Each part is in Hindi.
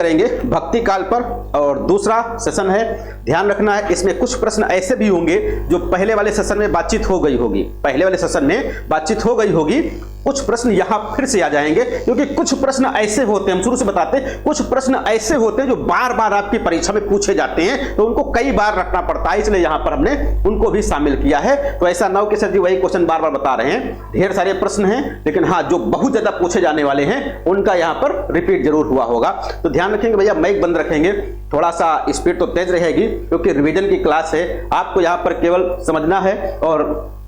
करेंगे भक्ति काल पर। और दूसरा सेशन है, ध्यान रखना है इसमें कुछ प्रश्न ऐसे भी होंगे जो पहले वाले सेशन में बातचीत हो गई होगी, पहले वाले सेशन में बातचीत हो गई होगी, कुछ प्रश्न यहां फिर से आ जाएंगे, क्योंकि कुछ प्रश्न ऐसे होते हैं, हम शुरू से बताते हैं, कुछ प्रश्न ऐसे होते हैं जो बार बार आपकी परीक्षा में पूछे जाते हैं, तो उनको कई बार रखना पड़ता है, इसलिए यहां पर हमने उनको भी शामिल किया है। तो ऐसा ना हो कि सर जी वही क्वेश्चन बार बार बता रहे हैं, ढेर सारे प्रश्न हैं, लेकिन हाँ जो बहुत ज्यादा पूछे जाने वाले हैं उनका यहां पर रिपीट जरूर हुआ होगा। तो ध्यान रखेंगे भैया, माइक बंद रखेंगे, थोड़ा सा स्पीड तो तेज रहेगी क्योंकि रिवीजन की क्लास है, आपको यहां पर केवल समझना है और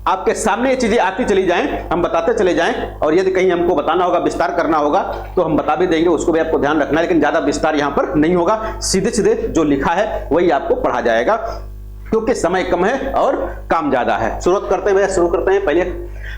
आपके सामने ये चीजें आती चली जाएं, हम बताते चले जाएं, और यदि कहीं हमको बताना होगा, विस्तार करना होगा तो हम बता भी देंगे, उसको भी आपको ध्यान रखना है, लेकिन ज्यादा विस्तार यहां पर नहीं होगा, सीधे सीधे जो लिखा है वही आपको पढ़ा जाएगा, क्योंकि समय कम है और काम ज्यादा है। शुरू करते हैं पहले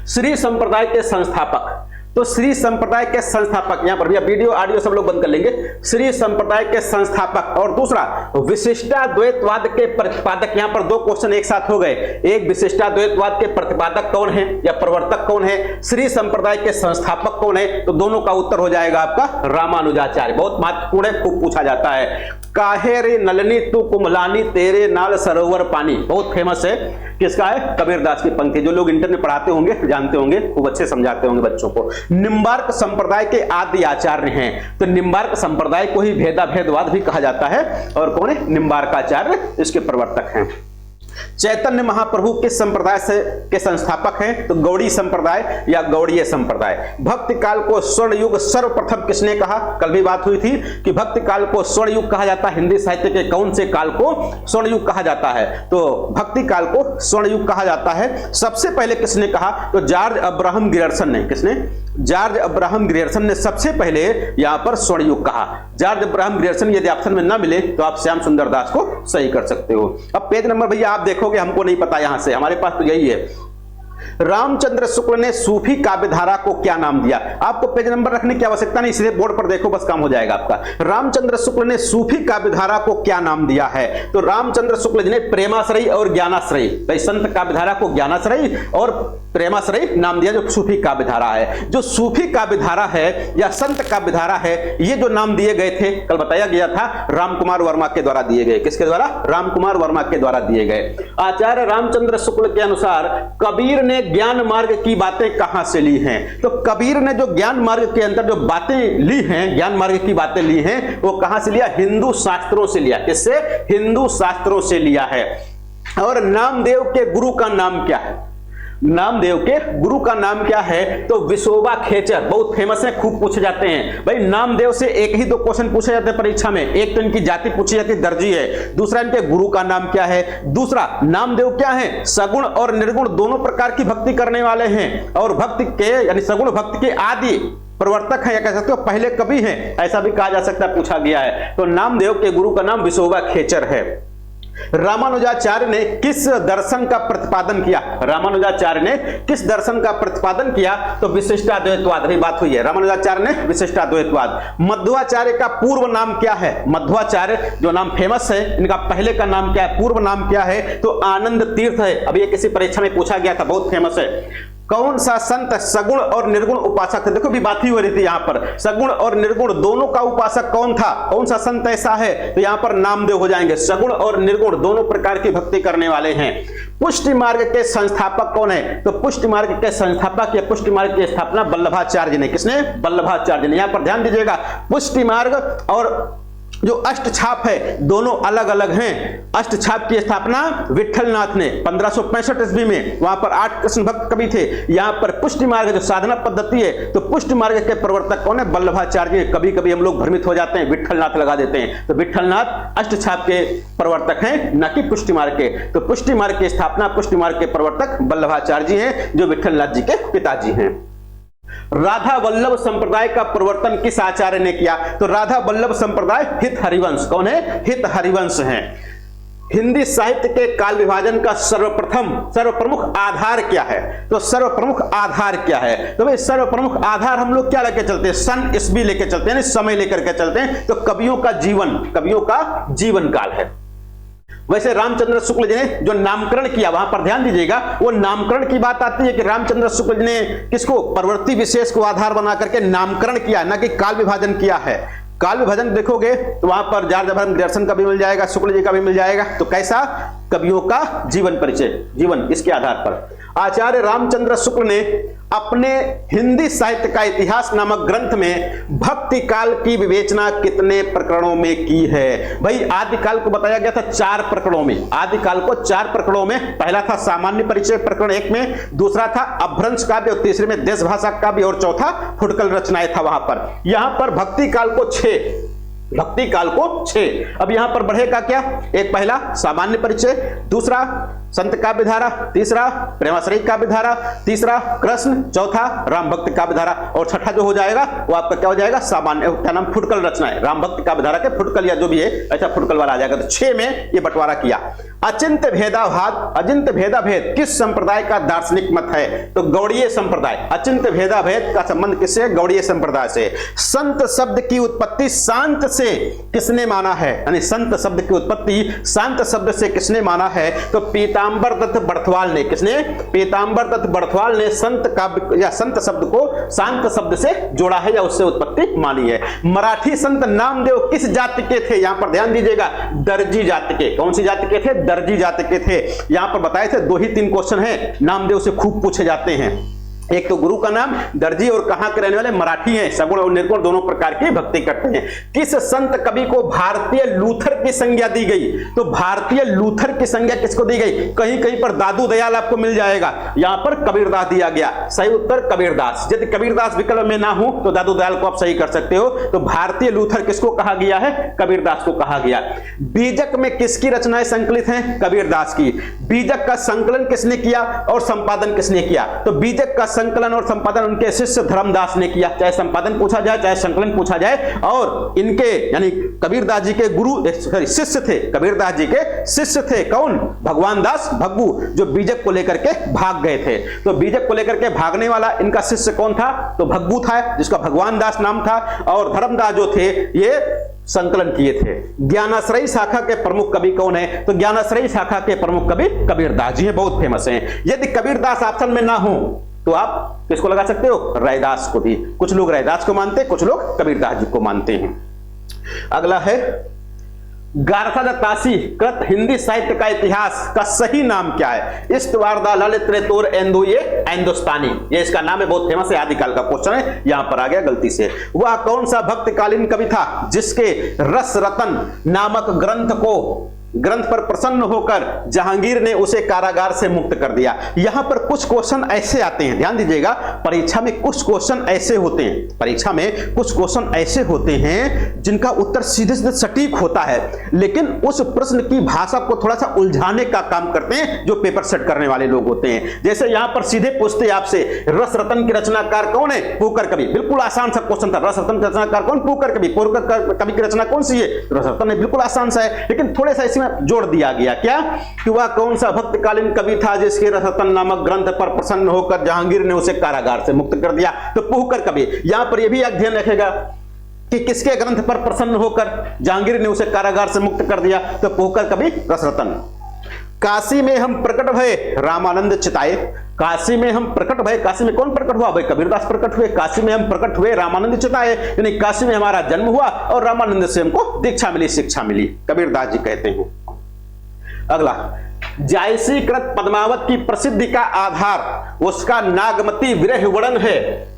श्री संप्रदाय के संस्थापक। तो श्री संप्रदाय के संस्थापक, यहां पर भैया वीडियो ऑडियो सब लोग बंद कर लेंगे, श्री संप्रदाय के संस्थापक। और दूसरा विशिष्टाद्वैतवाद के प्रतिपादक। यहां पर दो क्वेश्चन एक साथ हो गए, एक विशिष्टाद्वैतवाद के प्रतिपादक कौन है या प्रवर्तक कौन है, श्री संप्रदाय के संस्थापक कौन है, तो दोनों का उत्तर हो जाएगा आपका रामानुजाचार्य। बहुत महत्वपूर्ण है, खूब पूछा जाता है। काहे रे नलनी तू कुमलानी तेरे नाल सरोवर पानी, बहुत फेमस है, किसका है, कबीरदास की पंक्ति, जो लोग इंटर में पढ़ाते होंगे जानते होंगे, खूब अच्छे समझाते होंगे बच्चों को। निम्बार्क संप्रदाय के आदि आचार्य हैं, तो निम्बार्क संप्रदाय को ही भेदाभेदवाद भी कहा जाता है, और कौन है, निम्बार्काचार्य इसके प्रवर्तक हैं। चैतन्य महाप्रभु किस संप्रदाय से के संस्थापक हैं, तो गौड़ी संप्रदाय या गौड़ीय संप्रदाय। भक्ति काल को स्वर्ण युग सर्वप्रथम किसने कहा, कल भी बात हुई थी कि भक्ति काल को स्वर्ण युग कहा जाता है, हिंदी साहित्य के कौन से काल को स्वर्ण युग कहा जाता है, तो भक्ति काल को स्वर्ण युग कहा जाता है। सबसे पहले किसने कहा, तो जॉर्ज अब्राहम ग्रियर्सन ने, किसने, जॉर्ज अब्राहम ग्रियर्सन ने सबसे पहले यहां पर स्वर्ण युग कहा। जॉर्ज अब्राहम ग्रियर्सन यदि ऑप्शन में ना मिले तो आप श्याम सुंदर दास को सही कर सकते हो। अब पेज नंबर भैया आप देखोगे, हमको नहीं पता यहां से, हमारे पास तो यही है। रामचंद्र शुक्ल ने सूफी काव्यधारा को क्या नाम दिया, आपको पेज नंबर रखने की आवश्यकता नहीं, सीधे बोर्ड पर देखो, बस काम हो जाएगा आपका। रामचंद्र शुक्ल ने सूफी काव्यधारा को क्या नाम दिया है, तो रामचंद्र शुक्ल जी ने प्रेमाश्रयी और ज्ञानाश्रयी, भाई संत काव्यधारा को ज्ञानाश्रयी और प्रेमाश्रयी नाम दिया, जो सूफी काव्यधारा है। जो सूफी काव्यधारा है या संत काव्यधारा है, ये जो नाम दिए गए थे, कल बताया गया था, रामकुमार वर्मा के द्वारा दिए गए, किसके द्वारा, रामकुमार वर्मा के द्वारा दिए गए। आचार्य रामचंद्र शुक्ल के अनुसार कबीर ने ज्ञान मार्ग की बातें कहां से ली हैं, तो कबीर ने जो ज्ञान मार्ग के अंदर जो बातें ली हैं, ज्ञान मार्ग की बातें ली हैं, वो कहां से लिया, हिंदू शास्त्रों से लिया, किससे, हिंदू शास्त्रों से लिया है। और नामदेव के गुरु का नाम क्या है, नामदेव के गुरु का नाम क्या है, तो विशोबा खेचर, बहुत फेमस है, खूब पूछे जाते हैं। भाई नामदेव से एक ही दो क्वेश्चन पूछे जाते हैं परीक्षा में, एक तो इनकी जाति पूछी जाती है, दर्जी है, दूसरा इनके गुरु का नाम क्या है, दूसरा नामदेव क्या है, सगुण और निर्गुण दोनों प्रकार की भक्ति करने वाले हैं, और भक्ति के यानी सगुण भक्ति के आदि प्रवर्तक हैं, या कह सकते हो पहले कवि हैं, ऐसा भी कहा जा सकता है, पूछा गया है। तो नामदेव के गुरु का नाम विशोबा खेचर है। रामानुजाचार्य ने किस दर्शन का प्रतिपादन किया, रामानुजाचार्य ने किस दर्शन का प्रतिपादन किया, तो विशिष्टाद्वैतवाद, बात हुई है, रामानुजाचार्य ने विशिष्टाद्वैतवाद। मध्वाचार्य का पूर्व नाम क्या है, मध्वाचार्य जो नाम फेमस है, इनका पहले का नाम क्या है, पूर्व नाम क्या है, तो आनंद तीर्थ है। अभी ये किसी परीक्षा में पूछा गया था, बहुत फेमस है। कौन सा संत सगुण और निर्गुण उपासक थे, देखो भी बात ही हो रही थी यहां पर, सगुण और निर्गुण दोनों का उपासक कौन था, कौन सा संत ऐसा है, तो यहां पर नामदेव हो जाएंगे। सगुण और निर्गुण दोनों प्रकार की भक्ति करने वाले हैं। पुष्टि मार्ग के संस्थापक कौन है, तो पुष्टि मार्ग के संस्थापक या पुष्टि मार्ग की स्थापना वल्लभाचार्य ने, किसने, वल्लभाचार्य ने। यहां पर ध्यान दीजिएगा, पुष्टि मार्ग और जो अष्ट छाप है दोनों अलग अलग हैं। अष्ट छाप की स्थापना विठलनाथ ने 1565 ईस्वी में, वहां पर 8 कृष्ण भक्त कवि थे। यहां पर पुष्टि मार्ग जो साधना पद्धति है, तो पुष्टि मार्ग के प्रवर्तक कौन है, वल्लभाचार्य। कभी कभी हम लोग भ्रमित हो जाते हैं, विठलनाथ लगा देते हैं, तो विठलनाथ अष्ट छाप के प्रवर्तक हैं, न कि पुष्टि मार्ग के। तो पुष्टि मार्ग की स्थापना, पुष्टि मार्ग के प्रवर्तक वल्लभाचार्य जी हैं, जो विठलनाथ जी के पिताजी हैं। राधा वल्लभ संप्रदाय का प्रवर्तन किस आचार्य ने किया, तो राधा वल्लभ संप्रदाय हित हरिवंश, कौन है, हित हरिवंश हैं। हिंदी साहित्य के काल विभाजन का सर्वप्रमुख आधार क्या है, तो सर्वप्रमुख आधार क्या है, तो भाई सर्वप्रमुख आधार हम लोग क्या लेके चलते हैं, सन ईस्वी लेके चलते हैं, समय लेकर के चलते हैं, तो कवियों का जीवन काल है। वैसे रामचंद्र शुक्ल जी ने जो नामकरण किया, वहां पर ध्यान दीजिएगा, वो नामकरण की बात आती है कि रामचंद्र शुक्ल जी ने किसको, प्रवृत्ति विशेष को आधार बना करके नामकरण किया, न कि काल विभाजन किया है। काव्य भजन देखोगे तो वहां पर जार्ज दर्शन का भी मिल जाएगा, शुक्ल जी का भी मिल जाएगा। तो कैसा, कवियों का जीवन परिचय, जीवन, इसके आधार पर आचार्य रामचंद्र शुक्ल ने अपने हिंदी साहित्य का इतिहास नामक ग्रंथ में भक्ति काल की विवेचना कितने प्रकरणों में की है? भाई आदिकाल को बताया गया था 4 प्रकरणों में, आदिकाल को 4 प्रकरणों में। पहला था सामान्य परिचय प्रकरण 1 में, दूसरा था अपभ्रंश काव्य, और तीसरे में देश भाषा काव्य, और चौथा फुटकल रचनाएं था वहां पर। यहां पर भक्ति काल को 6, भक्ति काल को 6। अब यहां पर बढ़ेगा क्या, एक पहला सामान्य परिचय, दूसरा संत काव्य धारा, तीसरा प्रेमाश्रय काव्य धारा, तीसरा कृष्ण, चौथा राम भक्त काव्य धारा, और छठा जो हो जाएगा वो आपका क्या हो जाएगा, सामान्य, क्या नाम, फुटकल रचनाएं, राम भक्त काव्य धारा के फुटकल या जो भी है ऐसा फुटकल वाला आ जाएगा। तो 6 में ये बंटवारा किया। अचिंत्य भेदाभेद, अचिंत्य भेदाभेद किस संप्रदाय का दार्शनिक मत है? तो गौड़ीय संप्रदाय। अचिंत्य भेदाभेद का संबंध किससे? गौड़ीय संप्रदाय से। संत शब्द की उत्पत्ति शांत से किसने माना है? यानी संत शब्द की उत्पत्ति शांत शब्द से किसने माना है? तो पीतांबर दत्त बड़थवाल ने। किसने? पीतांबर दत्त बड़थवाल ने संत काव्य या संत शब्द को शांत शब्द से जोड़ा है या उससे उत्पत्ति मानी है। मराठी संत नामदेव किस जाति के थे? यहां पर ध्यान दीजिएगा, दर्जी जाति के। कौन सी जाति के थे? दर्जी जाति के थे। यहां पर बताए थे 2 ही 3 क्वेश्चन है, नामदेव से खूब पूछे जाते हैं। एक तो गुरु का नाम दर्जी, और कहां के रहने वाले? मराठी हैं, सगुण और निर्गुण दोनों प्रकार की भक्ति करते हैं। किस संत कवि को भारतीय लूथर की संज्ञा दी गई? तो भारतीय लूथर की संज्ञा किसको दी गई? कहीं कहीं पर दादू दयाल आपको मिल जाएगा, यहां पर कबीरदास दिया गया। सही उत्तर कबीरदास। यदि कबीरदास विकल्प में ना हो तो दादू दयाल को आप सही कर सकते हो। तो भारतीय लूथर किसको कहा गया है? कबीरदास को कहा गया। बीजक में किसकी रचनाएं संकलित हैं? कबीरदास की। बीजक का संकलन किसने किया और संपादन किसने किया? तो बीजक का संकलन और संपादन उनके शिष्य धर्मदास ने किया। चाहे संपादन पूछा जाए चाहे संकलन पूछा जाए। और इनके यानी कबीरदास जी के गुरु शिष्य थे, कबीरदास जी के शिष्य थे कौन? भगवान दास भग्गू, जो बीजक को लेकर के भाग गए थे। तो बीजक को लेकर के भागने वाला इनका शिष्य कौन था? तो भग्गू था, जिसका भगवान दास नाम था। और धर्मदास जो थे ये संकलन किए थे। ज्ञानाश्रयी शाखा के प्रमुख कवि कौन है? तो ज्ञानाश्रयी शाखा के प्रमुख कवि कबीरदास जी हैं, बहुत फेमस हैं। यदि कबीरदास ऑप्शन में ना हो तो आप किसको लगा सकते हो? रैदास को भी। कुछ लोग रैदास को मानते हैं, कुछ लोग कबीरदास जी को मानते हैं। अगला है गारथा दत्तासी कृत हिंदी साहित्य का इतिहास का सही नाम क्या है? इस्तवारदा ललित त्रेतोर एंदो, ये हिंदुस्तानी, ये इसका नाम है, बहुत फेमस है, आदिकाल का क्वेश्चन है, यहां पर आ गया गलती से। वह कौन सा भक्तकालीन कवि था जिसके रस रतन नामक ग्रंथ पर प्रसन्न होकर जहांगीर ने उसे कारागार से मुक्त कर दिया? यहां पर कुछ क्वेश्चन ऐसे आते हैं, ध्यान दीजिएगा, परीक्षा में कुछ क्वेश्चन ऐसे होते हैं, परीक्षा में कुछ क्वेश्चन ऐसे होते हैं जिनका उत्तर सीधे सीधे सटीक होता है, लेकिन उस प्रश्न की भाषा को थोड़ा सा उलझाने का काम करते हैं जो पेपर सेट करने वाले लोग होते हैं। जैसे यहां पर सीधे पूछते आपसे रस रतन के रचनाकार कौन है? पुकार कवि। बिल्कुल आसान सा क्वेश्चन था, रस रतन के रचनाकार कौन? पुकार कवि। पुकार कवि की रचना कौन सी है? रस रतन है। बिल्कुल आसान सा है, लेकिन थोड़े सा इसमें जोड़ दिया गया क्या कि वह कौन सा भक्तकालीन कवि था जिसके रसरतन नामक ग्रंथ पर प्रसन्न होकर जहांगीर ने उसे कारागार से मुक्त कर दिया? तो पुहकर कवि। यहां पर यह भी अध्ययन रखेगा कि किसके ग्रंथ पर प्रसन्न होकर जहांगीर ने उसे कारागार से मुक्त कर दिया? तो पुहकर कवि रसरतन। काशी में हम प्रकट भय रामानंद चिताए। काशी में हम प्रकट भय, काशी में कौन प्रकट हुआ? भाई कबीरदास प्रकट हुए। काशी में हम प्रकट हुए रामानंद चिताए, यानी काशी में हमारा जन्म हुआ और रामानंद से हमको दीक्षा मिली, शिक्षा मिली, कबीरदास जी कहते हैं। अगला, जायसी कृत पद्मावत की प्रसिद्धि का आधार उसका नागमती विरह वर्णन है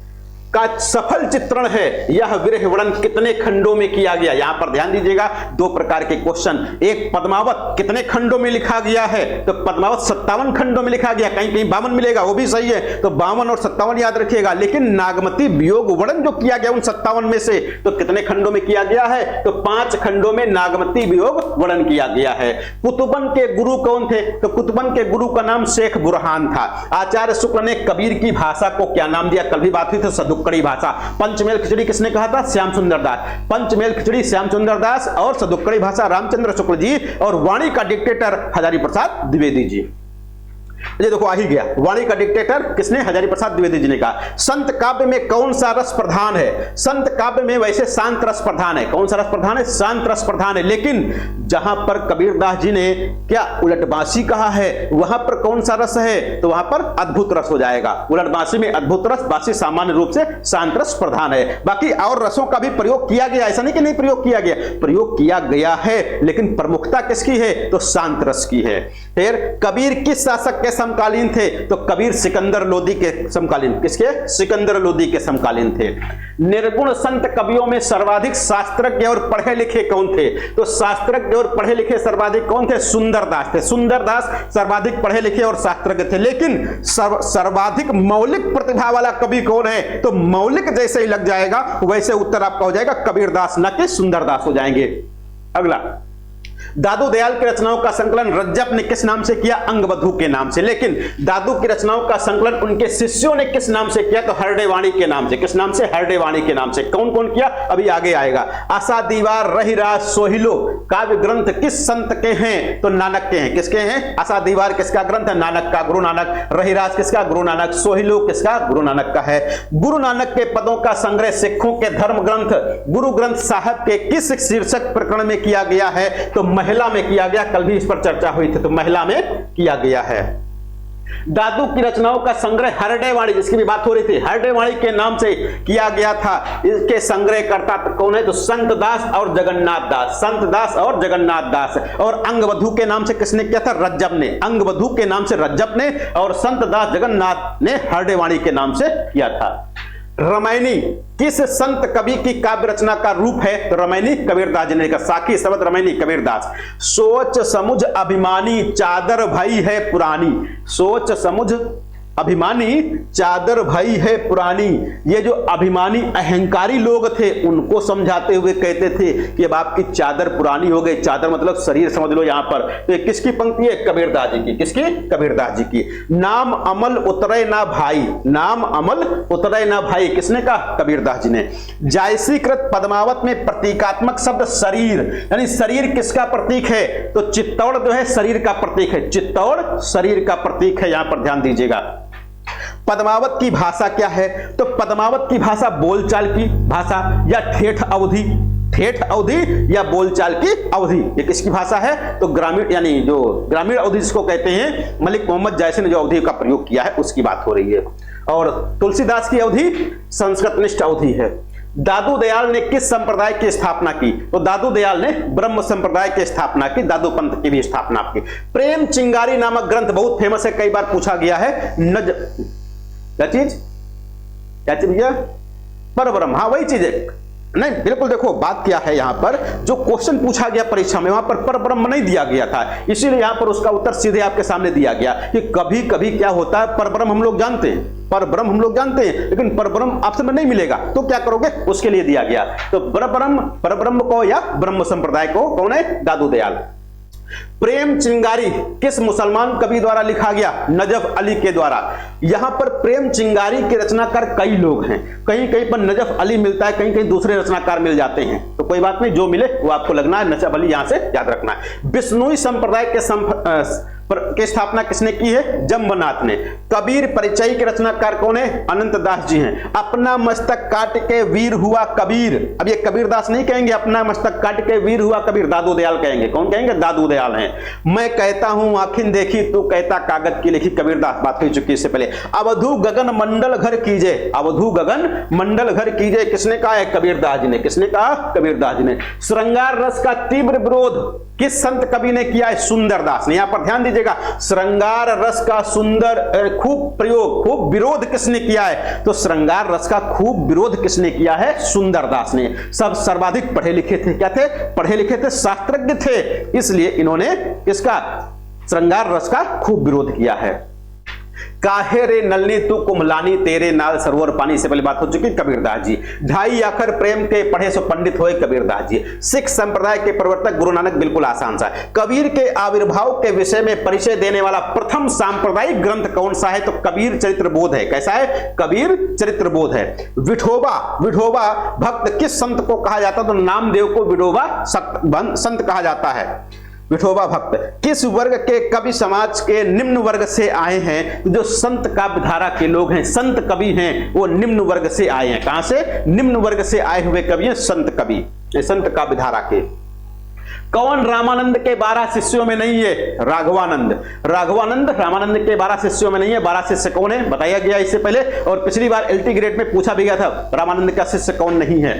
का सफल चित्रण है। यह विरह वर्णन कितने खंडों में किया गया? यहां पर ध्यान दीजिएगा, 2 प्रकार के क्वेश्चन। एक, पद्मावत कितने खंडों में लिखा गया है? तो पद्मावत 57 खंडों में लिखा गया, कहीं कहीं 52 मिलेगा, वो भी सही है, तो 52 और 57 याद रखिएगा। लेकिन नागमती वियोग वर्णन जो किया गया उन 57 में से, तो कितने खंडों में किया गया है? तो 5 खंडों में नागमती वियोग वर्णन किया गया है। कुतुबन के गुरु कौन थे? तो कुतुबन के गुरु का नाम शेख बुरहान था। आचार्य शुक्ल ने कबीर की भाषा को क्या नाम दिया? कल भी बात हुई थी, सदुक्कड़ी भाषा। पंचमेल खिचड़ी किसने कहा था? श्याम सुंदर दास। पंचमेल खिचड़ी श्याम सुंदर दास, और सदुक्कड़ी भाषा रामचंद्र शुक्ल जी, और वाणी का डिक्टेटर हजारी प्रसाद द्विवेदी जी। ये देखो आ ही गया, वाणी का डिक्टेटर किसने? हजारी प्रसाद द्विवेदी जी ने कहा। संत काव्य में कौन सा रस प्रधान है? संत काव्य में वैसे शांत रस प्रधान है। कौन सा रस प्रधान है? शांत रस प्रधान है। लेकिन जहां पर कबीरदास जी ने क्या उलटबांसी कहा है, वहां पर कौन सा रस है? तो वहां पर अद्भुत रस हो जाएगा। उलटबांसी में अद्भुत रस, बांसी सामान्य रूप से शांत रस प्रधान है। बाकी और रसों का भी प्रयोग किया गया, ऐसा नहीं कि नहीं प्रयोग किया गया, प्रयोग किया गया है, लेकिन प्रमुखता किसकी है? तो शांत रस की है। फिर कबीर किस शासक के समकालीन थे? तो कबीर सिकंदर लोदी के समकालीन। किसके? सिकंदर लोदी के समकालीन थे। निर्गुण संत कवियों में सर्वाधिक शास्त्रज्ञ और पढ़े लिखे कौन थे? तो शास्त्रज्ञ और पढ़े लिखे सर्वाधिक कौन थे? सुंदरदास थे। सुंदरदास सर्वाधिक पढ़े लिखे और शास्त्रज्ञ थे। लेकिन सर्वाधिक मौलिक प्रतिभा वाला कवि कौन है? तो मौलिक जैसे ही लग जाएगा वैसे उत्तर आपका हो जाएगा कबीरदास, न कि सुंदरदास हो जाएंगे। अगला, दादू दयाल की रचनाओं का संकलन रज्जब ने किस नाम से किया? अंगवधू के नाम से। लेकिन दादू की रचनाओं का संकलन उनके शिष्यों ने किस नाम से किया? तो हरडेवाणी के नाम से। किस नाम से? हरडेवाणी के नाम से। कौन कौन किया? अभी आगे आएगा। आशा दीवार, रहीराज, सोहिलो काव्य ग्रंथ किस संत के हैं? तो नानक के हैं। किसके हैं? आशा दीवार किसका ग्रंथ है? नानक का, गुरु नानक। रहीराज किसका? गुरु नानक। सोहिलो किसका? गुरु नानक का है। गुरु नानक के पदों का संग्रह सिखों के धर्म ग्रंथ गुरु ग्रंथ साहब के किस शीर्षक प्रकरण में किया गया है? तो महिला में किया गया। कल भी इस पर चर्चा हुई थी, तो महिला में किया गया है। दादू की रचनाओं का संग्रह हरडेवाणी, जिसकी भी बात हो रही थी, हरडेवाणी के नाम से किया गया था। इसके संग्रहकर्ता कौन है? तो संत दास और जगन्नाथ दास। संत दास और जगन्नाथ दास। और अंगवधू के नाम से किसने किया था? रज्जब ने। अंगवधू के नाम से रज्जब ने, और संत दास जगन्नाथ ने हरडेवाणी के नाम से किया था। रामायणी किस संत कवि की काव्य रचना का रूप है? तो रामायणी कबीरदास जी ने कहा। साखी शब्द रामायणी कबीरदास। सोच समुझ अभिमानी चादर भई है पुरानी। सोच समुझ अभिमानी चादर भई है पुरानी। ये जो अभिमानी अहंकारी लोग थे उनको समझाते हुए कहते थे कि अब आपकी चादर पुरानी हो गई। चादर मतलब शरीर समझ लो यहां पर। तो ये किसकी पंक्ति है? कबीरदास जी की। किसकी? कबीरदास जी की। नाम अमल उतरे ना भाई। नाम अमल उतरे ना भाई किसने कहा? कबीरदास जी ने। जायसीकृत पद्मावत में प्रतीकात्मक शब्द शरीर, यानी शरीर किसका प्रतीक है? तो चित्तौड़ जो है शरीर का प्रतीक है। चित्तौड़ शरीर का प्रतीक है, यहां पर ध्यान दीजिएगा। पद्मावत की भाषा क्या है? तो पद्मावत की भाषा बोलचाल की भाषा या ठेठ अवधि, ठेठ अवधि या बोलचाल की अवधि। ये किसकी भाषा है? तो ग्रामीण, यानी जो ग्रामीण अवधि जिसको कहते हैं, मलिक मोहम्मद जायसी ने जो अवधि का प्रयोग किया है उसकी बात हो रही है। और तुलसीदास की अवधि संस्कृतनिष्ठ अवधि है। दादू दयाल ने किस संप्रदाय की स्थापना की? तो दादू दयाल ने ब्रह्म संप्रदाय की स्थापना की। दादू पंथ की भी स्थापना की। प्रेम चिंगारी नामक ग्रंथ बहुत फेमस है, कई बार पूछा गया है। क्या चीज? क्या चीज भैया? परब्रह्म। हाँ वही चीज है। नहीं बिल्कुल, देखो बात क्या है, यहां पर जो क्वेश्चन पूछा गया परीक्षा में वहां पर परब्रह्म नहीं दिया गया था, इसीलिए यहां पर उसका उत्तर सीधे आपके सामने दिया गया कि कभी कभी क्या होता है, परब्रह्म हम लोग जानते हैं, परब्रह्म हम लोग जानते हैं, लेकिन परब्रह्म आपसे में नहीं मिलेगा तो क्या करोगे, उसके लिए दिया गया। तो परब्रह्म को या ब्रह्म संप्रदाय को कौन है? दादू दयाल। प्रेम चिंगारी किस मुसलमान कवि द्वारा लिखा गया? नजफ अली के द्वारा। यहां पर प्रेम चिंगारी के रचनाकार कई लोग हैं, कहीं कहीं पर नजफ अली मिलता है, कहीं कहीं दूसरे रचनाकार मिल जाते हैं, तो कोई बात नहीं, जो मिले वो आपको लगना है, नजफ अली यहां से याद रखना है। बिश्नोई संप्रदाय के स्थापना किसने की है? जम्बनाथ ने। कबीर परिचय के रचनाकार कौन है? अनंत दास जी हैं। अपना मस्तक काट के वीर हुआ कबीर, अब ये कबीरदास नहीं कहेंगे, अपना मस्तक काट के वीर हुआ कबीर, दादू दयाल कहेंगे। कौन कहेंगे? दादू दयाल हैं। मैं कहता हूं आखिन देखी, तू कहता कागज की लिखी, कबीरदास, बात हो चुकी इससे पहले। अवधू गगन मंडल घर कीजे, अवधू गगन मंडल घर कीजे किसने कहा है? कबीरदास जी ने। किसने कहा? कबीरदास जी ने। श्रृंगार रस का तीव्र विरोध किस संत कवि ने किया है? सुंदरदास ने। यहां पर ध्यान दीजिएगा, श्रृंगार रस का सुंदर खूब प्रयोग, खूब विरोध किसने किया है? तो श्रृंगार रस का खूब विरोध किसने किया है? सुंदरदास ने। सब सर्वाधिक पढ़े लिखे थे, क्या थे? पढ़े लिखे थे, शास्त्रज्ञ थे, इसलिए इन्होंने इसका श्रृंगार रस का खूब विरोध किया है। काहे रे नलनी तू कुम्हलानी, तेरे नाल सरोवर पानी, से पहले बात हो चुकी, कबीरदास जी। ढाई आखर प्रेम के पढ़े सो पंडित होए, कबीरदास जी। सिख संप्रदाय के प्रवर्तक गुरु नानक, बिल्कुल आसान सा। कबीर के आविर्भाव के विषय में परिचय देने वाला प्रथम सांप्रदायिक ग्रंथ कौन सा है? तो कबीर चरित्र बोध है। कैसा है? कबीर चरित्र बोध है। विठोबा भक्त किस संत को कहा जाता? तो नामदेव को विठोबा संत कहा जाता है। विठोबा भक्त किस वर्ग के कवि समाज के निम्न वर्ग से आए हैं? जो संत काव्य धारा के लोग हैं, संत कवि हैं, वो निम्न वर्ग से आए हैं। कहां से? निम्न वर्ग से आए हुए कवि हैं संत कवि, संत काव्य धारा के। कौन रामानंद के 12 शिष्यों में नहीं है? राघवानंद। राघवानंद रामानंद के 12 शिष्यों में नहीं है। 12 शिष्य कौन है बताया गया इससे पहले, और पिछली बार एलटी ग्रेड में पूछा भी गया था रामानंद का शिष्य कौन नहीं है।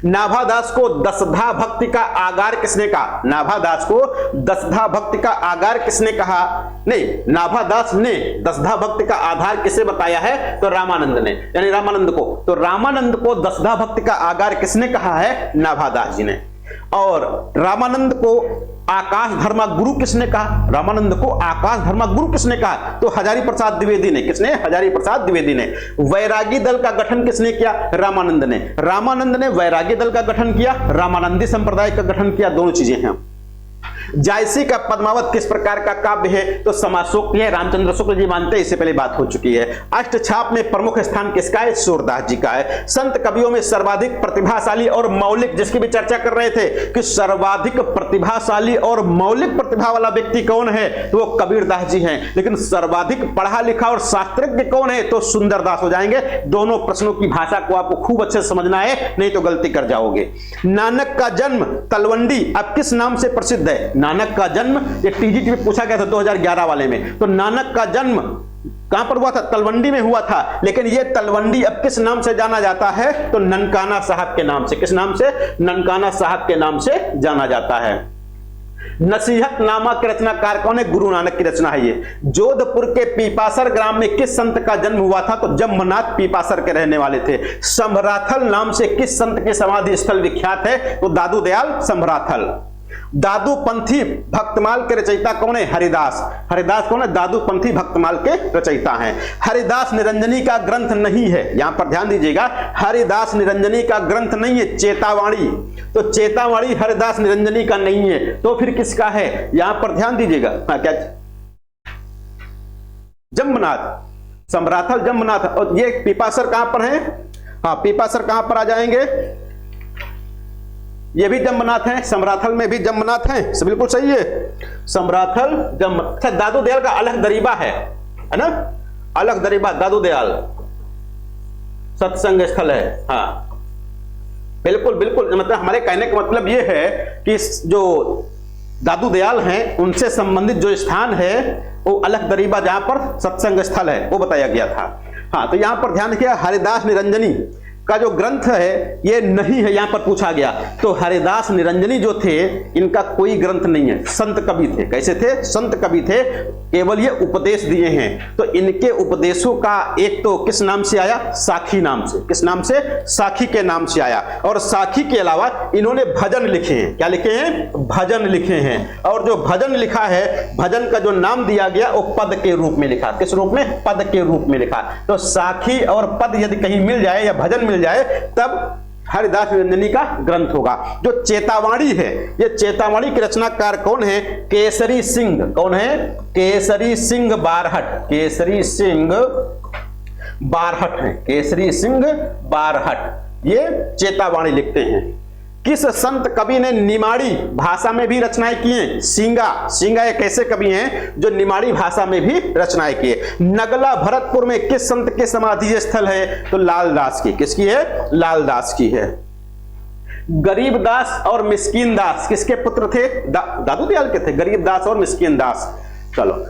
नाभादास को दसधा भक्ति का आगार किसने कहा? नाभादास को दसधा भक्ति का आगार किसने कहा? नहीं, नाभादास ने दसधा भक्ति का आधार किसे बताया है? तो रामानंद ने, यानी रामानंद को। तो रामानंद को दसधा भक्ति का आगार किसने कहा है? नाभादास जी ने। और रामानंद को आकाश धर्मा गुरु किसने कहा? रामानंद को आकाश धर्मा गुरु किसने कहा? तो हजारी प्रसाद द्विवेदी ने। किसने? हजारी प्रसाद द्विवेदी ने। वैरागी दल का गठन किसने किया? रामानंद ने। रामानंद ने वैरागी दल का गठन किया, रामानंदी संप्रदाय का गठन किया, दोनों चीजें हैं। जायसी का पद्मावत किस प्रकार का काव्य है? तो समासोक्ति है, रामचंद्र शुक्ल जी मानते हैं, इससे पहले बात हो चुकी है। अष्टछाप में प्रमुख स्थान किसका है? सूरदास जी का है। संत कवियों में सर्वाधिक प्रतिभाशाली और मौलिक, जिसकी भी चर्चा कर रहे थे कि सर्वाधिक प्रतिभाशाली और मौलिक प्रतिभा वाला व्यक्ति कौन है? तो वो कबीरदास जी हैं। लेकिन सर्वाधिक पढ़ा लिखा और शास्त्रज्ञ कौन है? तो सुंदरदास हो जाएंगे। दोनों प्रश्नों की भाषा को आपको खूब अच्छे से समझना है, नहीं तो गलती कर जाओगे। नानक का जन्म तलवंडी अब किस नाम से प्रसिद्ध है? नानक का जन्म, ये टीजीटी में पूछा गया था 2011 वाले में। तो नानक का जन्म कहां पर हुआ था? तलवंडी में हुआ था। लेकिन ये तलवंडी अब किस नाम से जाना जाता है? तो ननकाना साहब के नाम से। किस नाम से? ननकाना साहब के नाम से जाना जाता है। नसीहत नामा के रचनाकार कौन है? गुरु नानक की रचना है ये। जोधपुर के पीपासर ग्राम में किस संत का जन्म हुआ था? तो जम्मनाथ पीपासर के रहने वाले थे। संभराथल नाम से किस संत के समाधि स्थल विख्यात है? तो दादू दयाल संभराथल। दादू पंथी भक्तमाल के रचयिता कौन है? हरिदास। हरिदास कौन है? दादू पंथी भक्तमाल के रचयिता हैं। हरिदास निरंजनी का ग्रंथ नहीं है, यहां पर ध्यान दीजिएगा, हरिदास निरंजनी का ग्रंथ नहीं है, चेतावाणी। तो चेतावाणी हरिदास निरंजनी का नहीं है, तो फिर किसका है? यहां पर ध्यान दीजिएगा। हाँ, क्या? जम्मनाथ, सम्राथल जम्मनाथ। और ये पीपासर कहां पर है? हाँ, पीपासर कहां पर आ जाएंगे? ये भी जम्मनाथ हैं, समराथल में भी जम्मनाथ हैं, सब बिल्कुल सही है। समराथल जम, अच्छा, दादू दयाल का अलग दरीबा है ना? अलग दरीबा दादू दयाल सत्संग स्थल है। हाँ, बिल्कुल बिल्कुल, मतलब हमारे कहने का मतलब ये है कि जो दादू दयाल हैं उनसे संबंधित जो स्थान है वो अलग दरीबा, जहां पर सत्संग स्थल है, वो बताया गया था। हाँ, तो यहां पर ध्यान रखिए, हरिदास निरंजनी का जो ग्रंथ है ये नहीं है, यहां पर पूछा गया। तो हरिदास निरंजनी जो थे इनका कोई ग्रंथ नहीं है, संत कवि थे। कैसे थे? संत कवि थे, केवल ये उपदेश दिए हैं। तो इनके उपदेशों का एक तो किस नाम से आया? साखी नाम से। किस नाम से? साखी के नाम से आया। और साखी के अलावा इन्होंने भजन लिखे हैं। क्या लिखे हैं? भजन लिखे हैं। और जो भजन लिखा है, भजन का जो नाम दिया गया वो पद के रूप में लिखा। किस रूप में? पद के रूप में लिखा। तो साखी और पद यदि कहीं मिल जाए या भजन मिल जाए तब हरिदास निरंजनी का ग्रंथ होगा। जो चेतावाणी है, ये चेतावाणी के रचनाकार कौन है? केसरी सिंह। कौन है? केसरी सिंह बारहट। केसरी सिंह बारहट है, केसरी सिंह बारहट ये चेतावाणी लिखते हैं। किस संत कवि ने निमाड़ी भाषा में भी रचनाएं की हैं? सींगा। सींगा एक ऐसे कवि हैं जो निमाड़ी भाषा में भी रचनाएं किए। नगला भरतपुर में किस संत के समाधि स्थल है? तो लालदास की। किसकी है? लालदास की है। गरीबदास और मिस्कीन दास किसके पुत्र थे? दादू दयाल के थे, गरीबदास और मिस्कीन दास। चलो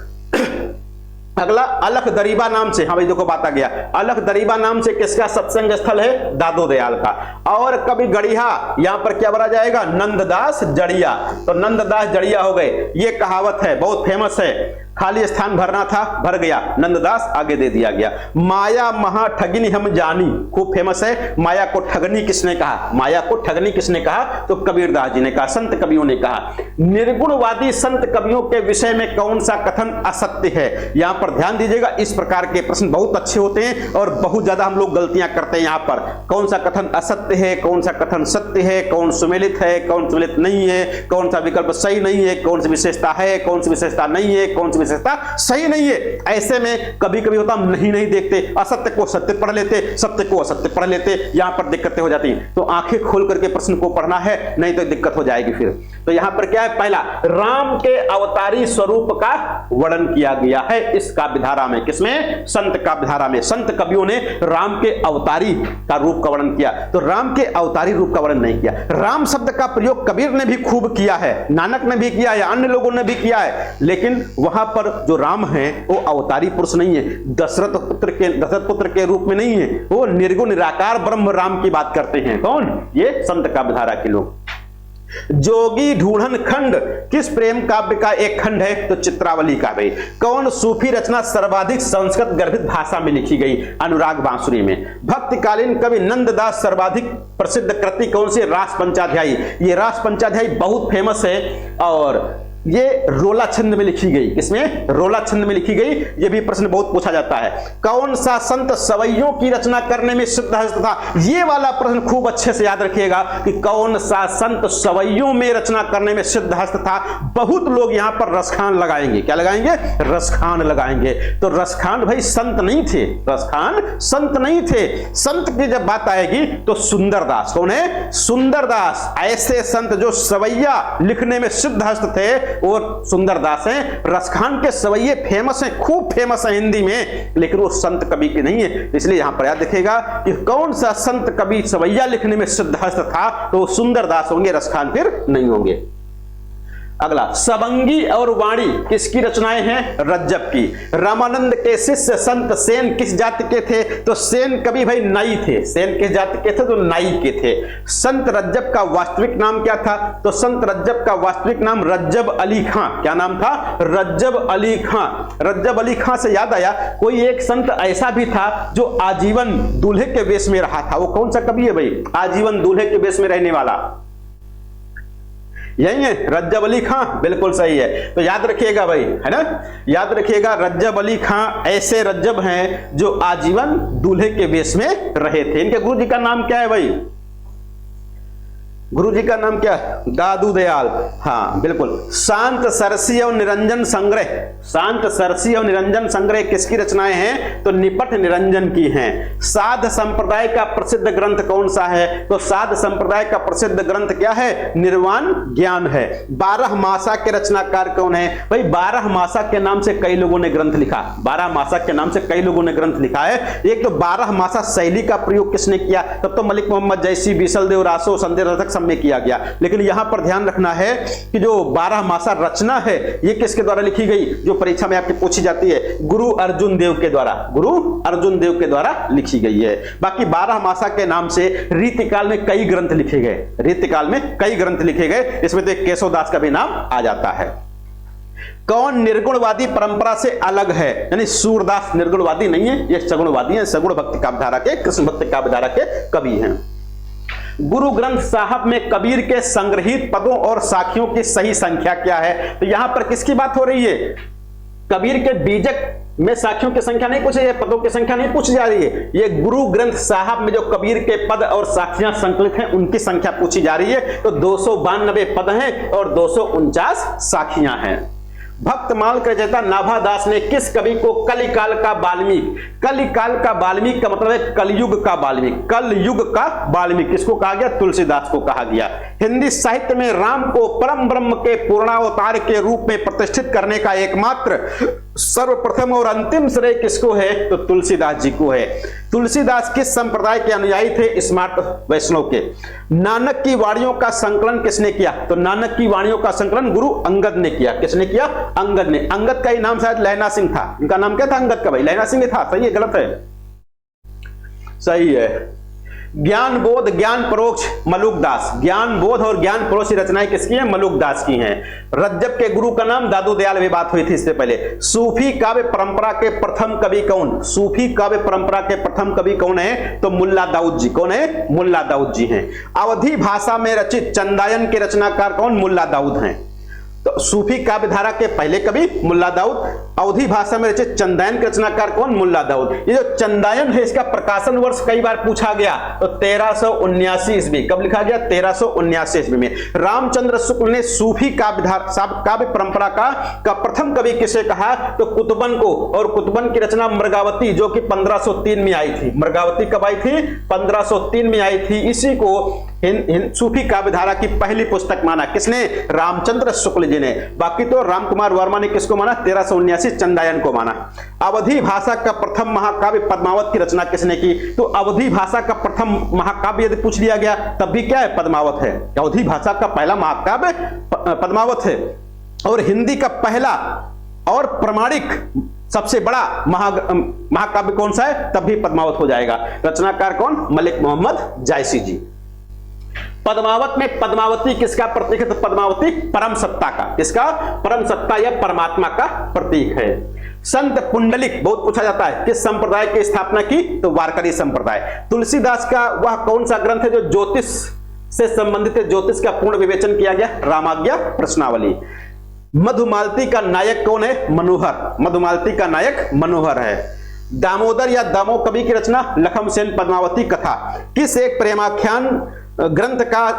अगला, अलख दरीबा नाम से, हाँ भाई देखो बात आ गया, अलख दरीबा नाम से किसका सत्संग स्थल है? दादू दयाल का। और कवि गढ़िया, यहां पर क्या भरा जाएगा? नंददास जड़िया। तो नंददास जड़िया हो गए। ये कहावत है, बहुत फेमस है, खाली स्थान भरना था, भर गया, नंददास आगे दे दिया गया। माया महा ठगिनी हम जानी, खूब फेमस है। माया को ठगनी किसने कहा? माया को ठगनी किसने कहा? तो कबीरदास जी ने कहा, संत कवियों ने कहा। निर्गुणवादी संत कवियों के विषय में कौन सा कथन असत्य है? यहां पर ध्यान दीजिएगा, इस प्रकार के प्रश्न बहुत अच्छे होते हैं और बहुत ज्यादा हम लोग गलतियां करते हैं। यहां पर कौन सा कथन असत्य है, कौन सा कथन सत्य है, कौन सुमेलित है, कौन सुमेलित नहीं है, कौन सा विकल्प सही नहीं है, कौन सी विशेषता है, कौन सी विशेषता नहीं है, कौन सी सकता, सही नहीं है। ऐसे में कभी कभी होता हम नहीं देखते, असत्य को सत्य पढ़ लेते, सत्य को असत्य पढ़ लेते, यहां पर दिक्कतें हो जाती हैं। तो आंखें खोल करके प्रश्न को पढ़ना है, नहीं तो दिक्कत हो जाएगी फिर। तो यहां पर क्या है, पहला राम के अवतारी स्वरूप का वर्णन किया गया है इस काव्य धारा में। किसमें? संत काव्य धारा में। संत कवियों ने राम के अवतारी का रूप का वर्णन किया, तो राम के अवतारी रूप का वर्णन नहीं किया। राम शब्द का प्रयोग कबीर ने भी खूब किया है, नानक ने भी किया है, अन्य लोगों ने भी किया है, लेकिन वहां पर जो राम है वो अवतारी पुरुष नहीं है, दशरथ पुत्र के रूप में नहीं है, वो निर्गुण निराकार ब्रह्म राम की बात करते हैं। कौन? ये संत काव्य धारा के लोग। जोगी ढूढ़न खंड किस प्रेम काव्य का एक खंड है? तो चित्रावली काव्य। कौन सूफी रचना सर्वाधिक संस्कृत गर्भित भाषा में लिखी गई? अनुराग बांसुरी में। भक्तिकालीन कवि नंददास सर्वाधिक प्रसिद्ध कृति कौन सी? रास पंचाध्यायी। ये रास पंचाध्यायी बहुत फेमस है और ये रोला छंद में लिखी गई। किसमें? रोला छंद में लिखी गई। ये भी प्रश्न बहुत पूछा जाता है। कौन सा संत सवैयों की रचना करने में सिद्धहस्त था? ये वाला प्रश्न खूब अच्छे से याद रखिएगा कि कौन सा संत सवैयों में रचना करने में सिद्धहस्त था। बहुत लोग यहां पर रसखान लगाएंगे। क्या लगाएंगे? रसखान लगाएंगे। तो रसखान भाई संत नहीं थे, रसखान संत नहीं थे। संत की जब बात आएगी तो सुंदरदास। कौन है? सुंदरदास। ऐसे संत जो सवैया लिखने में सिद्धहस्त थे और सुंदरदास हैं। रसखान के सवैये फेमस हैं, खूब फेमस है हिंदी में, लेकिन वो संत कवि के नहीं है। इसलिए यहां पर याद रखिएगा कि कौन सा संत कवि सवैया लिखने में सिद्धहस्त था, तो सुंदरदास होंगे, रसखान फिर नहीं होंगे। अगला, सबंगी और वाणी किसकी रचनाएं हैं? रज्जब की। रामानंद के शिष्य संत सेन किस जाति के थे? तो सेन कवि भाई नाई थे। सेन किस जाति के थे? तो नाई के थे। संत रज्जब का वास्तविक नाम क्या था? तो संत रज्जब का वास्तविक नाम रज्जब अली खां। क्या नाम था? रज्जब अली खां। रज्जब अली खां से याद आया, कोई एक संत ऐसा भी था जो आजीवन दूल्हे के वेश में रहा था। वो कौन सा कवि है भाई? आजीवन दूल्हे के वेश में रहने वाला, यही है रज्जब अली खां। बिल्कुल सही है। तो याद रखिएगा भाई, है ना, याद रखिएगा रज्जब अली खां ऐसे रज्जब हैं जो आजीवन दूल्हे के वेश में रहे थे। इनके गुरु जी का नाम क्या है भाई? गुरु जी का नाम क्या है? दादू दयाल। हाँ बिल्कुल। शांत सरसी और निरंजन संग्रह, शांत सरसी और निरंजन संग्रह किसकी रचनाएं हैं? तो निपट निरंजन की हैं। साध संप्रदाय का प्रसिद्ध ग्रंथ कौन सा है? तो साध संप्रदाय का प्रसिद्ध ग्रंथ क्या है? निर्वाण ज्ञान है। 12 मासा के रचनाकार कौन है? भाई 12 मासा के नाम से कई लोगों ने ग्रंथ लिखा। 12 मासा के नाम से कई लोगों ने ग्रंथ लिखा है। एक तो 12 मासा शैली का प्रयोग किसने किया? तब तो मलिक मोहम्मद जैसी, बीसल देव रासो, संदेह रथक में किया गया। लेकिन यहां पर ध्यान रखना है कि जो 12 मासा रचना है ये किसके द्वारा लिखी गई? जो परीक्षा में आपकी पूछी जाती है, गुरु अर्जुन देव के द्वारा, गुरु अर्जुन देव के द्वारा लिखी गई है। बाकी 12 मासा के नाम से रीतिकाल में कई ग्रंथ लिखे गए, रीतिकाल में कई ग्रंथ लिखे गए। इसमें तो केशव दास का भी नाम आ जाता है। कौन निर्गुणवादी परंपरा से अलग है? यानी सूरदास निर्गुणवादी नहीं है, ये सगुणवादी है। सगुण भक्ति काव्य धारा के, कृष्ण भक्ति काव्य धारा के कवि हैं। गुरु ग्रंथ साहब में कबीर के संग्रहित पदों और साखियों की सही संख्या क्या है? तो यहां पर किसकी बात हो रही है? कबीर के बीजक में साखियों की संख्या नहीं पूछी है, पदों की संख्या नहीं पूछी जा रही है। ये गुरु ग्रंथ साहब में जो कबीर के पद और साखियां संकलित हैं उनकी संख्या पूछी जा रही है। तो 292 पद हैं और 249 साखियां हैं। भक्तमाल के रचयिता नाभादास ने किस कवि को कलिकाल का वाल्मीकि, कलिकाल का वाल्मीकि का मतलब है कलयुग का वाल्मीकि, कलयुग का वाल्मीकि किसको कहा गया? तुलसीदास को कहा गया। हिंदी साहित्य में राम को परम ब्रह्म के पूर्णावतार के रूप में प्रतिष्ठित करने का एकमात्र सर्वप्रथम और अंतिम श्रेय किसको है? तो तुलसीदास जी को है। तुलसीदास किस संप्रदाय के अनुयायी थे? स्मार्ट वैष्णव के। नानक की वाणियों का संकलन किसने किया? तो नानक की वाणियों का संकलन गुरु अंगद ने किया। किसने किया? अंगद ने। अंगद का ही नाम शायद लहना सिंह था। इनका नाम क्या था? अंगद का भाई लहना सिंह था। सही है गलत है? सही है। ज्ञान बोध ज्ञान परोक्ष मलुकदास, ज्ञान बोध और ज्ञान परोक्ष रचनाएं किसकी हैं? मलुकदास की हैं। रज्जब के गुरु का नाम दादू दयाल, भी बात हुई थी इससे पहले। सूफी काव्य परंपरा के प्रथम कवि कौन? सूफी काव्य परंपरा के प्रथम कवि कौन है? तो मुल्ला दाऊद जी। कौन है? मुल्ला दाऊद जी हैं। अवधी भाषा में रचित चंदायन के रचनाकार कौन? मुल्ला दाऊद हैं। तो सूफी काव्य धारा के पहले कवि मुल्ला दाऊद। अवधी भाषा में रचित चंदायन के रचनाकार कौन? मुल्ला दाऊद। ये जो चंदायन है इसका प्रकाशन वर्ष कई बार पूछा गया, तो 1379 ईस्वी। कब लिखा गया? 1379 ईस्वी में। रामचंद्र शुक्ल ने सूफी काव्य परंपरा का प्रथम कवि किसे कहा? तो कुतुबन को। और कुतुबन की रचना मृगावती जो कि 1503 में आई थी। मृगावती कब आई थी? 1503 में आई थी। इसी को सूफी काव्य धारा की पहली पुस्तक माना। किसने? रामचंद्र शुक्ल जी ने। बाकी तो रामकुमार वर्मा ने किसको माना? 1379 चंदायन को माना। अवधी भाषा का प्रथम महाकाव्य पद्मावत की रचना किसने की? तो अवधी भाषा का प्रथम महाकाव्य यदि पूछ लिया गया तब भी क्या है? पद्मावत है। अवधी भाषा का पहला महाकाव्य पद्मावत है। और हिंदी का पहला और प्रमाणिक सबसे बड़ा महाकाव्य कौन सा है? तब भी पद्मावत हो जाएगा। रचनाकार कौन? मलिक मोहम्मद जायसी जी। पद्मावत में पद्मावती किसका प्रतीक है? तो पद्मावती परम सत्ता का। किसका? परम सत्ता या परमात्मा का प्रतीक है। संत पुंडलिक बहुत पूछा जाता है, किस संप्रदाय की स्थापना की? तो वारकरी संप्रदाय। तुलसीदास का वह कौन सा ग्रंथ है जो ज्योतिष से संबंधित है? ज्योतिष का पूर्ण विवेचन किया गया, रामाज्ञा प्रश्नावली। मधुमालती का नायक कौन है? मनोहर। मधुमालती का नायक मनोहर है। दामोदर या दामो कवि की रचना लखमसेन पद्मावती कथा। किस एक प्रेमाख्यान ग्रंथ का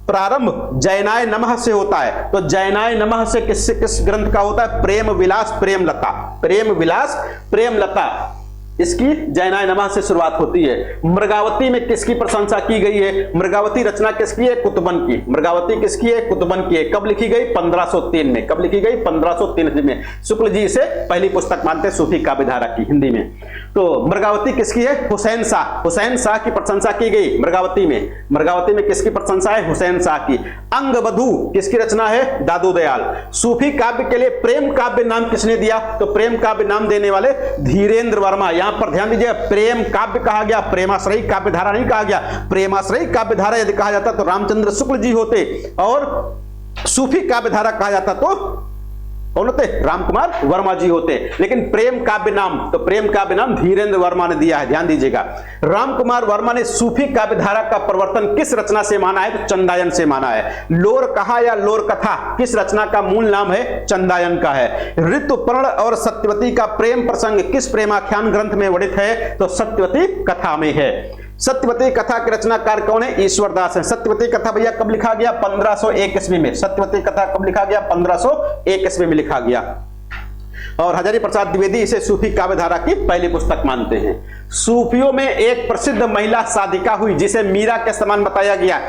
प्रारंभ जयनाय नमः से होता है? तो जयनाय नमः से किस ग्रंथ का होता है? प्रेम विलास प्रेमलता। प्रेम विलास प्रेमलता, इसकी जयनाय नमः से शुरुआत होती है। मृगावती में किसकी प्रशंसा की गई है? मृगावती रचना किसकी है? कुतुबन की। मृगावती किसकी है? कुतुबन की है। कब लिखी गई? 1503 में। कब लिखी गई? 1503 में। शुक्ल जी इसे पहली पुस्तक मानते हैं सूफी काव्य धारा की हिंदी में। तो मृगावती किसकी है? हुसैन शाह। हुसैन शाह की प्रशंसा की गई मृगावती में। मृगावती में किसकी प्रशंसा है? हुसैन शाह की। अंगवधू किसकी रचना है? दादू दयाल। सूफी काव्य के लिए प्रेम काव्य नाम किसने दिया? तो प्रेम काव्य नाम देने वाले धीरेन्द्र वर्मा। यहां पर ध्यान दीजिए, प्रेम काव्य कहा गया, प्रेमाश्रयी काव्य धारा नहीं कहा गया। प्रेमाश्रयी काव्य धारा यदि कहा जाता तो रामचंद्र शुक्ल जी होते, और सूफी काव्य धारा कहा जाता तो कौन होते? रामकुमार वर्मा जी होते। लेकिन प्रेम काव्य नाम, तो प्रेम काव्य नाम धीरेन्द्र वर्मा ने दिया है, ध्यान दीजिएगा। रामकुमार वर्मा ने सूफी काव्य धारा का प्रवर्तन किस रचना से माना है? तो चंदायन से माना है। लोर कहा या लोर कथा किस रचना का मूल नाम है? चंदायन का है। ऋतुपर्ण और सत्यवती का प्रेम प्रसंग किस प्रेमाख्यान ग्रंथ में वर्णित है? तो सत्यवती कथा में है। सत्यवती कथा के रचनाकार कौन है? ईश्वरदास है। सत्यवती कथा भैया कब लिखा गया? 1501 ईस्वी में। सत्यवती कथा कब लिखा गया? 1501 ईस्वी में लिखा गया। और हजारी प्रसाद द्विवेदी इसे सूफी काव्य धारा की पहली पुस्तक मानते हैं। सूफियों में एक प्रसिद्ध महिला साधिका हुई जिसे मीरा के समान बताया गया।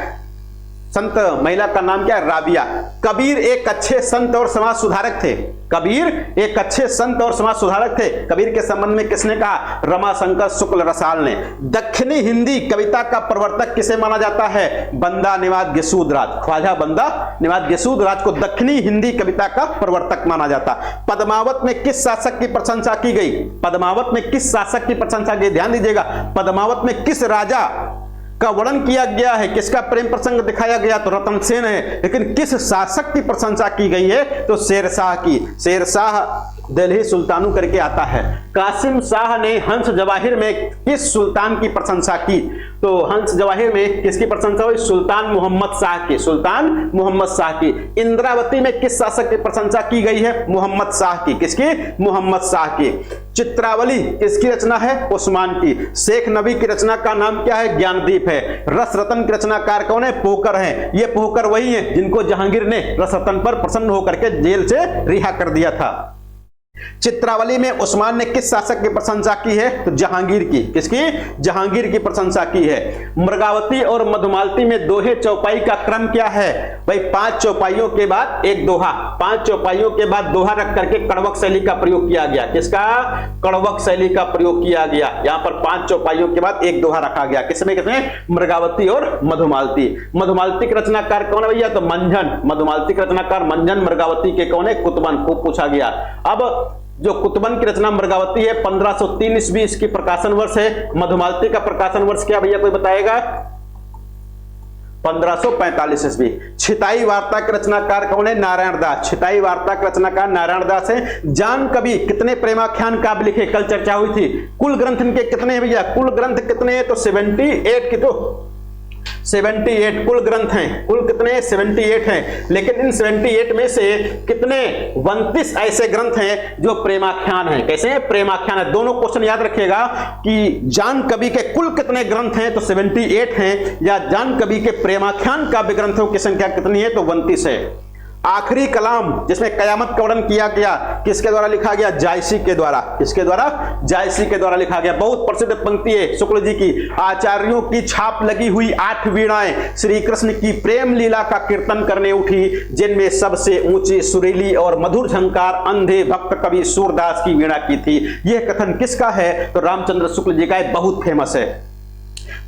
संत महिला का नाम क्या है? राबिया। कबीर एक अच्छे संत और समाज सुधारक थे। कबीर एक अच्छे संत और समाज सुधारक थे। कबीर के संबंध में किसने कहा? रमाशंकर शुक्ल रसाल ने। दक्षिणी हिंदी कविता का प्रवर्तक किसे माना जाता है? बंदा निवाज गिसूदराज। ख्वाजा बंदा निवाज गिसूदराज को दक्षिणी हिंदी कविता का प्रवर्तक माना जाता। पद्मावत में किस शासक की प्रशंसा की गई? पद्मावत में किस शासक की प्रशंसा की? ध्यान दीजिएगा, पद्मावत में किस राजा का वर्णन किया गया है? किसका प्रेम प्रसंग दिखाया गया? तो रतन सेन है। लेकिन किस शासक की प्रशंसा की गई है? तो शेरशाह की। शेरशाह दिल्ली सुल्तानू करके आता है। कासिम शाह ने हंस जवाहिर में किस सुल्तान की प्रशंसा की? तो हंस जवाहिर में किसकी प्रशंसा हुई? सुल्तान मोहम्मद शाह की। सुल्तान मोहम्मद शाह की। इंद्रावती में किस शासक की प्रशंसा की गई है? मोहम्मद शाह की। किसकी? मोहम्मद शाह की। चित्रावली किसकी रचना है? उस्मान की। शेख नबी की रचना का नाम क्या है? ज्ञानदीप है। रस रतन के रचनाकार कौन है? पोकर है। ये पोकर वही है जिनको जहांगीर ने रस रतन पर प्रसन्न होकर के जेल से रिहा कर दिया था। चित्रावली में उस्मान ने किस शासक की प्रशंसा की है? तो जहांगीर की। किसकी? जहांगीर की प्रशंसा की है। मृगावती और मधुमालती में दोहे चौपाई का क्रम क्या है? भाई 5 चौपाइयों के बाद एक दोहा। 5 चौपाइयों के बाद दोहा रख करके कड़वक शैली का प्रयोग किया गया। किसका? कड़वक शैली का प्रयोग किया गया। यहां पर 5 चौपाइयों के बाद एक दोहा रखा गया। किसमें? किसमें? मृगावती और मधुमालती। मधुमालती के रचनाकार कौन है भैया? तो मंझन। मधुमालती के रचनाकार मंझन। मृगावती के कौन है? कुतुबन। खूब पूछा गया। अब जो कुतुबन की रचना मृगावती है 1503 ईस्वी इसकी प्रकाशन वर्ष है। मधुमालती का प्रकाशन वर्ष क्या भैया कोई बताएगा? 1545 ईस्वी। छिताई वार्ता के रचनाकार कौन है? नारायण दास। छिताई वार्ता के रचनाकार नारायण दास है। जान कवि कितने प्रेमाख्यान काव्य लिखे? कल चर्चा हुई थी। कुल ग्रंथ इनके कितने हैं भैया? कुल ग्रंथ कितने हैं? तो 78 की। तो 78 कुल ग्रंथ हैं। कुल कितने? 78 हैं। लेकिन इन 78 में से कितने? 29 ऐसे ग्रंथ हैं जो प्रेमाख्यान हैं। कैसे हैं? प्रेमाख्यान है। दोनों क्वेश्चन याद रखिएगा कि जान कवि के कुल कितने ग्रंथ हैं, तो 78 हैं, या जान कवि के प्रेमाख्यान काव्य ग्रंथों की संख्या कितनी है, तो 29 है। आखिरी कलाम जिसमें कयामत का वर्णन किया गया, किसके द्वारा लिखा गया? जायसी के द्वारा। किसके द्वारा? जायसी के द्वारा लिखा गया। बहुत प्रसिद्ध पंक्ति है शुक्ल जी की, आचार्यों की छाप लगी हुई 8 वीणाएं श्री कृष्ण की प्रेम लीला का कीर्तन करने उठी, जिनमें सबसे ऊंची सुरीली और मधुर झंकार अंधे भक्त कवि सूरदास की वीणा की थी। यह कथन किसका है? तो रामचंद्र शुक्ल जी का, बहुत फेमस है।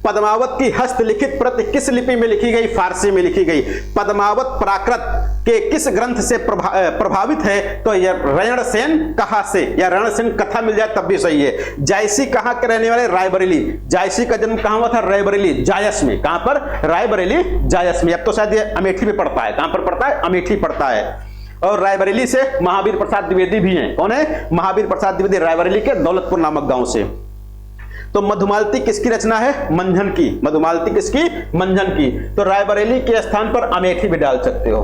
पद्मावत की हस्तलिखित प्रति किस लिपि में लिखी गई? फारसी में लिखी गई। पद्मावत प्राकृत के किस ग्रंथ से प्रभावित है? तो यह रणसेन कहा से, या रणसेन कथा मिल जाए तब भी सही है। जायसी कहां के रहने वाले? रायबरेली। जायसी का जन्म कहां हुआ था? रायबरेली, जायस में। कहां पर? रायबरेली, जायस में। अब तो शायद ये अमेठी में पड़ता है। कहां पर पड़ता है? अमेठी पड़ता है। और रायबरेली से महावीर प्रसाद द्विवेदी भी हैं। कौन है? महावीर प्रसाद द्विवेदी, रायबरेली के दौलतपुर नामक गांव से। तो मधुमालती किसकी रचना है? मंझन की। मधुमालती किसकी? मंझन की। तो रायबरेली के स्थान पर अमेठी भी डाल सकते हो।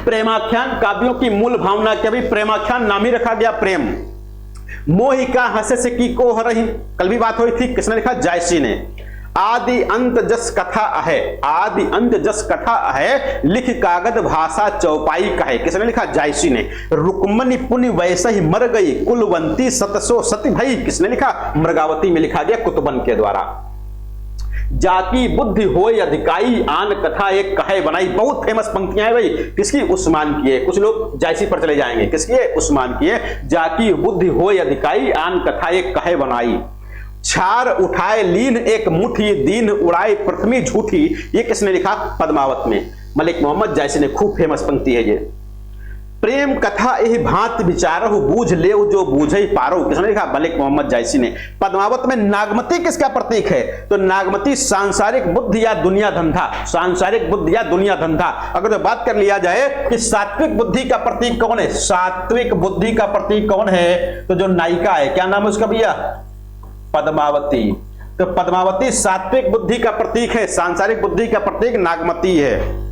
प्रेमाख्यान काव्यों की मूल भावना क्या? भी प्रेमाख्यान नाम ही रखा गया, प्रेम। मोहिका हंसे से की को हो रही, कल भी बात हुई थी, किसने लिखा? जायसी ने। आदि अंत जस कथा है, आदि अंत जस कथा है, लिख कागद भाषा चौपाई कहे, किसने लिखा? जायसी ने। रुक्मणी पुण्य वैसे ही मर गई, कुलवंती सतसो सती भई, किसने लिखा? मृगावती में लिखा गया कुतुबन के द्वारा। जाकी बुद्धि होय अधिकाई, आन कथा एक कहे बनाई, बहुत फेमस पंक्तियां है भाई। किसकी? उस्मान की है। कुछ लोग जायसी पर चले जाएंगे, किसकी है? उस्मान की है। जाकी बुद्धि होय अधिकाई, आन कथा एक कहे बनाई। छार उठाए लीन एक मुट्ठी, दीन उड़ाए प्रथमी झूठी, ये किसने लिखा? पद्मावत में मलिक मोहम्मद जायसी ने। खूब फेमस पंक्ति है ये। प्रेम कथा यही भांति विचारहु, बूझ ले जो बूझे पारो, किसने लिखा? मलिक मोहम्मद जायसी ने। पद्मावत में नागमती किसका प्रतीक है? तो नागमती सांसारिक बुद्धि या दुनिया धंधा, सांसारिक बुद्धि या दुनिया धंधा। अगर तो बात कर लिया जाए कि सात्विक बुद्धि का प्रतीक कौन है, सात्विक बुद्धि का प्रतीक कौन है, तो जो नायिका है, क्या नाम है उसका भैया? पद्मावती। तो पद्मावती सात्विक बुद्धि का प्रतीक है, सांसारिक बुद्धि का प्रतीक नागमती है।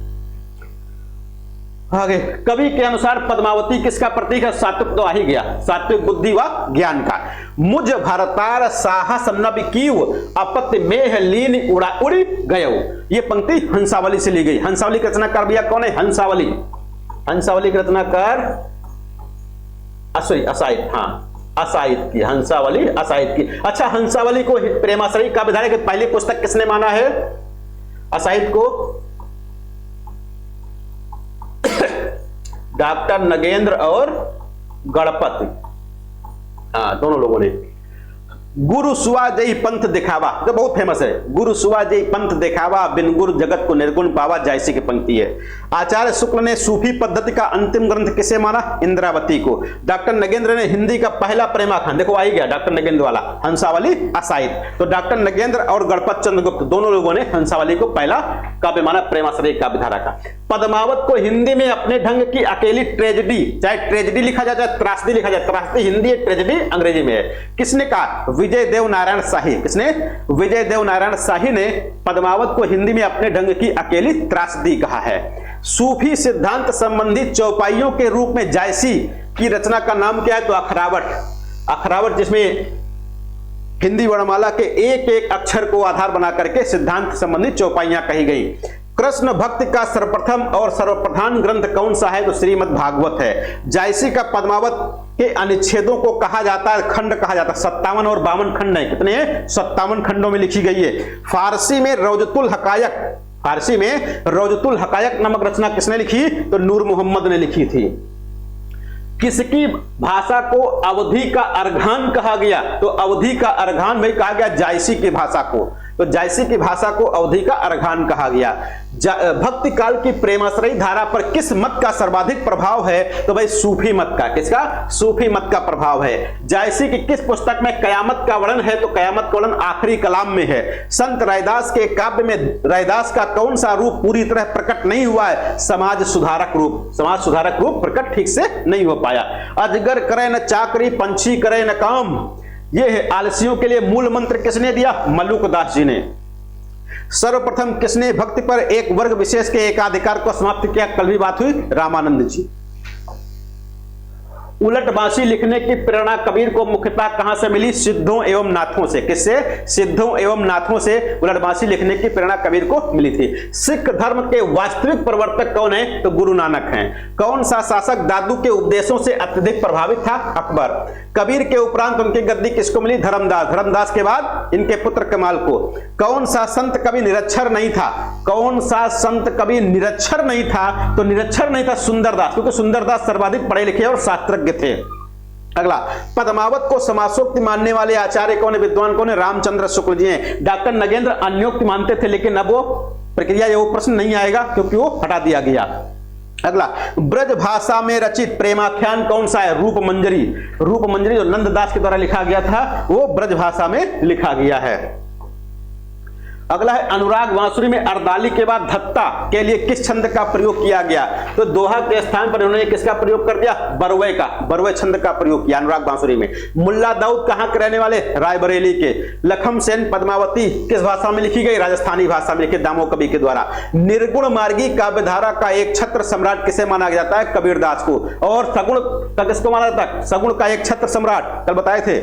आगे कवि के अनुसार पद्मावती किसका प्रतीक है? सात्विक तो आ ही गया, सात्विक बुद्धि व ज्ञान का। मुझ भरतार साहस नब कीव, अपत्य मेह लीन उड़ा उड़ी गयो, ये पंक्ति हंसावली से ली गई। हंसावली की रचनाकार भैया कौन है? हंसावली। हंसावली की रचनाकार असाहित, हाँ असाहित की, हंसावली असाहित की। अच्छा, हंसावली को प्रेमाश्रयी काव्य धारा की पहली पुस्तक किसने माना है? असाहित को डॉक्टर नगेंद्र और गणपत, हाँ दोनों लोगों ने। गुरु सुआ जय पंथ दिखावा, तो बहुत फेमस है। गुरु सुआ जय पंथ दिखावा, बिन गुरु जगत को निर्गुण पावा, जायसी की पंक्ति है। आचार्य शुक्ल ने सूफी पद्धति का अंतिम ग्रंथ किसे माना? इंद्रावती को। डॉक्टर नगेंद्र ने हिंदी का पहला प्रेमाख्यान, देखो आ ही गया डॉक्टर नगेंद्र वाला, हंसावली असाहित। तो डॉक्टर नगेंद्र और गणपत चंद्रगुप्त दोनों लोगों ने हंसावली को पहला काव्य माना, प्रेमाश्रयी काव्य धारा का। पद्मावत को हिंदी में अपने ढंग की अकेली ट्रेजेडी, चाहे ट्रेजेडी लिखा जाए चाहे त्रासदी लिखा जाए, त्रासदी हिंदी है, ट्रेजेडी अंग्रेजी में है, किसने कहा? विजय देव नारायण शाही। किसने? विजय देव नारायण शाही ने पद्मावत को हिंदी में अपने ढंग की अकेली त्रासदी कहा है। सूफी सिद्धांत संबंधी चौपाइयों के रूप में जायसी की रचना का नाम क्या है? तो अखरावट। अखरावट जिसमें हिंदी वर्णमाला के एक एक अक्षर को आधार बना करके सिद्धांत संबंधी चौपाइयां कही गई। कृष्ण भक्ति का सर्वप्रथम और सर्वप्रधान ग्रंथ कौन सा है? तो श्रीमद् भागवत है। जायसी का पद्मावत के अनुच्छेदों को कहा जाता है, खंड कहा जाता है, 57 और 52 खंड है। कितने हैं? 57 खंडों में लिखी गई है। फारसी में रौजतुल हकायक, फारसी में रौजतुल हकायक नामक रचना किसने लिखी? तो नूर मोहम्मद ने लिखी थी। किसकी भाषा को अवधि का अर्घान कहा गया? तो अवधि का अर्घान भाई कहा गया जायसी की भाषा को। तो जायसी की भाषा को अवधि का अर्घान कहा गया। भक्ति काल की प्रेमाश्रयी धारा पर किस मत का सर्वाधिक प्रभाव है? तो भाई सूफी मत का। किसका? सूफी मत का प्रभाव है। जायसी की किस पुस्तक में कयामत का वर्णन है? तो कयामत का वर्णन आखिरी कलाम में है। संत रैदास के काव्य में रैदास का कौन सा रूप पूरी तरह प्रकट नहीं हुआ है? समाज सुधारक रूप। समाज सुधारक रूप प्रकट ठीक से नहीं हो पाया। अजगर करे न चाकरी, पंछी करे न काम, यह आलसियों के लिए मूल मंत्र किसने दिया? मलुक दास जी ने। सर्वप्रथम किसने भक्ति पर एक वर्ग विशेष के एकाधिकार को समाप्त किया? कल भी बात हुई, रामानंद जी। उलटबांसी लिखने की प्रेरणा कबीर को मुख्यतः कहां से मिली? सिद्धों एवं नाथों से। किससे? सिद्धों एवं नाथों से उलटबांसी लिखने की प्रेरणा कबीर को मिली थी। सिख धर्म के वास्तविक प्रवर्तक कौन है? तो गुरु नानक हैं। कौन सा शासक दादू के उपदेशों से अत्यधिक प्रभावित था? अकबर। कबीर के उपरांत उनकी गद्दी किसको मिली? धर्मदास। धर्मदास के बाद इनके पुत्र कमाल को। कौन सा संत कभी निरक्षर नहीं था? कौन सा संत कभी निरक्षर नहीं था? तो निरक्षर नहीं था सुंदरदास, क्योंकि सुंदरदास सर्वाधिक पढ़े लिखे और शास्त्रज्ञ थे। अगला, पद्मावत को समासोक्ति मानने वाले आचार्य कौन है? विद्वान कौन है? रामचंद्र शुक्ल जी हैं। डॉक्टर नगेंद्र अन्योक्ति मानते थे, लेकिन अब वो प्रक्रिया, वो प्रश्न नहीं आएगा क्योंकि वो हटा दिया गया। अगला, ब्रज भाषा में रचित प्रेमाख्यान कौन सा है? रूप मंजरी। रूप मंजरी जो नंददास के द्वारा लिखा गया था वो ब्रज भाषा में लिखा गया है। अगला है, अनुराग बांसुरी में अर्दाली के बाद धत्ता के लिए किस छंद का प्रयोग किया गया? तो दोहा के स्थान पर उन्होंने किसका प्रयोग कर दिया? बरवे का, बरवे छंद का प्रयोग किया अनुराग बांसुरी में। मुल्ला दाऊद कहां के रहने वाले? रायबरेली के। लखम सेन पद्मावती किस भाषा में लिखी गई? राजस्थानी भाषा में लिखी, दामो कवि के द्वारा। निर्गुण मार्गी काव्यधारा का एक छत्र सम्राट किसे माना जाता है? कबीरदास को। और सगुण का किसको माना जाता है? सगुण का एक छत्र सम्राट कल बताए थे,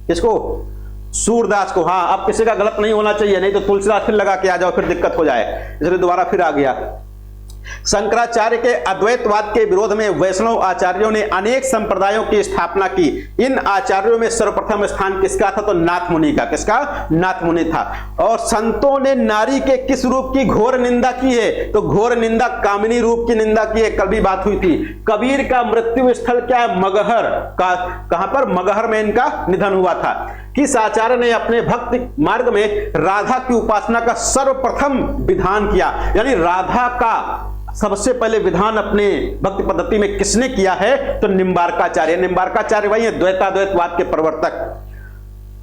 किसको? सूरदास को। हाँ, अब किसी का गलत नहीं होना चाहिए, नहीं तो तुलसीदास फिर लगा के आ जाओ, फिर दिक्कत हो जाए, इसलिए दोबारा फिर आ गया। शंकराचार्य के अद्वैतवाद के विरोध में वैष्णव आचार्यों ने अनेक संप्रदायों की स्थापना की। इन आचार्यों में सर्वप्रथम स्थान किसका था? तो नाथ मुनि का। किसका? नाथ मुनि था। और संतों ने नारी के किस रूप की घोर निंदा की है? तो घोर निंदा कामिनी रूप की निंदा की है, कल भी बात हुई थी। कबीर का मृत्यु स्थल क्या है? मगहर का। कहां पर? मगहर में इनका निधन हुआ था। किस आचार्य ने अपने भक्ति मार्ग में राधा की उपासना का सर्वप्रथम विधान किया? यानी राधा का सबसे पहले विधान अपने भक्ति पद्धति में किसने किया है? तो निम्बार्काचार्य। निम्बार्काचार्य वही है द्वैताद्वैतवाद के प्रवर्तक।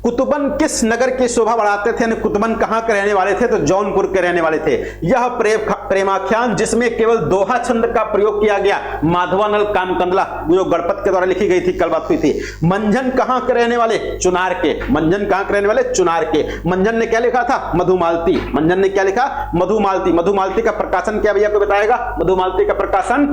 कुतुबन किस नगर की शोभा बढ़ाते थे? कुतुबन कहां के रहने वाले थे? तो जौनपुर के रहने वाले थे। यह प्रेमाख्यान जिसमें केवल दोहा छंद का प्रयोग किया गया, माधवानल कामकंदला जो गणपत के द्वारा लिखी गई थी, कल बात हुई थी। मंझन कहां के रहने वाले? चुनार के। मंझन कहां के रहने वाले? चुनार के। मंझन ने क्या लिखा था? मधुमालती। मंझन ने क्या लिखा? मधुमालती। मधुमालती का प्रकाशन क्या भैया को बताएगा? मधुमालती का प्रकाशन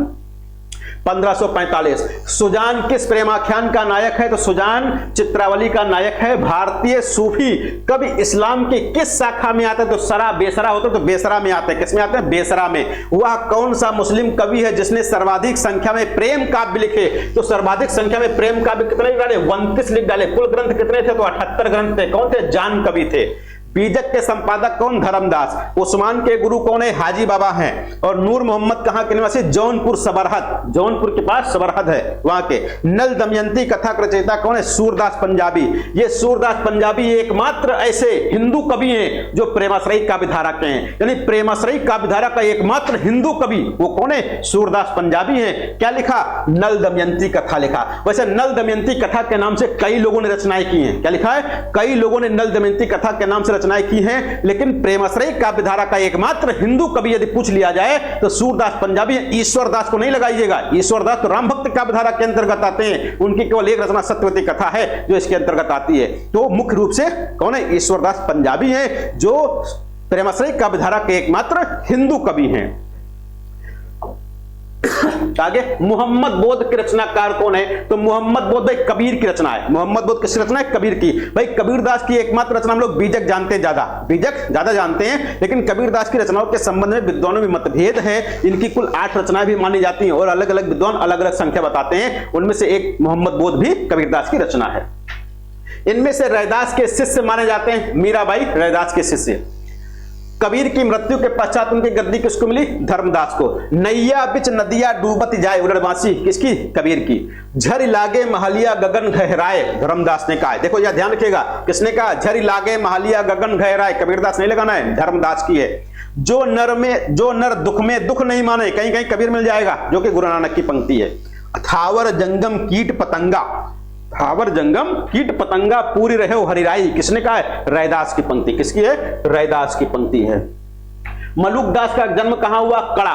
1545। सुजान किस प्रेमाख्यान का नायक है? तो सुजान चित्रावली का नायक है। भारतीय सूफी कवि इस्लाम की किस शाखा में आते हैं? तो सरा बेसरा होते तो बेसरा में आते हैं। किस में आते हैं? बेसरा में। वह कौन सा मुस्लिम कवि है जिसने सर्वाधिक संख्या में प्रेम काव्य लिखे? तो सर्वाधिक संख्या में प्रेम काव्य कितने लिख डाले? 29 लिख डाले। कुल ग्रंथ कितने थे? तो 78 ग्रंथ थे। कौन थे? जान कवि थे। बीजक के संपादक कौन? धर्मदास। उस्मान के गुरु कौन है? हाजी बाबा हैं। और नूर मोहम्मद कहां के निवासी? जौनपुर सबरहद। जौनपुर के पास सबरहद है वहां के। नल दमयंती कथा का रचयिता कौन है? सूरदास पंजाबी। ये सूरदास पंजाबी एकमात्र ऐसे हिंदू कवि हैं जो प्रेमाश्रयी काव्यधारा के हैं, यानी प्रेमाश्रयी काव्यधारा का एकमात्र हिंदू कवि वो कौन है? सूरदास पंजाबी है। क्या लिखा? नल दमयंती कथा लिखा। वैसे नल दमयंती कथा के नाम से कई लोगों ने रचनाएं की हैं। क्या लिखा है? कई लोगों ने नल दमयंती कथा के नाम से रचनाएं की हैं, लेकिन प्रेमाश्रयी काव्यधारा का एकमात्र हिंदू कवि यदि पूछ लिया जाए तो सूरदास पंजाबी है। ईश्वरदास को नहीं लगाइएगा। ईश्वरदास तो राम भक्त काव्यधारा के अंतर्गत आते हैं। उनकी केवल एक रचना सत्यवती कथा है जो इसके अंतर्गत आती है। तो मुख्य रूप से कौन है? ईश्वरदास पंजाबी है जो प्रेमाश्रयी काव्यधारा के एकमात्र हिंदू कवि हैं। आगे, मोहम्मद बोध के रचनाकार कौन है? तो मोहम्मद बोध भाई कबीर की रचना है। मोहम्मद बोध किसकी रचना है? कबीर की। भाई कबीरदास की एकमात्र रचना हम लोग बीजक जानते हैं, बीजक ज्यादा जानते हैं, लेकिन कबीरदास की रचनाओं के संबंध में विद्वानों में मतभेद है। इनकी कुल 8 रचनाएं भी मानी जाती हैं और अलग अलग विद्वान अलग अलग संख्या बताते हैं। उनमें से एक मोहम्मद बोध भी कबीरदास की रचना है। इनमें से रैदास के शिष्य माने जाते हैं मीराबाई, रैदास के शिष्य। कबीर की मृत्यु के पश्चात उनकी गद्दी किसको मिली? धर्मदास को। नैया बिच नदिया डूबत जाए उलटबांसी किसकी? कबीर की। झरि लागे महलिया गगन गहराए, धर्मदास ने कहा है। देखो यह ध्यान रखिएगा, किसने कहा? झरि लागे महलिया गगन गहराए, कबीरदास नहीं लगाना है, धर्मदास की है। जो नर दुख में दुख नहीं माने, कहीं कहीं कबीर मिल जाएगा, जो कि गुरु नानक की पंक्ति है। थावर जंगम कीट पतंगा, थावर जंगम कीट पतंगा पूरी रहे हो हरिराई, किसने कहा है? रैदास की पंक्ति। किसकी है? रैदास की पंक्ति है। मलुकदास का जन्म कहां हुआ? कड़ा,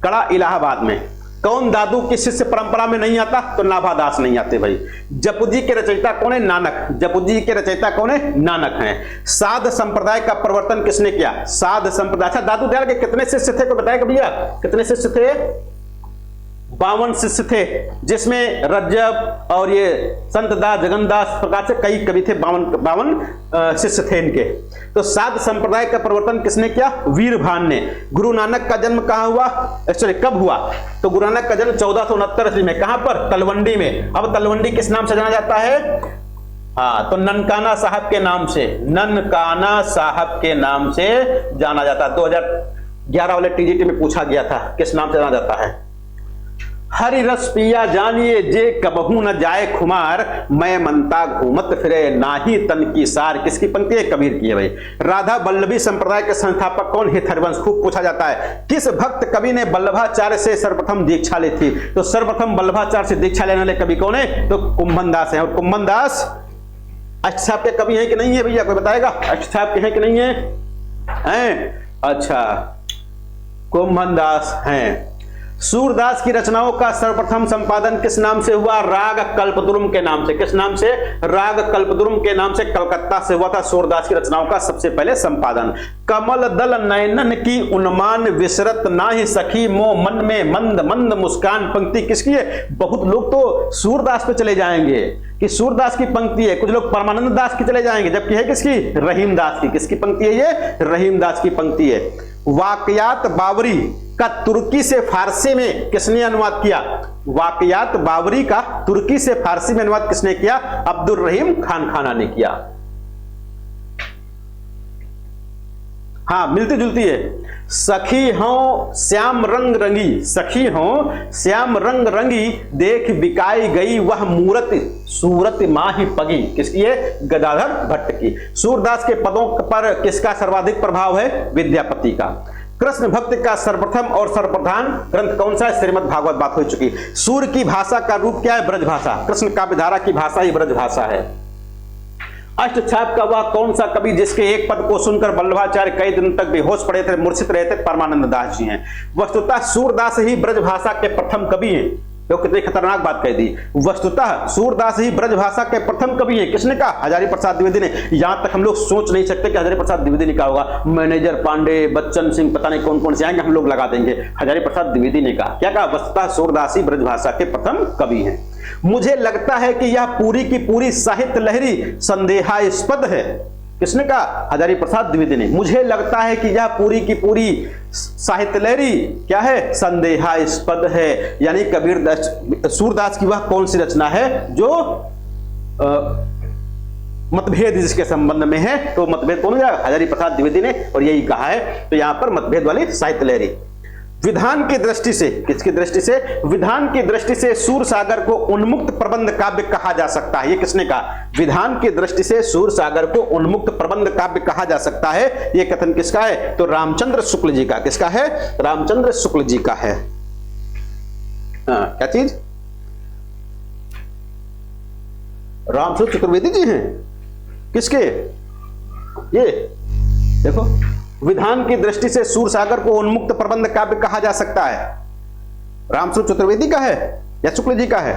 कड़ा इलाहाबाद में। कौन दादू की शिष्य परंपरा में नहीं आता? तो नाभादास नहीं आते भाई। जपुजी के रचयिता कौन है? नानक। जपुजी के रचयिता कौन है? नानक हैं। साध संप्रदाय का प्रवर्तन किसने किया? साध संप्रदाय। अच्छा, दादू दयाल के कितने शिष्य थे? को बताएगा भैया, कितने शिष्य थे? 52 शिष्य थे, जिसमें रज्जब और ये संतदास, जगन्दास प्रकार से कई कवि थे। 52 शिष्य थे इनके। तो साध संप्रदाय का प्रवर्तन किसने किया? वीरभान ने। गुरु नानक का जन्म कहां हुआ? सॉरी, कब हुआ? तो गुरु नानक का जन्म 1469 में। कहां पर? तलवंडी में। अब तलवंडी किस नाम से जाना जाता है? हाँ, तो ननकाना साहब के नाम से, ननकाना साहब के नाम से जाना जाता है। 2011 वाले टीजीटी में पूछा गया था किस नाम से जाना जाता है। हरि रस पिया जानिए जे कबहू न जाए खुमार, मैं मनता घूमत फिरे नाही तन की सार। किसकी पंक्ति है? कबीर की है भाई। राधा वल्लभी संप्रदाय के संस्थापक कौन है? हरिवंश। खूब पूछा जाता है। किस भक्त कवि ने वल्लभाचार्य से सर्वप्रथम दीक्षा ली थी? तो सर्वप्रथम वल्लभाचार्य से दीक्षा लेने वाले कवि कौन है? तो कुंभन दास है। और कुंभन दास अष्टसाप के कवि हैं कि नहीं है भैया? कोई बताएगा अष्टसाप के हैं कि नहीं है? हैं? अच्छा, कुंभन दास हैं। सूरदास की रचनाओं का सर्वप्रथम संपादन किस नाम से हुआ? राग कल्पद्रुम के नाम से। किस नाम से? राग कल्पद्रुम के नाम से कलकत्ता से हुआ था सूरदास की रचनाओं का सबसे पहले संपादन। कमल दल नयनन की उन्मान विसरत नाहि सखी मो मन में मंद मंद मुस्कान। पंक्ति किसकी है? बहुत लोग तो सूरदास पे चले जाएंगे कि सूरदास की पंक्ति है, कुछ लोग परमानंद दास की चले जाएंगे, जबकि है किसकी? रहीम दास की। किसकी पंक्ति है ये? रहीम दास की पंक्ति है। वाकयात बावरी का तुर्की से फारसी में किसने अनुवाद किया? वाकयात बावरी का तुर्की से फारसी में अनुवाद किसने किया? अब्दुल रहीम खान खाना ने किया। हाँ, मिलती जुलती है। सखी हो श्याम रंग रंगी, सखी हो श्याम रंग रंगी, देख बिकाई गई वह मूरत सूरत माही पगी। किसकी है? गदाधर भट्ट की। सूरदास के पदों पर किसका सर्वाधिक प्रभाव है? विद्यापति का। कृष्ण भक्ति का सर्वप्रथम और सर्वप्रधान ग्रंथ कौन सा है? श्रीमद् भागवत। बात हो चुकी। सूर्य की भाषा का रूप क्या है? ब्रज भाषा। कृष्ण काव्य धारा की भाषा ही ब्रज भाषा है। अष्टछाप का वह कौन सा कवि जिसके एक पद को सुनकर वल्लभाचार्य कई दिन तक बेहोश पड़े थे, मूर्छित रहे थे? परमानंद दास जी हैं। वस्तुतः सूरदास ही ब्रज भाषा के प्रथम कवि हैं। तो कितनी खतरनाक बात कह दी। वस्तुतः सूरदास ही ब्रज भाषा के प्रथम कवि है। किसने कहा? हजारी प्रसाद द्विवेदी ने। यहां तक हम लोग सोच नहीं सकते कि हजारी प्रसाद द्विवेदी ने कहा होगा। मैनेजर पांडे, बच्चन सिंह, पता नहीं कौन कौन से आएंगे, हम लोग लगा देंगे। हजारी प्रसाद द्विवेदी ने कहा। क्या कहा? वस्तुतः सूरदास ही ब्रज भाषा के प्रथम कवि हैं। मुझे लगता है कि यह पूरी की पूरी साहित्य लहरी संदेहास्पद है। किसने कहा? हजारी प्रसाद द्विवेदी ने। मुझे लगता है कि यह पूरी की पूरी साहित्य लहरी क्या है? संदेहास्पद है। यानी कबीर सूरदास की वह कौन सी रचना है जो मतभेद जिसके संबंध में है? तो मतभेद कौन है? हजारी प्रसाद द्विवेदी ने, और यही कहा है। तो यहां पर मतभेद वाली साहित्य लहरी। विधान की दृष्टि से, किसकी दृष्टि से? विधान की दृष्टि से सूरसागर को उन्मुक्त प्रबंध काव्य कहा जा सकता है। ये किसने कहा? विधान की दृष्टि से सूरसागर को उन्मुक्त प्रबंध काव्य कहा जा सकता है। ये कथन किसका है? तो रामचंद्र शुक्ल जी का। किसका है? रामचंद्र शुक्ल जी का है। क्या चीज? रामचंद्र चतुर्वेदी जी हैं। किसके? ये देखो, विधान की दृष्टि से सूरसागर को उन्मुक्त प्रबंध काव्य कहा जा सकता है। रामचंद्र चतुर्वेदी का है या शुक्ल जी का है?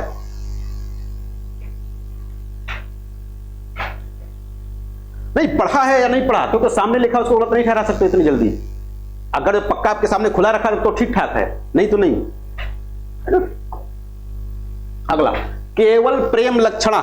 नहीं पढ़ा है या नहीं पढ़ा, तो सामने लिखा उसको गलत नहीं ठहरा सकते इतनी जल्दी। अगर पक्का आपके सामने खुला रखा तो ठीक ठाक है, नहीं तो नहीं है ना। अगला, केवल प्रेम लक्षणा,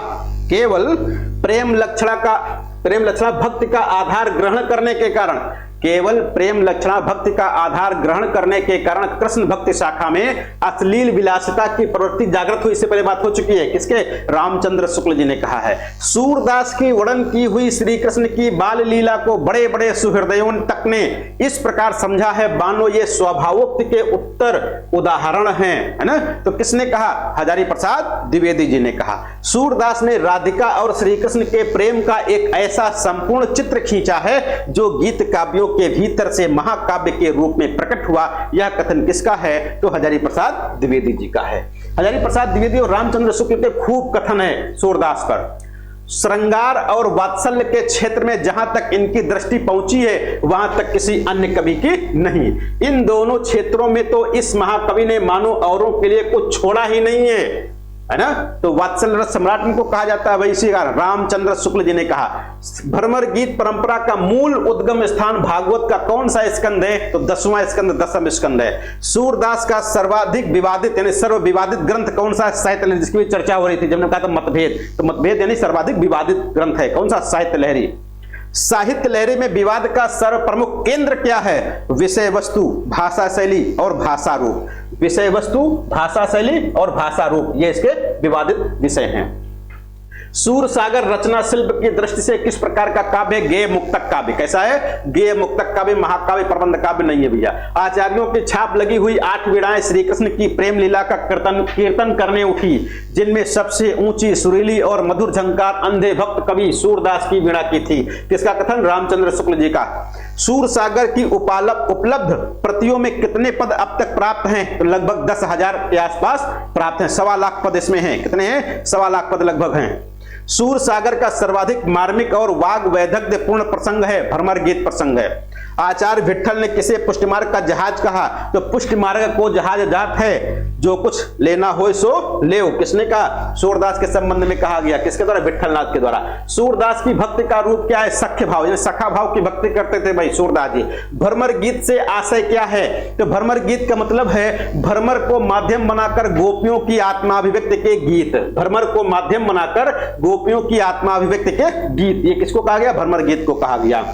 केवल प्रेम लक्षणा भक्ति का आधार ग्रहण करने के कारण, केवल प्रेम लक्षणा भक्ति का आधार ग्रहण करने के कारण कृष्ण भक्ति शाखा में अश्लील विलासिता की प्रवृत्ति जागृत हुई। इससे पहले बात हो चुकी है। किसके? रामचंद्र शुक्ल जी ने कहा है। सूरदास की वर्णन की हुई श्री कृष्ण की बाल लीला को बड़े बड़े सुहृदयों तक ने इस प्रकार समझा है मानो ये स्वभावोक्ति के उत्तर उदाहरण हैं, है ना। तो किसने कहा? हजारी प्रसाद द्विवेदी जी ने कहा। सूरदास ने राधिका और श्री कृष्ण के प्रेम का एक ऐसा संपूर्ण चित्र खींचा है जो गीत काव्यों के भीतर से महाकाव्य के रूप में प्रकट हुआ। यह कथन किसका है? तो हजारी प्रसाद द्विवेदी जी का है। हजारी प्रसाद द्विवेदी और रामचंद्र शुक्ल के खूब कथन है सूरदास पर। श्रृंगार और वात्सल्य के क्षेत्र में जहां तक इनकी दृष्टि पहुंची है वहां तक किसी अन्य कवि की नहीं। इन दोनों क्षेत्रों में तो इस महाकवि ने मानो औरों के लिए कुछ छोड़ा ही नहीं है ना। तो वात्सल्य रस सम्राट इनको कहा जाता है। वही इसी का रामचंद्र शुक्ल जी ने कहा। भ्रमर गीत परंपरा का मूल उद्गम स्थान भागवत का कौन सा स्कंद है? तो 10वां स्कंद, 10वां स्कंद है। सूरदास का सर्वाधिक विवादित यानी सर्व विवादित ग्रंथ कौन सा? साहित्य लहरी, जिसकी भी चर्चा हो रही थी जब मैंने कहा था मतभेद, तो मतभेद यानी सर्वाधिक विवादित ग्रंथ है कौन सा? साहित्य लहरी। साहित्य लहरी में विवाद का सर्व प्रमुख केंद्र क्या है? विषय वस्तु, भाषा शैली और भाषा रूप। विषय वस्तु, भाषा शैली और भाषा रूप, ये इसके विवादित विषय हैं। सूरसागर रचना शिल्प की दृष्टि से किस प्रकार का काव्य है? गेय मुक्तक काव्य। कैसा है? गेय मुक्तक काव्य, महाकाव्य, प्रबंध काव्य नहीं है भैया। आचार्यों की छाप लगी हुई 8 वीणाएं श्री कृष्ण की प्रेम लीला का कीर्तन करने उठी, जिनमें सबसे ऊंची, सुरीली और मधुर झंकार अंधे भक्त कवि सूरदास की वीणा की थी। किसका कथन? रामचंद्र शुक्ल जी का। सूरसागर की उपलब्ध प्रतियों में कितने पद अब तक प्राप्त हैं? तो लगभग 10,000 के आसपास प्राप्त हैं। 1.25 लाख पद इसमें हैं। कितने हैं? 1.25 लाख पद लगभग हैं। सूरसागर का सर्वाधिक मार्मिक और वाग वैदग्ध्य पूर्ण प्रसंग है भ्रमर गीत प्रसंग है। आचार्य विट्ठल ने किसे पुष्टिमार्ग का जहाज कहा? तो पुष्टिमार्ग को जहाज जात है, जो कुछ लेना हो सो लेओ। किसने कहा? सूरदास के संबंध में कहा गया। किसके द्वारा? विट्ठलनाथ के द्वारा। सूरदास की भक्ति का रूप क्या है? सख्य भाव, यानी सखा भाव की भक्ति करते थे भाई सूरदास जी। भ्रमर गीत से आशय क्या है? तो भ्रमर गीत का मतलब है भ्रमर को माध्यम बनाकर गोपियों की आत्माभिव्यक्ति के गीत। भ्रमर को माध्यम बनाकर गोपियों की आत्माभिव्यक्ति के गीत, ये किसको कहा गया? भ्रमर गीत को कहा गया।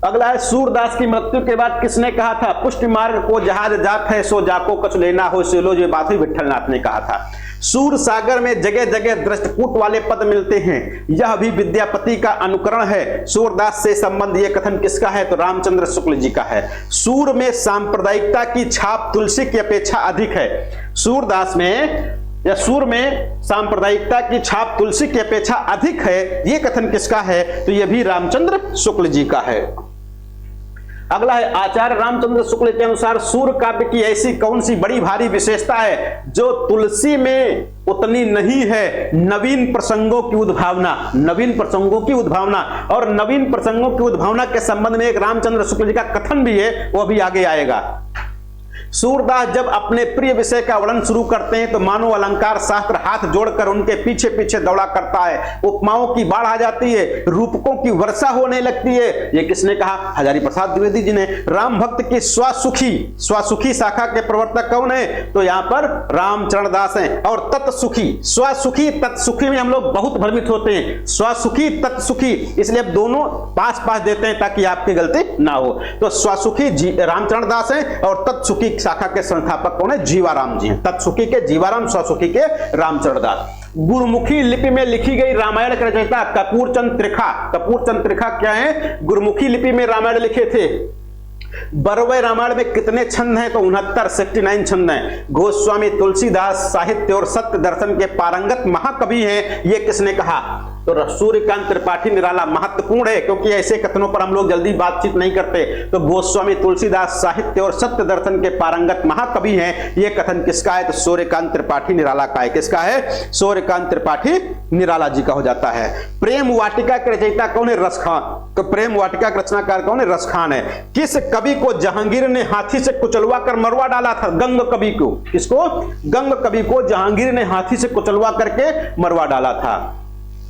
अगला है, सूरदास की मृत्यु के बाद किसने कहा था? पुष्टि मार्ग को जहाज जात है सो जाको कछु लेना हो से लो, जो बात हुई विट्ठलनाथ ने कहा था। सूरसागर में जगह जगह दृष्टकूट वाले पद मिलते हैं, यह भी विद्यापति का अनुकरण है। सूरदास से संबंध यह कथन किसका है? तो रामचंद्र शुक्ल जी का है। सूर में सांप्रदायिकता की छाप तुलसी की अपेक्षा अधिक है। सूरदास में या सूर में सांप्रदायिकता की छाप तुलसी की अपेक्षा अधिक है, यह कथन किसका है? तो यह भी रामचंद्र शुक्ल जी का है। अगला है, आचार्य रामचंद्र शुक्ल के अनुसार सूर काव्य की ऐसी कौन सी बड़ी भारी विशेषता है जो तुलसी में उतनी नहीं है? नवीन प्रसंगों की उद्भावना। नवीन प्रसंगों की उद्भावना, और नवीन प्रसंगों की उद्भावना के संबंध में एक रामचंद्र शुक्ल जी का कथन भी है, वो भी आगे आएगा। सूरदास जब अपने प्रिय विषय का वर्णन शुरू करते हैं तो मानो अलंकार शास्त्र हाथ जोड़कर उनके पीछे पीछे दौड़ा करता है। उपमाओं की बाढ़ आ जाती है, रूपकों की वर्षा होने लगती है। ये किसने कहा? हजारी प्रसाद द्विवेदी जी ने। राम भक्त की स्वसुखी शाखा के प्रवर्तक कौन है? तो यहां पर रामचरण दास हैं। और तत्सुखी, स्वसुखी तत्सुखी में हम लोग बहुत भ्रमित होते हैं। स्वसुखी तत्सुखी, इसलिए अब दोनों पास पास देते हैं ताकि आपकी गलती ना हो। तो स्वसुखी रामचरण दास हैं और तत्सुखी शाखा के संस्थापक कौन है? जीवाराम जी हैं। तत्सुखी के जीवाराम, स्वसुखी के रामचरण दास। गुरुमुखी लिपि में लिखी गई रामायण के रचयिता कपूरचंद त्रिखा। कपूरचंद त्रिखा क्या है? गुरुमुखी लिपि में रामायण लिखे थे। बरवे रामायण में कितने छंद हैं? तो 69 छंद हैं। गोस्वामी तुलसीदास साहित्य और सत्य दर्शन के पारंगत महाकवि हैं, ये किसने कहा? तो सूर्यकांत त्रिपाठी निराला। महत्वपूर्ण है क्योंकि ऐसे कथनों पर हम लोग जल्दी बातचीत नहीं करते। तो गोस्वामी तुलसीदास साहित्य और सत्य दर्शन के पारंगत महाकवि हैं, ये कथन किसका है? तो सूर्यकांत त्रिपाठी निराला का है। किसका है? सूर्यकांत त्रिपाठी निराला जी का हो जाता है। प्रेम वाटिका के रचयिता कौन है? रसखान। तो प्रेम वाटिका का रचनाकार कौन है? रसखान है। किस कवि को जहांगीर ने हाथी से कुचलवा कर मरवा डाला था? गंग कवि को। किसको? गंग कवि को जहांगीर ने हाथी से कुचलवा करके मरवा डाला था।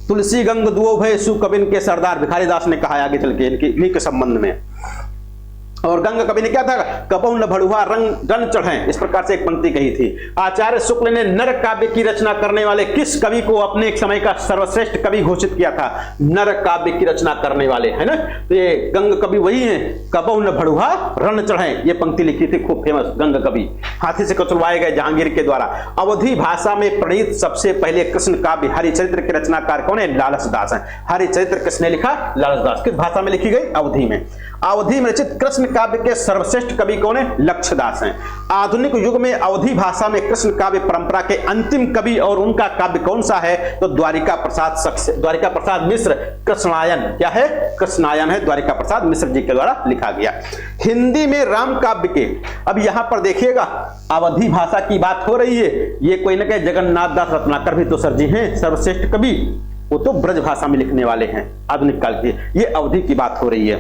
तुलसी गंग दुओ भय सु कबिन के सरदार, भिखारी दास ने कहा आगे चल के इन्हीं के संबंध में। और गंग कवि ने क्या था? कबहु न भड़ुआ रंग चढ़े, इस प्रकार से एक पंक्ति कही थी। आचार्य शुक्ल ने नर काव्य की रचना करने वाले किस कवि को अपने एक समय का सर्वश्रेष्ठ कवि घोषित किया था? नर काव्य की रचना करने वाले, है ना? तो ये गंग कवि वही है। कबहु न भड़ुआ रंग चढ़े, ये पंक्ति लिखी थी खूब फेमस गंग कवि। हाथी से कुचलवाए गए जहांगीर के द्वारा। अवधी भाषा में प्रणीत सबसे पहले कृष्ण काव्य हरिचरित्र के रचनाकार कौन है? लालच दास है। हरिचरित्र किसने लिखा? लालच दास। किस भाषा में लिखी गई? अवधी में। अवधी में रचित कृष्ण काव्य के सर्वश्रेष्ठ कवि कौन है? लक्ष्यदास हैं। आधुनिक युग में अवधी भाषा में कृष्ण काव्य परंपरा के अंतिम कवि और उनका काव्य कौन सा है? तो द्वारिका प्रसाद मिश्र। कृष्णायन क्या है? कृष्णायन है, द्वारिका प्रसाद मिश्र जी के द्वारा लिखा गया। हिंदी में राम काव्य के, अब यहां पर देखिएगा अवधी भाषा की बात हो रही है, ये कोई ना कोई जगन्नाथ दास रत्नाकर भी तो सर जी हैं सर्वश्रेष्ठ कवि। वो तो ब्रज भाषा में लिखने वाले हैं आधुनिक काल की। ये अवधि की बात हो रही है।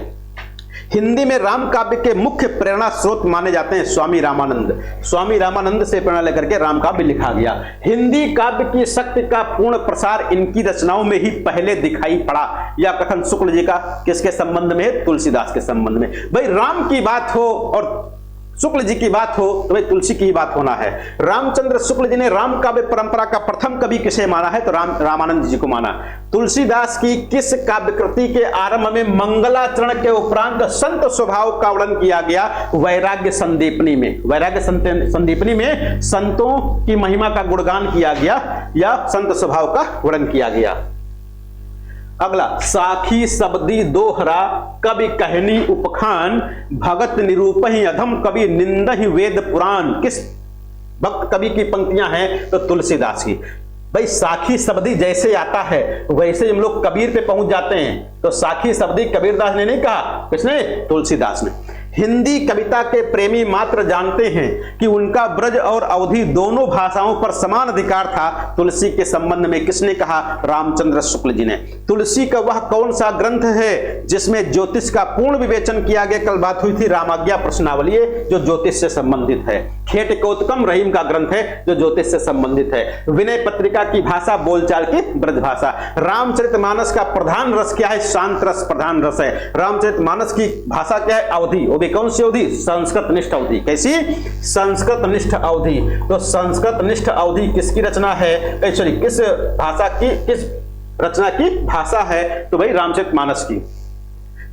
हिंदी में राम काव्य के मुख्य प्रेरणा स्रोत माने जाते हैं स्वामी रामानंद। स्वामी रामानंद से प्रेरणा लेकर के राम काव्य लिखा गया। हिंदी काव्य की शक्ति का पूर्ण प्रसार इनकी रचनाओं में ही पहले दिखाई पड़ा। यह कथन शुक्ल जी का किसके संबंध में है? तुलसीदास के संबंध में। भाई राम की बात हो और शुक्ल जी की बात हो तो भाई तुलसी की ही बात होना है। रामचंद्र शुक्ल जी ने राम काव्य परंपरा का प्रथम कवि किसे माना है? तो रामानंद जी को माना। तुलसीदास की किस काव्य कृति के आरंभ में मंगलाचरण के उपरांत संत स्वभाव का वर्णन किया गया? वैराग्य संदीपनी में। वैराग्य संदीपनी में संतों की महिमा का गुणगान किया गया या संत स्वभाव का वर्णन किया गया। अगला, साखी शब्दी दोहरा कवि कहनी उपखान भगत निरूपहि अधम कवि निंदहि वेद पुराण। किस भक्त कवि की पंक्तियां हैं? तो तुलसीदास की। भाई साखी शब्दी जैसे आता है वैसे हम लोग कबीर पे पहुंच जाते हैं। तो साखी शब्दी कबीरदास ने नहीं कहा, किसने? तुलसीदास ने। हिंदी कविता के प्रेमी मात्र जानते हैं कि उनका ब्रज और अवधी दोनों भाषाओं पर समान अधिकार था। तुलसी के संबंध में किसने कहा? रामचंद्र शुक्ल जी ने। तुलसी का वह कौन सा ग्रंथ है जिसमें ज्योतिष का पूर्ण विवेचन किया गया? कल बात हुई थी रामाज्ञा प्रश्नावली, जो ज्योतिष से संबंधित है। खेट कौतकम रहीम का ग्रंथ है जो ज्योतिष से संबंधित है। विनय पत्रिका की भाषा बोलचाल की ब्रज भाषा। रामचरितमानस का प्रधान रस क्या है? शांत रस प्रधान रस है। रामचरितमानस की भाषा क्या है? अवधि। वो भी कौन सी अवधि? संस्कृत निष्ठ अवधि। कैसी? संस्कृत निष्ठ अवधि। तो संस्कृत निष्ठ अवधि किसकी रचना है? सॉरी, किस भाषा की, किस रचना की भाषा है? तो भाई रामचरितमानस की।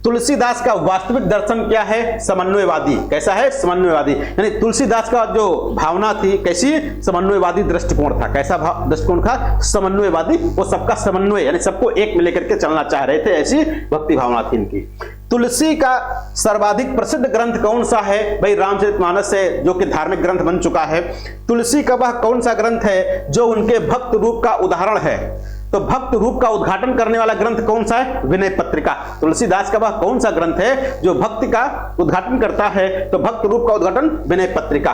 तुलसीदास का वास्तविक दर्शन क्या है? समन्वयवादी। कैसा है? समन्वयवादी। यानी तुलसीदास का जो भावना थी कैसी? समन्वयवादी दृष्टिकोण था। कैसा दृष्टिकोण था? समन्वयवादी। वो सबका समन्वय यानी सबको एक में लेकर के चलना चाह रहे थे, ऐसी भक्ति भावना थी इनकी। तुलसी का सर्वाधिक प्रसिद्ध ग्रंथ कौन सा है? भाई रामचरितमानस है जो कि धार्मिक ग्रंथ बन चुका है। तुलसी का वह कौन सा ग्रंथ है जो उनके भक्त रूप का उदाहरण है? तो भक्त रूप का उद्घाटन करने वाला ग्रंथ कौन सा है? विनय पत्रिका। तुलसीदास का वह कौन सा ग्रंथ है जो भक्ति का उद्घाटन करता है? तो भक्त रूप का उद्घाटन विनय पत्रिका।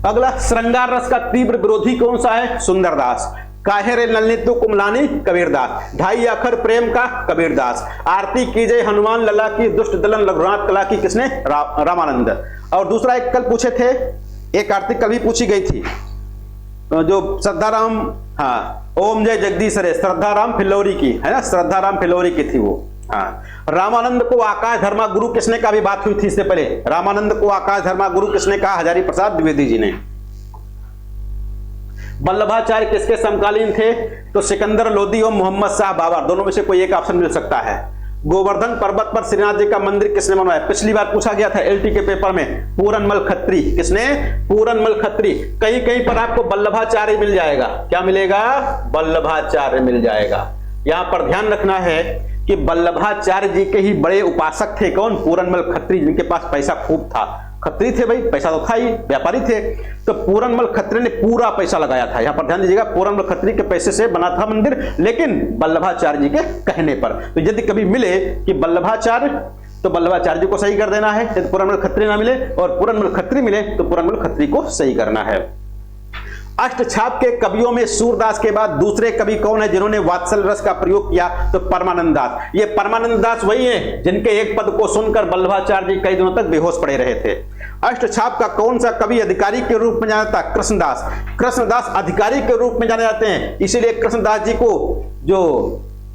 अगला, श्रृंगार रस का तीव्र विरोधी कौन सा है? सुंदरदास। काहे रे नलनी तू कुमलानी? कबीरदास। ढाई अखर प्रेम का? कबीरदास। आरती कीजिए हनुमान लला की दुष्ट दलन रघुनाथ कला की? किसने? रामानंद। और दूसरा एक कल पूछे थे, एक आरती कल भी पूछी गई थी जो श्रद्धाराम, हाँ, ओम जय जगदीश रे, श्रद्धाराम फिल्लौरी की है ना, श्रद्धाराम फिल्लौरी की थी वो। हाँ, रामानंद को आकाश धर्मा गुरु किसने कहा? भी बात हुई थी इससे पहले। रामानंद को आकाश धर्मा गुरु किसने कहा? हजारी प्रसाद द्विवेदी जी ने। वल्लभाचार्य किसके समकालीन थे? तो सिकंदर लोदी और मोहम्मद शाह बाबर, दोनों में से कोई एक ऑप्शन मिल सकता है। गोवर्धन पर्वत पर श्रीनाथ जी का मंदिर किसने बनवाया? पिछली बार पूछा गया था एलटी के पेपर में, पूरनमल खत्री। किसने? पूरनमल खत्री। कहीं कहीं पर आपको वल्लभाचार्य मिल जाएगा। क्या मिलेगा? वल्लभाचार्य मिल जाएगा। यहां पर ध्यान रखना है कि वल्लभाचार्य जी के ही बड़े उपासक थे। कौन? पूरनमल खत्री, जिनके पास पैसा खूब था। खत्री थे भाई, पैसा तो था ही, व्यापारी थे। तो पूरनमल खत्री ने पूरा पैसा लगाया था। यहां पर ध्यान दीजिएगा, पूरनमल खत्री के पैसे से बना था मंदिर, लेकिन वल्लभाचार्य जी के कहने पर। तो यदि कभी मिले कि वल्लभाचार्य, तो वल्लभाचार्य जी को सही कर देना है। यदि पूरनमल खत्री ना मिले और पूरनमल खत्री मिले तो पूरनमल खत्री को सही करना है। अष्टछाप के कवियों में सूरदास के बाद दूसरे कवि कौन है जिन्होंने वात्सल रस का प्रयोग किया? तो परमानंद दास। ये परमानंद दास वही हैं जिनके एक पद को सुनकर वल्लभाचार्य जी कई दिनों तक बेहोश पड़े रहे थे। अष्टछाप का कौन सा कवि अधिकारी के रूप में जाना जाता? कृष्णदास। कृष्णदास अधिकारी के रूप में जाने जाते हैं, इसीलिए कृष्णदास जी को जो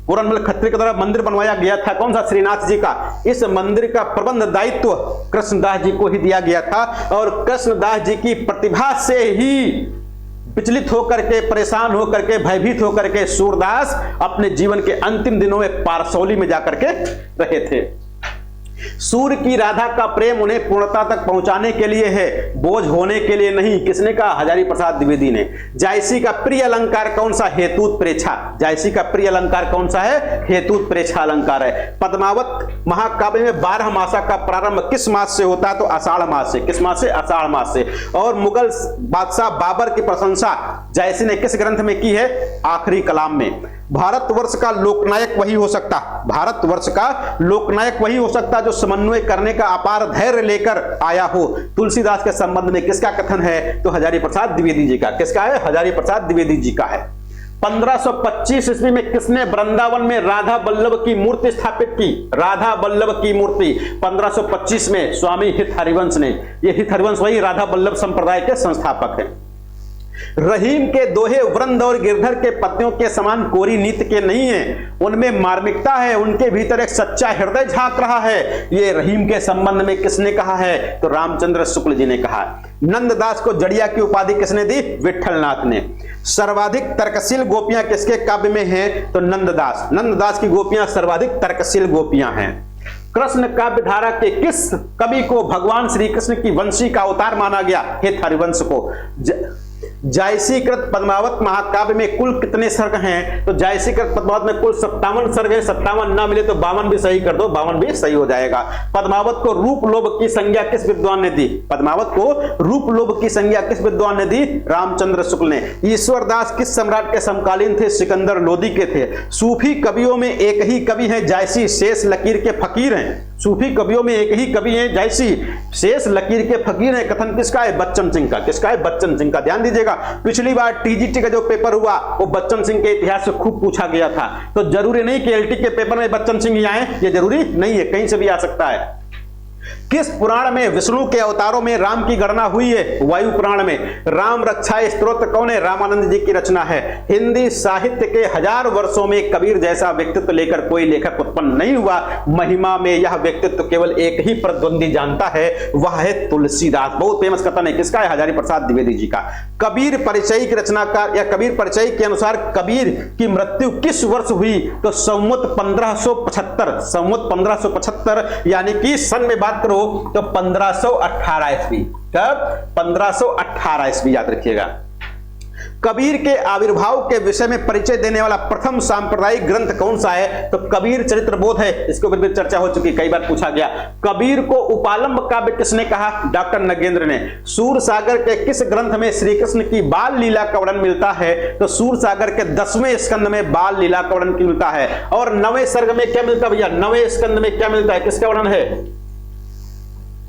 पूरनमल खत्री के द्वारा मंदिर बनवाया गया था, कौन सा? श्रीनाथ जी का, इस मंदिर का प्रबंध दायित्व कृष्णदास जी को ही दिया गया था। और कृष्णदास जी की प्रतिभा से ही विचलित होकर के, परेशान होकर के, भयभीत होकर के सूरदास अपने जीवन के अंतिम दिनों में पारसौली में जाकर के रहे थे। सूर्य की राधा का प्रेम उन्हें पूर्णता तक पहुंचाने के लिए है, बोझ होने के लिए नहीं। किसने कहा? हजारी प्रसाद द्विवेदी ने। जायसी का प्रिय अलंकार कौन सा? हेतुत प्रेक्षा। जायसी का प्रिय अलंकार कौन सा है? हेतुत प्रेक्षा अलंकार है। पद्मावत महाकाव्य में 12 मासा का प्रारंभ किस मास से होता है? तो आषाढ़ मास से। किस मास से? आषाढ़ मास से। और मुगल बादशाह बाबर की प्रशंसा जायसी ने किस ग्रंथ में की है? आखिरी कलाम में। भारतवर्ष का लोकनायक वही हो सकता, भारतवर्ष का लोकनायक वही हो सकता जो समन्वय करने का अपार धैर्य लेकर आया हो। तुलसीदास के संबंध में किसका कथन है? तो हजारी प्रसाद द्विवेदी जी का। किसका है? हजारी प्रसाद द्विवेदी जी का है। 1525 ईस्वी में किसने वृंदावन में राधा वल्लभ की मूर्ति स्थापित की? राधा वल्लभ की मूर्ति 1525 में स्वामी हित हरिवंश ने। ये हित हरिवंश वही राधा वल्लभ संप्रदाय के संस्थापक हैं। रहीम के दोहे वृंद और गिरधर के पत्तियों के समान कोरी नीति के नहीं है, उनमें मार्मिकता है, उनके भीतर एक सच्चा हृदय झांक रहा है। ये रहीम के संबंध में किसने कहा है? तो रामचंद्र शुक्ल जी ने कहा। नंददास को जड़िया की उपाधि किसने दी? विट्ठलनाथ ने। सर्वाधिक तर्कशील गोपियां किसके काव्य में हैं? तो नंददास। नंददास की गोपियां सर्वाधिक तर्कशील गोपियां हैं। कृष्ण काव्य धारा के किस कवि को भगवान श्री कृष्ण की वंशी का अवतार माना गया? हित हरिवंश को। जायसीकृत पद्मावत महाकाव्य में कुल कितने सर्ग हैं? तो जायसीकृत पद्मावत में कुल 57 सर्ग है। 57 ना मिले तो 52 भी सही कर दो, 52 भी सही हो जाएगा। पद्मावत को रूप लोभ की संज्ञा किस विद्वान ने दी? पद्मावत को रूप लोभ की संज्ञा किस विद्वान ने दी? रामचंद्र शुक्ल ने। ईश्वरदास किस सम्राट के समकालीन थे? सिकंदर लोदी के थे। सूफी कवियों में एक ही कवि है जायसी, शेष लकीर के फकीर हैं। सूफी कवियों में एक ही कवि है जायसी, शेष लकीर के फकीर है। कथन किसका है? बच्चन सिंह का। किसका है? बच्चन सिंह का। ध्यान दीजिएगा, पिछली बार टीजीटी का जो पेपर हुआ वो बच्चन सिंह के इतिहास से खूब पूछा गया था। तो जरूरी नहीं कि एलटी के पेपर में बच्चन सिंह ही आए, ये जरूरी नहीं है, कहीं से भी आ सकता है। किस पुराण में विष्णु के अवतारों में राम की गणना हुई है? वायु पुराण में। राम रक्षा स्तोत्र कौन है? रामानंद जी की रचना है। हिंदी साहित्य के 1000 वर्षों में कबीर जैसा व्यक्तित्व लेकर कोई लेखक उत्पन्न नहीं हुआ। महिमा में यह व्यक्तित्व केवल एक ही प्रतिद्वंदी जानता है, वह है तुलसीदास। बहुत फेमस कथन है। किसका है? हजारी प्रसाद द्विवेदी जी का। कबीर परिचय की रचनाकार या कबीर परिचय के अनुसार कबीर की मृत्यु किस वर्ष हुई? तो संवत 1575। संवत 1575 यानी कि सन में बात करो तो 1518 ईस्वी। कब? 1518 ईस्वी, याद रखिएगा। कबीर के आविर्भाव के विषय में परिचय देने वाला प्रथम सांप्रदायिक ग्रंथ कौन सा है? तो कबीर चरित्र बोध है। इसके ऊपर भी चर्चा हो चुकी, कई बार पूछा गया। कबीर को उपालंब काव्य किसने कहा? डॉक्टर नगेंद्र ने। सूर सागर के किस ग्रंथ में श्री कृष्ण की बाल लीला का वर्णन मिलता है? तो सूर सागर के 10वें स्कंद में बाल लीला का वर्णन मिलता है। और 9वें सर्ग में क्या मिलता है भैया? 9वें स्कंद में क्या मिलता है? किसका वर्णन है?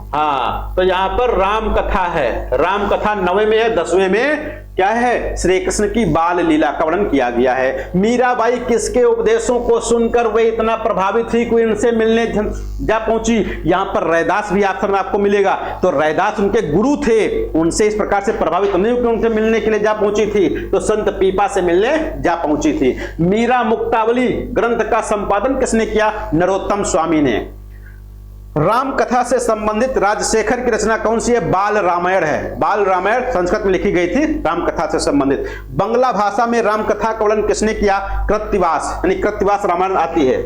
हाँ, तो यहां पर राम कथा है। राम कथा 9वें में है। 10वें में क्या है? श्री कृष्ण की बाल लीला का वर्णन किया गया है। मीराबाई किसके उपदेशों को सुनकर वे इतना प्रभावित हुई कि इनसे मिलने जा पहुंची? यहां पर रैदास भी आंसर में आपको मिलेगा। तो रैदास उनके गुरु थे, उनसे इस प्रकार से प्रभावित नहीं कि उनसे मिलने के लिए जा पहुंची थी, तो संत पीपा से मिलने जा पहुंची थी। मीरा मुक्तावली ग्रंथ का संपादन किसने किया? नरोत्तम स्वामी ने। राम कथा से संबंधित राजशेखर की रचना कौन सी है? बाल रामायण है। बाल रामायण संस्कृत में लिखी गई थी राम कथा से संबंधित। बंगला भाषा में राम कथा का वर्णन किसने किया? कृत्तिवास, यानी कृत्तिवास रामायण आती है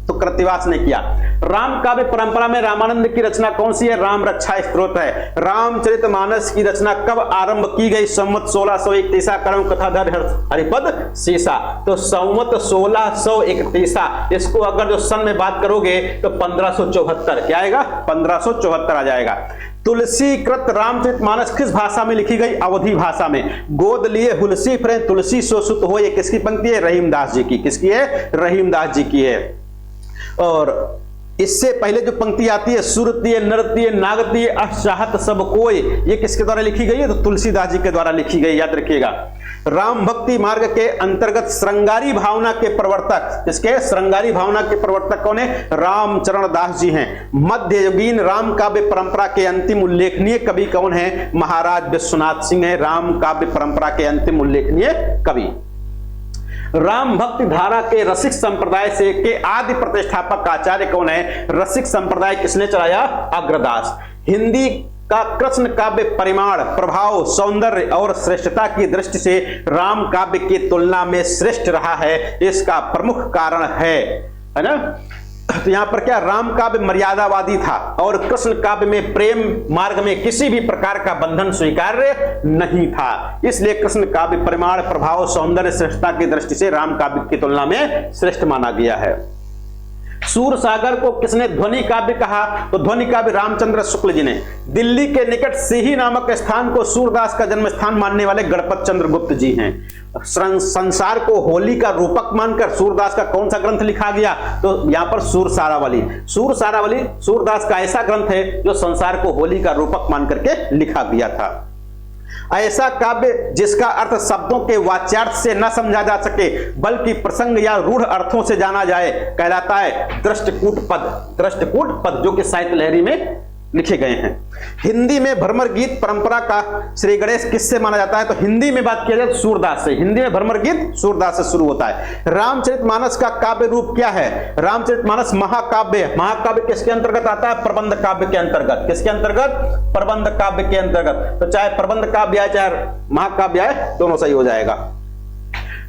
तो कृत्तिवास ने किया। राम काव्य परंपरा में रामानंद की रचना कौन सी है? राम रक्षा स्तोत्र है। रामचरितमानस की रचना कब आरंभ की गई? संवत 1631 कर्म कथाधर हरिपद सीसा। तो संवत 1631। इसको अगर जो सन में बात करोगे तो 1574 क्या आएगा? 1574 आ जाएगा। तुलसी कृत रामचरितमानस किस भाषा में लिखी गई? अवधी भाषा में। गोद लिए हुलसी फिरे तुलसी सो सुत हो, ये किसकी पंक्ति है? रहीमदास जी की। किसकी है? रहीमदास जी की है। और इससे पहले जो पंक्ति आती है, सुरतीय नरतीय नागतीय अचाहत सब कोई, ये किसके द्वारा लिखी गई है? तो तुलसीदास जी के द्वारा लिखी गई, याद रखिएगा। राम भक्ति मार्ग के अंतर्गत श्रृंगारी भावना के प्रवर्तक, इसके श्रृंगारी भावना के प्रवर्तक कौन है? रामचरण दास जी हैं। मध्ययुगीन राम काव्य परंपरा के अंतिम उल्लेखनीय कवि कौन है? महाराज विश्वनाथ सिंह है राम काव्य परंपरा के अंतिम उल्लेखनीय कवि। राम भक्ति धारा के रसिक संप्रदाय से के आदि प्रतिष्ठापक आचार्य कौन है? रसिक संप्रदाय किसने चलाया? अग्रदास। हिंदी का कृष्ण काव्य परिमाण, प्रभाव, सौंदर्य और श्रेष्ठता की दृष्टि से राम काव्य की तुलना में श्रेष्ठ रहा है। इसका प्रमुख कारण है ना, तो यहां पर क्या? राम काव्य मर्यादावादी था और कृष्ण काव्य में प्रेम मार्ग में किसी भी प्रकार का बंधन स्वीकार्य नहीं था। इसलिए कृष्ण काव्य परिमाण, प्रभाव, सौंदर्य, श्रेष्ठता की दृष्टि से राम काव्य की तुलना में श्रेष्ठ माना गया है। सूर सागर को किसने ध्वनि काव्य कहा? तो ध्वनि काव्य रामचंद्र शुक्ल जी ने। दिल्ली के निकट सिही नामक स्थान को सूरदास का जन्म स्थान मानने वाले गणपत चंद्र गुप्त जी हैं। संसार को होली का रूपक मानकर सूरदास का कौन सा ग्रंथ लिखा गया? तो यहां पर सूर सारावली। सूर सारावली सूरदास का ऐसा ग्रंथ है जो संसार को होली का रूपक मान करके लिखा गया था। ऐसा काव्य जिसका अर्थ शब्दों के वाच्यार्थ से न समझा जा सके बल्कि प्रसंग या रूढ़ अर्थों से जाना जाए कहलाता है दृष्टकूट पद। दृष्टकूट पद जो कि साहित्य लहरी में लिखे गए हैं। हिंदी में भ्रमर गीत परंपरा का श्री गणेश किससे माना जाता है? तो हिंदी में बात किया जाए तो सूरदास से। हिंदी में भ्रमर गीत सूरदास से शुरू होता है। रामचरितमानस का काव्य रूप क्या है? रामचरितमानस महाकाव्य है। महाकाव्य किसके अंतर्गत आता है? प्रबंध काव्य के अंतर्गत। किसके अंतर्गत? प्रबंध काव्य के अंतर्गत। तो चाहे प्रबंध काव्य आए चाहे महाकाव्य आए, दोनों सही हो जाएगा।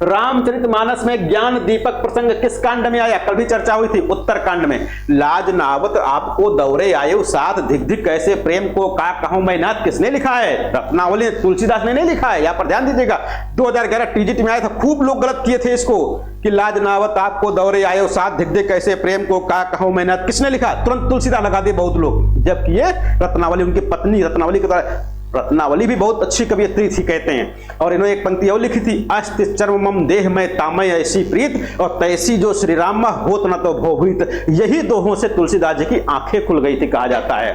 रामचरितमानस में ज्ञान दीपक प्रसंग किस कांड में आया? कल भी चर्चा हुई थी, उत्तर कांड में। लाज नावत आपको दौरे आये साथ धिक धिक कैसे प्रेम को का कहूं मैं नाथ किसने लिखा है? रत्नावली तुलसीदास ने नहीं लिखा है। यहां पर ध्यान दीजिएगा, 2011 टीजीटी में आया था, खूब लोग गलत किए थे इसको कि लाज नावत आपको दौरे आये साथ धिक धिक कैसे प्रेम को का कहूं मैं नाथ किसने लिखा? तुरंत तुलसीदास लगा दिए बहुत लोग, जबकि ये रत्नावली उनकी पत्नी रत्नावली के द्वारा। रत्नावली भी बहुत अच्छी कवियत्री थी कहते हैं। और इन्होंने एक पंक्ति और लिखी थी, अस्त चर्मम देह में तामय ऐसी प्रीत और तैसी जो श्री राम होत न तो भोभीत। यही दोहों से तुलसीदास जी की आंखें खुल गई थी कहा जाता है।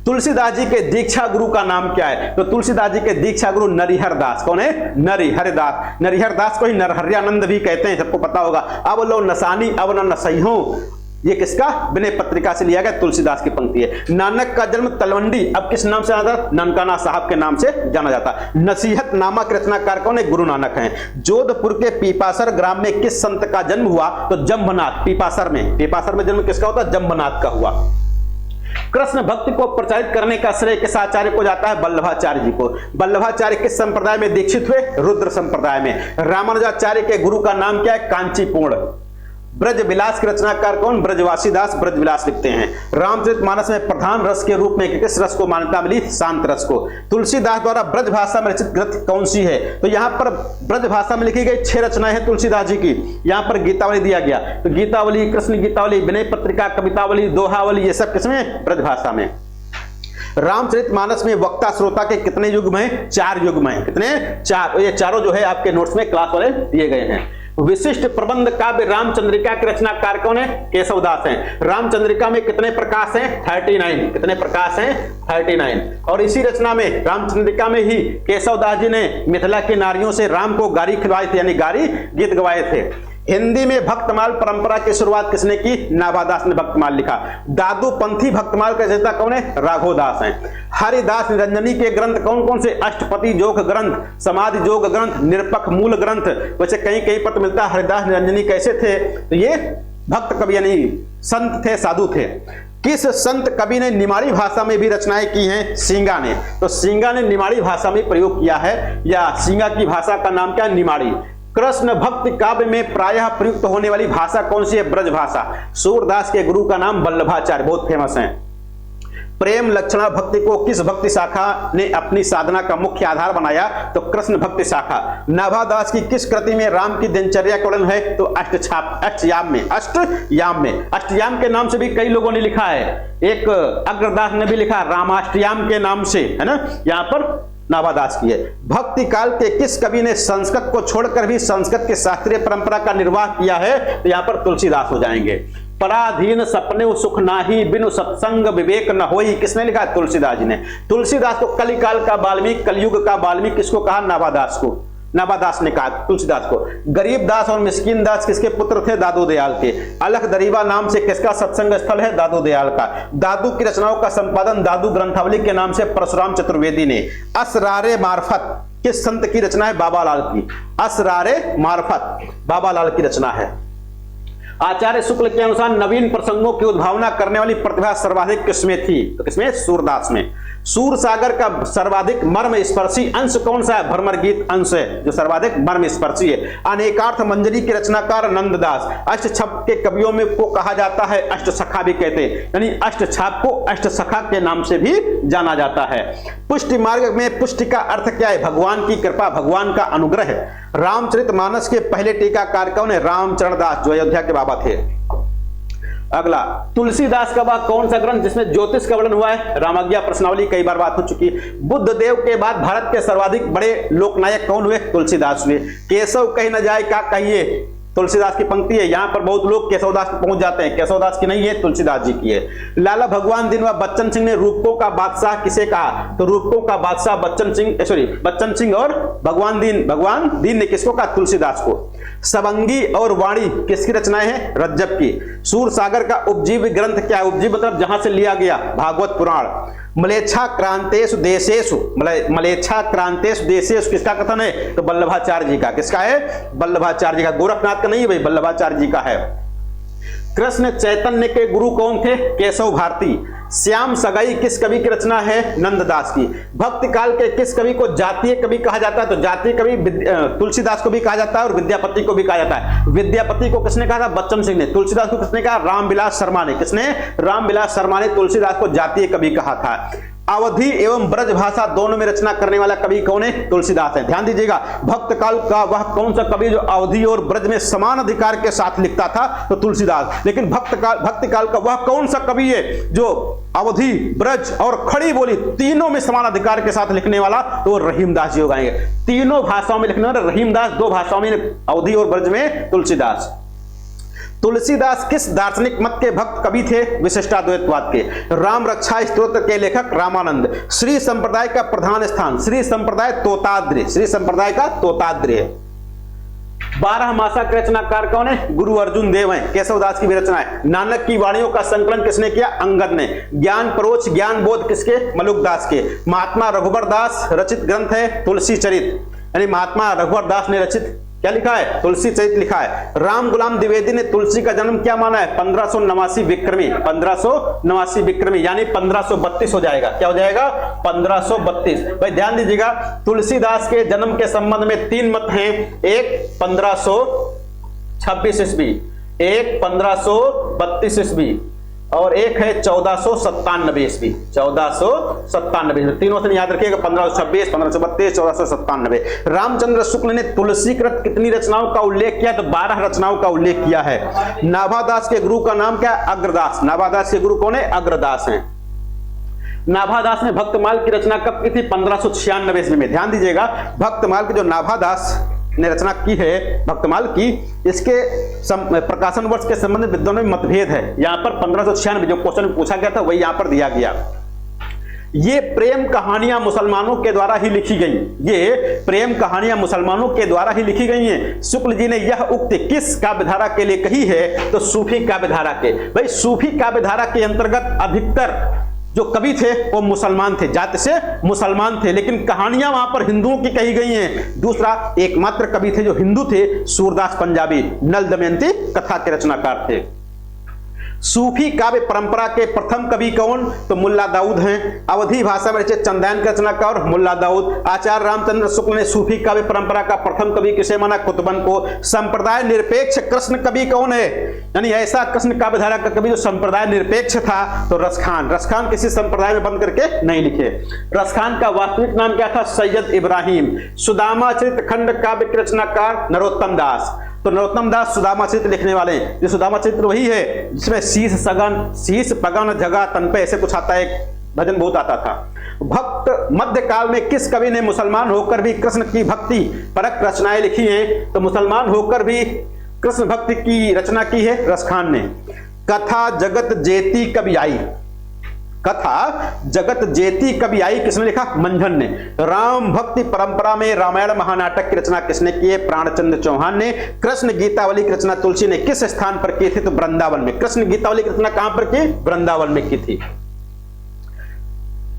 तुलसीदास जी के दीक्षा गुरु का नाम क्या है? तो तुलसीदास जी के दीक्षा गुरु नरिहर दास। कौन है? नरिहर दास। नरिहर दास को ही नरहरियानंद भी कहते हैं, सबको पता होगा। अब लो नसानी अब न नसैहो, ये किसका? विनय पत्रिका से लिया गया, तुलसीदास की पंक्ति है। नानक का जन्म तलवंडी, अब किस नाम से जाना जाता? ननकाना साहब के नाम से जाना जाता। नसीहत नामक रचनाकार कौन है? गुरु नानक हैं। जोधपुर के पीपासर ग्राम में किस संत का जन्म हुआ? तो जम्बनाथ। पीपासर में जन्म किसका होता? जम्बनाथ का हुआ। कृष्ण भक्ति को प्रचारित करने का श्रेय किस आचार्य को जाता है? वल्लभाचार्य जी को। वल्लभाचार्य किस संप्रदाय में दीक्षित हुए? रुद्र संप्रदाय में। रामानुजाचार्य के गुरु का नाम क्या है? कांचीपूर्ण। ब्रजविलास के रचनाकार कौन? ब्रजवासीदास ब्रजविलास लिखते हैं। रामचरितमानस में प्रधान रस के रूप में किस रस को मान्यता मिली? शांत रस को। तुलसीदास द्वारा ब्रज भाषा में रचित ग्रंथ कौन सी है? तो यहां पर ब्रज भाषा में लिखी गई 6 रचनाएं हैं तुलसीदास जी की। यहां पर गीतावली दिया गया, तो गीतावली, कृष्ण गीतावली, विनय पत्रिका, कवितावली, दोहावली, ये सब किसमें? ब्रज भाषा में। रामचरितमानस में वक्ता श्रोता के कितने युग्म हैं? 4 युग्म हैं। कितने? 4। ये चारों जो है आपके नोट्स में क्लास वाले दिए गए हैं। विशिष्ट प्रबंध काव्य रामचंद्रिका के रचनाकार कौन है? केशवदास हैं। रामचंद्रिका में कितने प्रकाश हैं? 39। कितने प्रकाश हैं? 39। और इसी रचना में, रामचंद्रिका में ही केशवदास जी ने मिथिला की नारियों से राम को गारी खिलवाई थी, यानी गारी गीत गवाए थे। हिंदी में भक्तमाल परंपरा की शुरुआत किसने की? नाभादास ने भक्तमाल लिखा। दादू पंथी भक्तमाल का रचयिता कौन है? राघोदास हैं। हरिदास निरंजनी के ग्रंथ कौन कौन से? अष्टपति जोग ग्रंथ, समाधि जोग ग्रंथ, निरपक मूल ग्रंथ। वैसे कहीं कहीं पत्र मिलता है हरिदास निरंजनी कैसे थे? तो ये भक्त कवि यानी संत थे, साधु थे। किस संत कवि ने निमाड़ी भाषा में भी रचनाएं की हैं? सींगा ने। तो सींगा ने निमाड़ी भाषा में प्रयोग किया है, या सींगा की भाषा का नाम क्या है? निमाड़ी। कृष्ण भक्ति काव्य में प्रायः प्रयुक्त होने वाली भाषा कौन सी है? ब्रज भाषा। सूरदास के गुरु का नाम वल्लभाचार्य, बहुत फेमस हैं। प्रेम लक्षणा भक्ति को किस भक्ति शाखा ने अपनी साधना का मुख्य आधार बनाया? तो कृष्ण भक्ति शाखा। नाभादास की किस कृति में राम की दिनचर्या का वर्णन है? तो अष्टयाम में। अष्टयाम के नाम से भी कई लोगों ने लिखा है। एक अग्रदास ने भी लिखा रामाष्टयाम के नाम से, है ना। यहाँ पर नाभादास की है। भक्ति काल के किस कवि ने संस्कृत को छोड़कर भी संस्कृत के शास्त्रीय परंपरा का निर्वाह किया है? तो यहाँ पर तुलसीदास हो जाएंगे। पराधीन सपने सुख नाही बिनु सत्संग विवेक न होई, किसने लिखा? तुलसीदास जी ने। तुलसीदास को कलिकाल का वाल्मीकि, कलयुग का वाल्मीकि किसको कहा? नाभादास को। नाभादास ने कहा तुलसीदास को। गरीब दास और मिस्किन दास किसके पुत्र थे? दादू दयाल के। अलख दरीवा नाम से किसका सत्संग स्थल है? दादू दयाल का। दादू की रचनाओं का संपादन दादू ग्रंथावली के नाम से परशुराम चतुर्वेदी ने। असरारे मार्फत किस संत की रचना है? बाबालाल की। असरारे मार्फत बाबालाल की रचना है। आचार्य शुक्ल के अनुसार नवीन प्रसंगों की उद्भावना करने वाली प्रतिभा सर्वाधिक किसमें थी? तो किसमें? सूरदास में। सूर सागर का सर्वाधिक मर्म स्पर्शी अंश कौन सा है? भ्रमर गीत अंश है जो सर्वाधिक मर्म स्पर्शी है। अनेकार्थ मंजरी के रचनाकार नंददास। अष्टछाप के कवियों में को कहा जाता है अष्टसखा भी कहते हैं, यानी अष्टछाप को अष्टसखा के नाम से भी जाना जाता है। पुष्टि मार्ग में पुष्टि का अर्थ क्या है? भगवान की कृपा, भगवान का अनुग्रह। रामचरितमानस के पहले टीकाकार कौन है? रामचरण दास, जो अयोध्या के बाबा थे। अगला, तुलसीदास का वह कौन सा ग्रंथ जिसमें ज्योतिष का वर्णन हुआ है? रामाज्ञा प्रश्नावली, कई बार बात हो चुकी है। बुद्ध देव के बाद भारत के सर्वाधिक बड़े लोकनायक कौन हुए? तुलसीदास हुए। केशव कहीं न जाए का कहिए, तुलसीदास की पंक्ति है। यहां पर बहुत लोग केशवदास पर पहुंच जाते हैं, केशवदास की नहीं है, तुलसीदास जी की है। लाला भगवान दीन व बच्चन सिंह ने रूपकों का बादशाह किसे कहा? तो रूपकों का बादशाह बच्चन सिंह और भगवान दीन ने किसको कहा? तुलसीदास को। सबंगी और वाणी किसकी रचनाएं हैं? रज्जब की। सूरसागर का उपजीव्य ग्रंथ क्या है? उपजीव्य मतलब जहां से लिया गया, भागवत पुराण। मलेच्छाक्रांतेषु देशेषु किसका कथन है? तो वल्लभाचार्य जी का। किसका है? वल्लभाचार्य जी का। गोरखनाथ का नहीं है भाई, वल्लभाचार्य जी का है। कृष्ण चैतन्य के गुरु कौन थे? केशव भारती। श्याम सगाई किस कवि की रचना है? नंददास की। भक्ति काल के किस कवि को जातीय कवि कहा जाता है? तो जातीय कवि तुलसीदास को भी कहा जाता है और विद्यापति को भी कहा जाता है। विद्यापति को किसने कहा था? बच्चन सिंह ने। तुलसीदास को किसने कहा? रामविलास शर्मा ने। किसने? रामविलास शर्मा ने तुलसीदास को जातीय कवि कहा था। अवधि एवं ब्रज भाषा दोनों में रचना करने वाला कवि कौन है? तुलसीदास है। ध्यान दीजिएगा, भक्त काल का वह कौन सा कवि जो अवधि और ब्रज में समान अधिकार के साथ लिखता था? तो तुलसीदास। लेकिन भक्ति काल का वह कौन सा कवि है जो अवधि, ब्रज और खड़ी बोली तीनों में समान अधिकार के साथ लिखने वाला? तो रहीमदास जी हो गाएंगे। तीनों भाषाओं में लिखने वाला रहीमदास, दो भाषाओं में अवधि और ब्रज में तुलसीदास। तुलसीदास किस दार्शनिक मत के भक्त कवि थे? विशिष्टाद्वैतवाद के। राम रक्षा स्तोत्र के लेखक रामानंद। श्री संप्रदाय का प्रधान स्थान? श्री संप्रदाय तोताद्रि, श्री संप्रदाय का तोताद्रि है। 12 मासा के रचनाकार कौन है? गुरु अर्जुन देव हैं। केशवदास की भी रचना है। नानक की वाणियों का संकलन किसने किया? अंगद ने। ज्ञान परोक्ष ज्ञान बोध किसके? मलुकदास के। महात्मा रघुबर दास रचित ग्रंथ है तुलसी चरित, यानी महात्मा रघुबर दास ने रचित क्या लिखा है? तुलसी चरित लिखा है। राम गुलाम द्विवेदी ने तुलसी का जन्म क्या माना है? 1589 विक्रमी, 1589 विक्रमी, यानी 1532 हो जाएगा। क्या हो जाएगा? 1532। भाई ध्यान दीजिएगा, तुलसीदास के जन्म के संबंध में 3 मत हैं। एक 1526 ईस्वी, एक 1532 ईस्वी और एक है 1497 ईस्वी। 1497 तीनों से याद रखिएगा, 1526, 1532, 1497। रामचंद्र शुक्ल ने तुलसीकृत कितनी रचनाओं का उल्लेख किया? तो 12 रचनाओं का उल्लेख किया है। नाभादास के गुरु का नाम क्या है? अग्रदास। नाभादास के गुरु कौन है? अग्रदास हैं। नाभादास ने भक्तमाल की रचना कब की थी? 1596 ईस्वी में। ध्यान दीजिएगा, भक्तमाल की जो नाभादास ने रचना की है भक्तमाल की, इसके प्रकाशन वर्ष के संबंध में विद्वानों में मतभेद है। यहां पर 1596 जो क्वेश्चन पूछा गया था वही यहां पर दिया गया। ये प्रेम कहानियां मुसलमानों के द्वारा ही लिखी गई। ये प्रेम कहानियां मुसलमानों के द्वारा ही लिखी गई हैं। शुक्ल जी ने यह उक्ति किस काव्यधारा के लिए कही है? तो सूफी काव्यधारा के। भाई सूफी काव्यधारा के अंतर्गत अधिकतर जो कवि थे वो मुसलमान थे, जाति से मुसलमान थे, लेकिन कहानियां वहां पर हिंदुओं की कही गई हैं। दूसरा एकमात्र कवि थे जो हिंदू थे, सूरदास पंजाबी, नल दमयंती कथा के रचनाकार थे। सूफी काव्य परंपरा के प्रथम कवि कौन? तो मुल्ला दाऊद हैं। अवधी भाषा में रचित चंदैन का रचनाकार मुल्ला दाऊद। आचार्य रामचंद्र शुक्ल ने सूफी काव्य परंपरा का प्रथम कवि किसे माना? कुतुबन को। संप्रदाय निरपेक्ष कृष्ण कवि कौन है? यानी ऐसा कृष्ण काव्यधारा का कवि जो संप्रदाय निरपेक्ष था, तो रसखान। रसखान किसी संप्रदाय में बंद करके नहीं लिखे। रसखान का वास्तविक नाम क्या था? सैयद इब्राहिम। सुदामा चरित खंड काव्य के रचनाकार नरोत्तम दास। तो नरोत्तम दास सुदामा चरित्र लिखने वाले हैं। ये सुदामा चरित्र वही है जिसमें शीस पगन जगह तन पे ऐसे कुछ आता है, एक भजन बहुत आता था। भक्त मध्यकाल में किस कवि ने मुसलमान होकर भी कृष्ण की भक्ति परक रचनाएं लिखी हैं? तो मुसलमान होकर भी कृष्ण भक्ति की रचना की है रसखान ने। कथा जगत जेती कवि आई, कथा जगत जेती कवि आई किसने लिखा? मंझन ने। राम भक्ति परंपरा में रामायण महानाटक की रचना किसने की है? प्राणचंद्र चौहान ने। कृष्ण गीतावली की रचना तुलसी ने किस स्थान पर की थी? तो वृंदावन में। कृष्ण गीतावली की रचना कहां पर की? वृंदावन में की थी।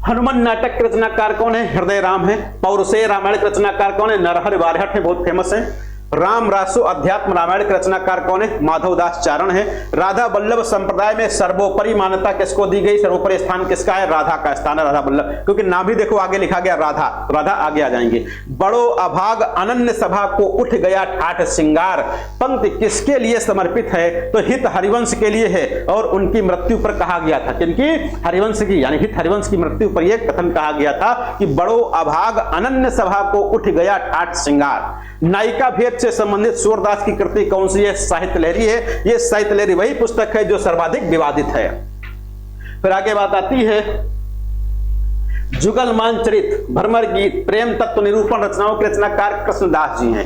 हनुमान नाटक के रचनाकार कौन है? हृदय राम है। पौरुषेय रामायण के रचनाकार कौन है? नरहरि वार्हट है, बहुत फेमस है। राम रासो अध्यात्म रामायण के रचनाकार कौन है? माधवदास चारण है। राधा वल्लभ संप्रदाय में सर्वोपरि मान्यता किसको दी गई? सर्वोपरि स्थान किसका है? राधा का स्थान है, राधा वल्लभ, क्योंकि नाम भी देखो आगे लिखा गया राधा, राधा आगे आ जाएंगे। बड़ो अभाग अनन्य सभा को उठ गया ठाठ सिंगार, पंक्ति किसके लिए समर्पित है? तो हित हरिवंश के लिए है और उनकी मृत्यु पर कहा गया था। किनकी? हरिवंश की, यानी हित हरिवंश की मृत्यु पर यह कथन कहा गया था कि बड़ो अभाग अनन्य सभा को उठ गया ठाठ सिंगार। नायिका भेद से संबंधित सूरदास की कृति कौन सी है? साहित्य लहरी है। यह साहित्य लहरी वही पुस्तक है जो सर्वाधिक विवादित है। फिर आगे बात आती है जुगलमान चरित, भ्रमर गीत, प्रेम तत्व निरूपण रचनाओं के रचनाकार कृष्णदास जी हैं।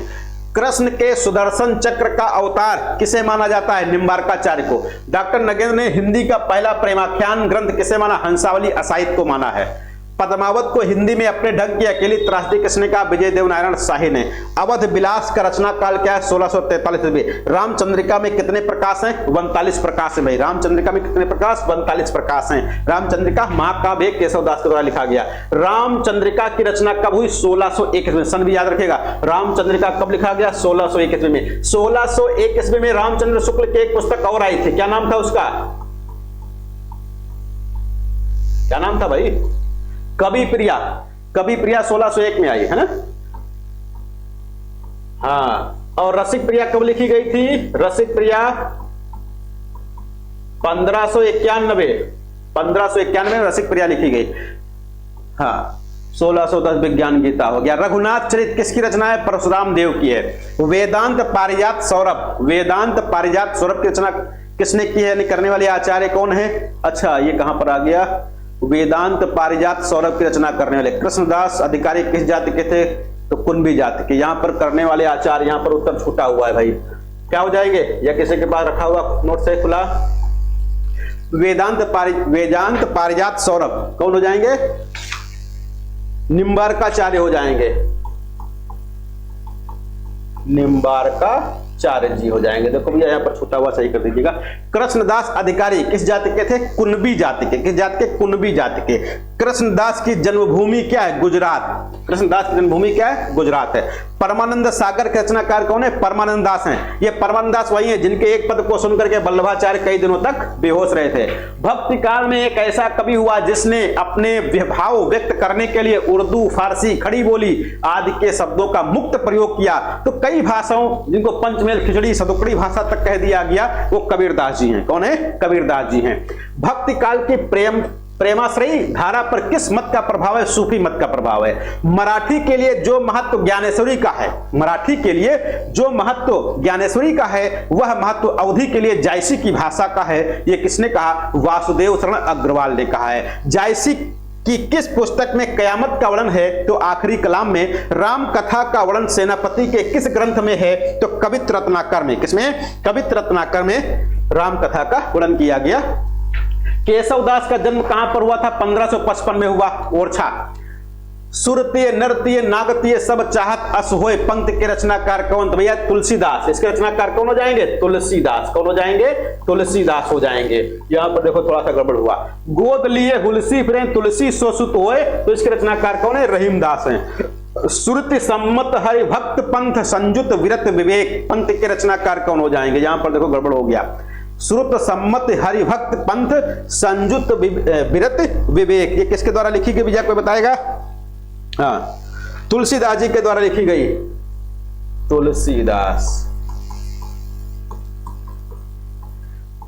कृष्ण के सुदर्शन चक्र का अवतार किसे माना जाता है? निम्बार्काचार्य को। डॉक्टर नगेंद्र ने हिंदी का पहला प्रेमाख्यान ग्रंथ किसे माना? हंसावली असाहित को माना है। पद्मावत को हिंदी में अपने ढंग की अकेली त्रासदी किसने कहा? विजय देव नारायण शाही ने। अवध विलास का रचना काल क्या है? 1643 में। रामचंद्रिका में कितने प्रकाश हैं? 42 प्रकाश है भाई। रामचंद्रिका में कितने प्रकाश? 42 प्रकाश हैं। रामचंद्रिका महाकाव्य केशवदास के द्वारा लिखा गया। रामचंद्रिका की रचना कब हुई? 1601 में। सन भी याद रखेगा। रामचंद्रिका कब लिखा गया? 1601 में। 1601 में रामचंद्र शुक्ल की एक पुस्तक और आई थी, क्या नाम था उसका? क्या नाम था भाई? कवि प्रिया। कवि प्रिया 1601 में आई है ना। हाँ, और रसिक प्रिया कब लिखी गई थी? रसिक प्रिया 1591 में रसिक प्रिया लिखी गई। हाँ, 1610 विज्ञान गीता हो गया। रघुनाथ चरित किसकी रचना है? परशुराम देव की है। वेदांत पारिजात सौरभ, वेदांत पारिजात सौरभ की रचना किसने की है? करने वाले आचार्य कौन है? अच्छा, ये कहां पर आ गया? वेदांत पारिजात सौरभ की रचना करने वाले कृष्णदास अधिकारी किस जाति के थे? तो कुंभी जाति के। यहां पर करने वाले आचार्य, यहां पर उत्तर छूटा हुआ है भाई। क्या हो जाएंगे? या किसी के पास रखा हुआ नोट से खुला? वेदांत पारिजात सौरभ कौन हो जाएंगे? निम्बार्काचार्य हो जाएंगे। निम्बार्काचार्य जी हो जाएंगे। देखो भैया यहाँ पर छूटा हुआ सही कर दीजिएगा। कृष्णदास अधिकारी किस जाति के थे? कुनबी जाति के। किस जाति के? कुनबी जाति के। कृष्णदास की जन्मभूमि क्या है? गुजरात। कृष्णदास की जन्मभूमि क्या है? गुजरात है। परमानंद सागर के रचनाकार कौन है? परमानंद दास हैं। ये परमानंद दास वही हैं जिनके एक पद को सुनकर के वल्लभाचार्य कई दिनों तक बेहोश रहे थे। भक्ति काल में एक ऐसा कवि हुआ जिसने अपने भाव व्यक्त करने के लिए उर्दू, फारसी, खड़ी बोली आदि के शब्दों का मुक्त प्रयोग किया। तो कई भाषाओं, जिनको पंचमेल, खिचड़ी, सदुकड़ी भाषा तक कह दिया गया, वो कबीरदास जी हैं। कौन है? कबीरदास जी हैं। भक्ति काल की प्रेमाश्रयी धारा पर किस मत का प्रभाव है? सूफी मत का प्रभाव है। मराठी के लिए जो महत्व ज्ञानेश्वरी का है, मराठी के लिए जो महत्व ज्ञानेश्वरी का है, वह महत्व अवधि के लिए जायसी की भाषा का है। यह किसने कहा? वासुदेव शरण अग्रवाल ने कहा है। जायसी कि किस पुस्तक में कयामत का वर्णन है? तो आखिरी कलाम में। राम कथा का वर्णन सेनापति के किस ग्रंथ में है? तो कवित्र रत्नाकर में। किसमें? कवित्र रत्नाकर में राम कथा का वर्णन किया गया। केशवदास का जन्म कहां पर हुआ था? 1555 में हुआ, ओरछा। सुरतीय, नरतीय, नागतीय सब चाहत अस होय पंक्ति के रचनाकार कौन? तो भैया तुलसीदास। इसके रचनाकार कौन हो जाएंगे? तुलसीदास। कौन हो जाएंगे? तुलसीदास हो जाएंगे। यहां पर देखो थोड़ा सा गड़बड़ हुआ। गोद लिए हुलसी फिरे तुलसी सोसुत होए, तो इसके रचनाकार कौन है? रहीमदास हैं। सुरति सम्मत हरि भक्त पंथ संयुत विरत विवेक पंक्ति के रचनाकार कौन हो जाएंगे? यहां पर देखो गड़बड़ हो गया। श्रुत सम्मत हरिभक्त पंथ संयुत विरत विवेक, ये किसके द्वारा लिखी गई भैया? कोई बताएगा? हाँ, तुलसीदास जी के द्वारा लिखी गई। तुलसीदास।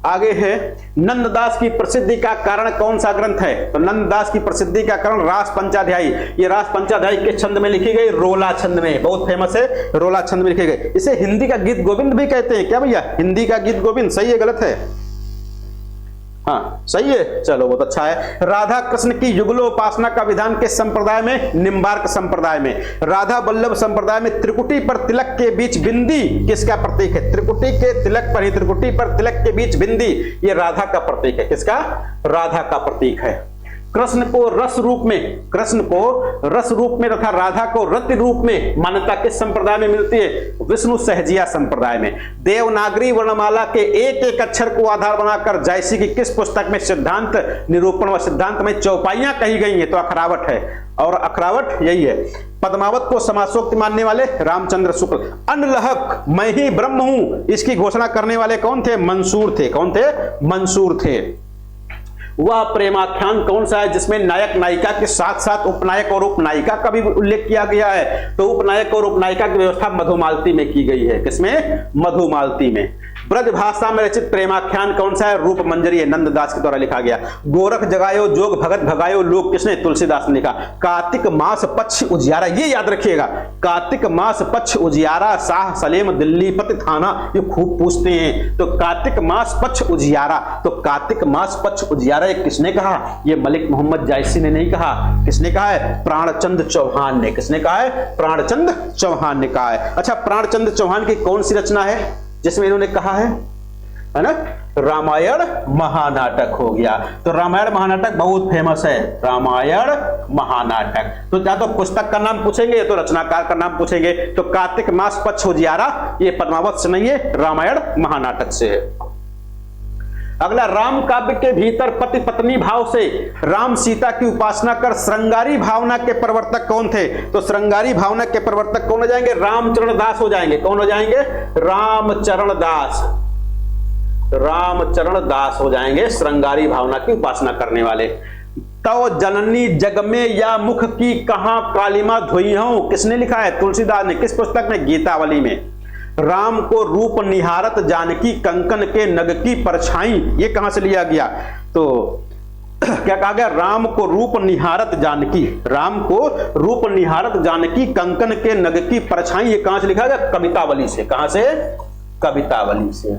आगे है नंददास की प्रसिद्धि का कारण कौन सा ग्रंथ है? तो नंददास की प्रसिद्धि का कारण रास पंचाध्यायी। ये रास पंचाध्यायी किस छंद में लिखी गई? रोला छंद में। बहुत फेमस है, रोला छंद में लिखी गई। इसे हिंदी का गीत गोविंद भी कहते हैं। क्या भैया? हिंदी का गीत गोविंद। सही है गलत है? हाँ सही है, चलो बहुत अच्छा है। राधा कृष्ण की युगलोपासना का विधान किस संप्रदाय में? निम्बार्क संप्रदाय में। राधा वल्लभ संप्रदाय में त्रिकुटी पर तिलक के बीच बिंदी किसका प्रतीक है? त्रिकुटी के तिलक पर ही, त्रिकुटी पर तिलक के बीच बिंदी, ये राधा का प्रतीक है। किसका? राधा का प्रतीक है। कृष्ण को रस रूप में, कृष्ण को रस रूप में तथा राधा को रति रूप में मान्यता किस संप्रदाय में मिलती है? विष्णु सहजिया संप्रदाय में। देवनागरी वर्णमाला के एक एक अक्षर को आधार बनाकर जायसी की किस पुस्तक में सिद्धांत निरूपण व सिद्धांत में चौपाइयां कही गई हैं? तो अखरावट है, और अखरावट यही है। पद्मावत को समासोक्ति मानने वाले रामचंद्र शुक्ल। अनलहक मैं ही ब्रह्म हूं, इसकी घोषणा करने वाले कौन थे? मंसूर थे। कौन थे? मंसूर थे। वह प्रेमाख्यान कौन सा है जिसमें नायक नायिका के साथ साथ उपनायक और उपनायिका का भी उल्लेख किया गया है? तो उपनायक और उपनायिका की व्यवस्था मधुमालती में की गई है। किसमें? मधुमालती में। ब्रज भाषा में रचित प्रेमाख्यान कौन सा है? रूप मंजरी है, नंददास के द्वारा लिखा गया। गोरख जगायो जोग भगत भगायो लोग, किसने? तुलसीदास ने लिखा। कार्तिक मास पक्ष उजियारा, ये याद रखिएगा, कार्तिक मास पक्ष उजियारा शाह सलेम दिल्ली पति थाना, ये खूब पूछते हैं। तो कार्तिक मास पक्ष उजियारा, तो कार्तिक मास पक्ष उजियारा है किसने कहा? ये मलिक मोहम्मद जायसी ने नहीं कहा। किसने कहा है? प्राणचंद चौहान ने। किसने कहा है? प्राणचंद चौहान ने कहा है। अच्छा, प्राणचंद चौहान की कौन सी रचना है जिसमें इन्होंने कहा है ना? रामायण महानाटक हो गया। तो रामायण महानाटक बहुत फेमस है, रामायण महानाटक। तो या तो पुस्तक का नाम पूछेंगे तो रचनाकार का नाम पूछेंगे। तो कार्तिक मास पक्ष उजियारा ये पद्मावत से नहीं है, रामायण महानाटक से है। अगला, राम काव्य के भीतर पति पत्नी भाव से राम सीता की उपासना कर श्रृंगारी भावना के प्रवर्तक कौन थे? तो श्रृंगारी भावना के प्रवर्तक कौन हो जाएंगे? रामचरण दास हो जाएंगे। कौन हो जाएंगे? रामचरण दास। रामचरण दास हो जाएंगे श्रृंगारी भावना की उपासना करने वाले। तो जननी जग में या मुख की कहां कालिमा धोई हूं, किसने लिखा है? तुलसीदास ने। किस पुस्तक में? गीतावली में। राम को रूप निहारत जानकी कंकन के नग की परछाई, ये कहां से लिया गया? तो क्या कहा गया? राम को रूप निहारत जानकी, राम को रूप निहारत जानकी कंकन के नग की परछाई, ये कहां से लिखा गया? कवितावली से। कहां से? कवितावली से।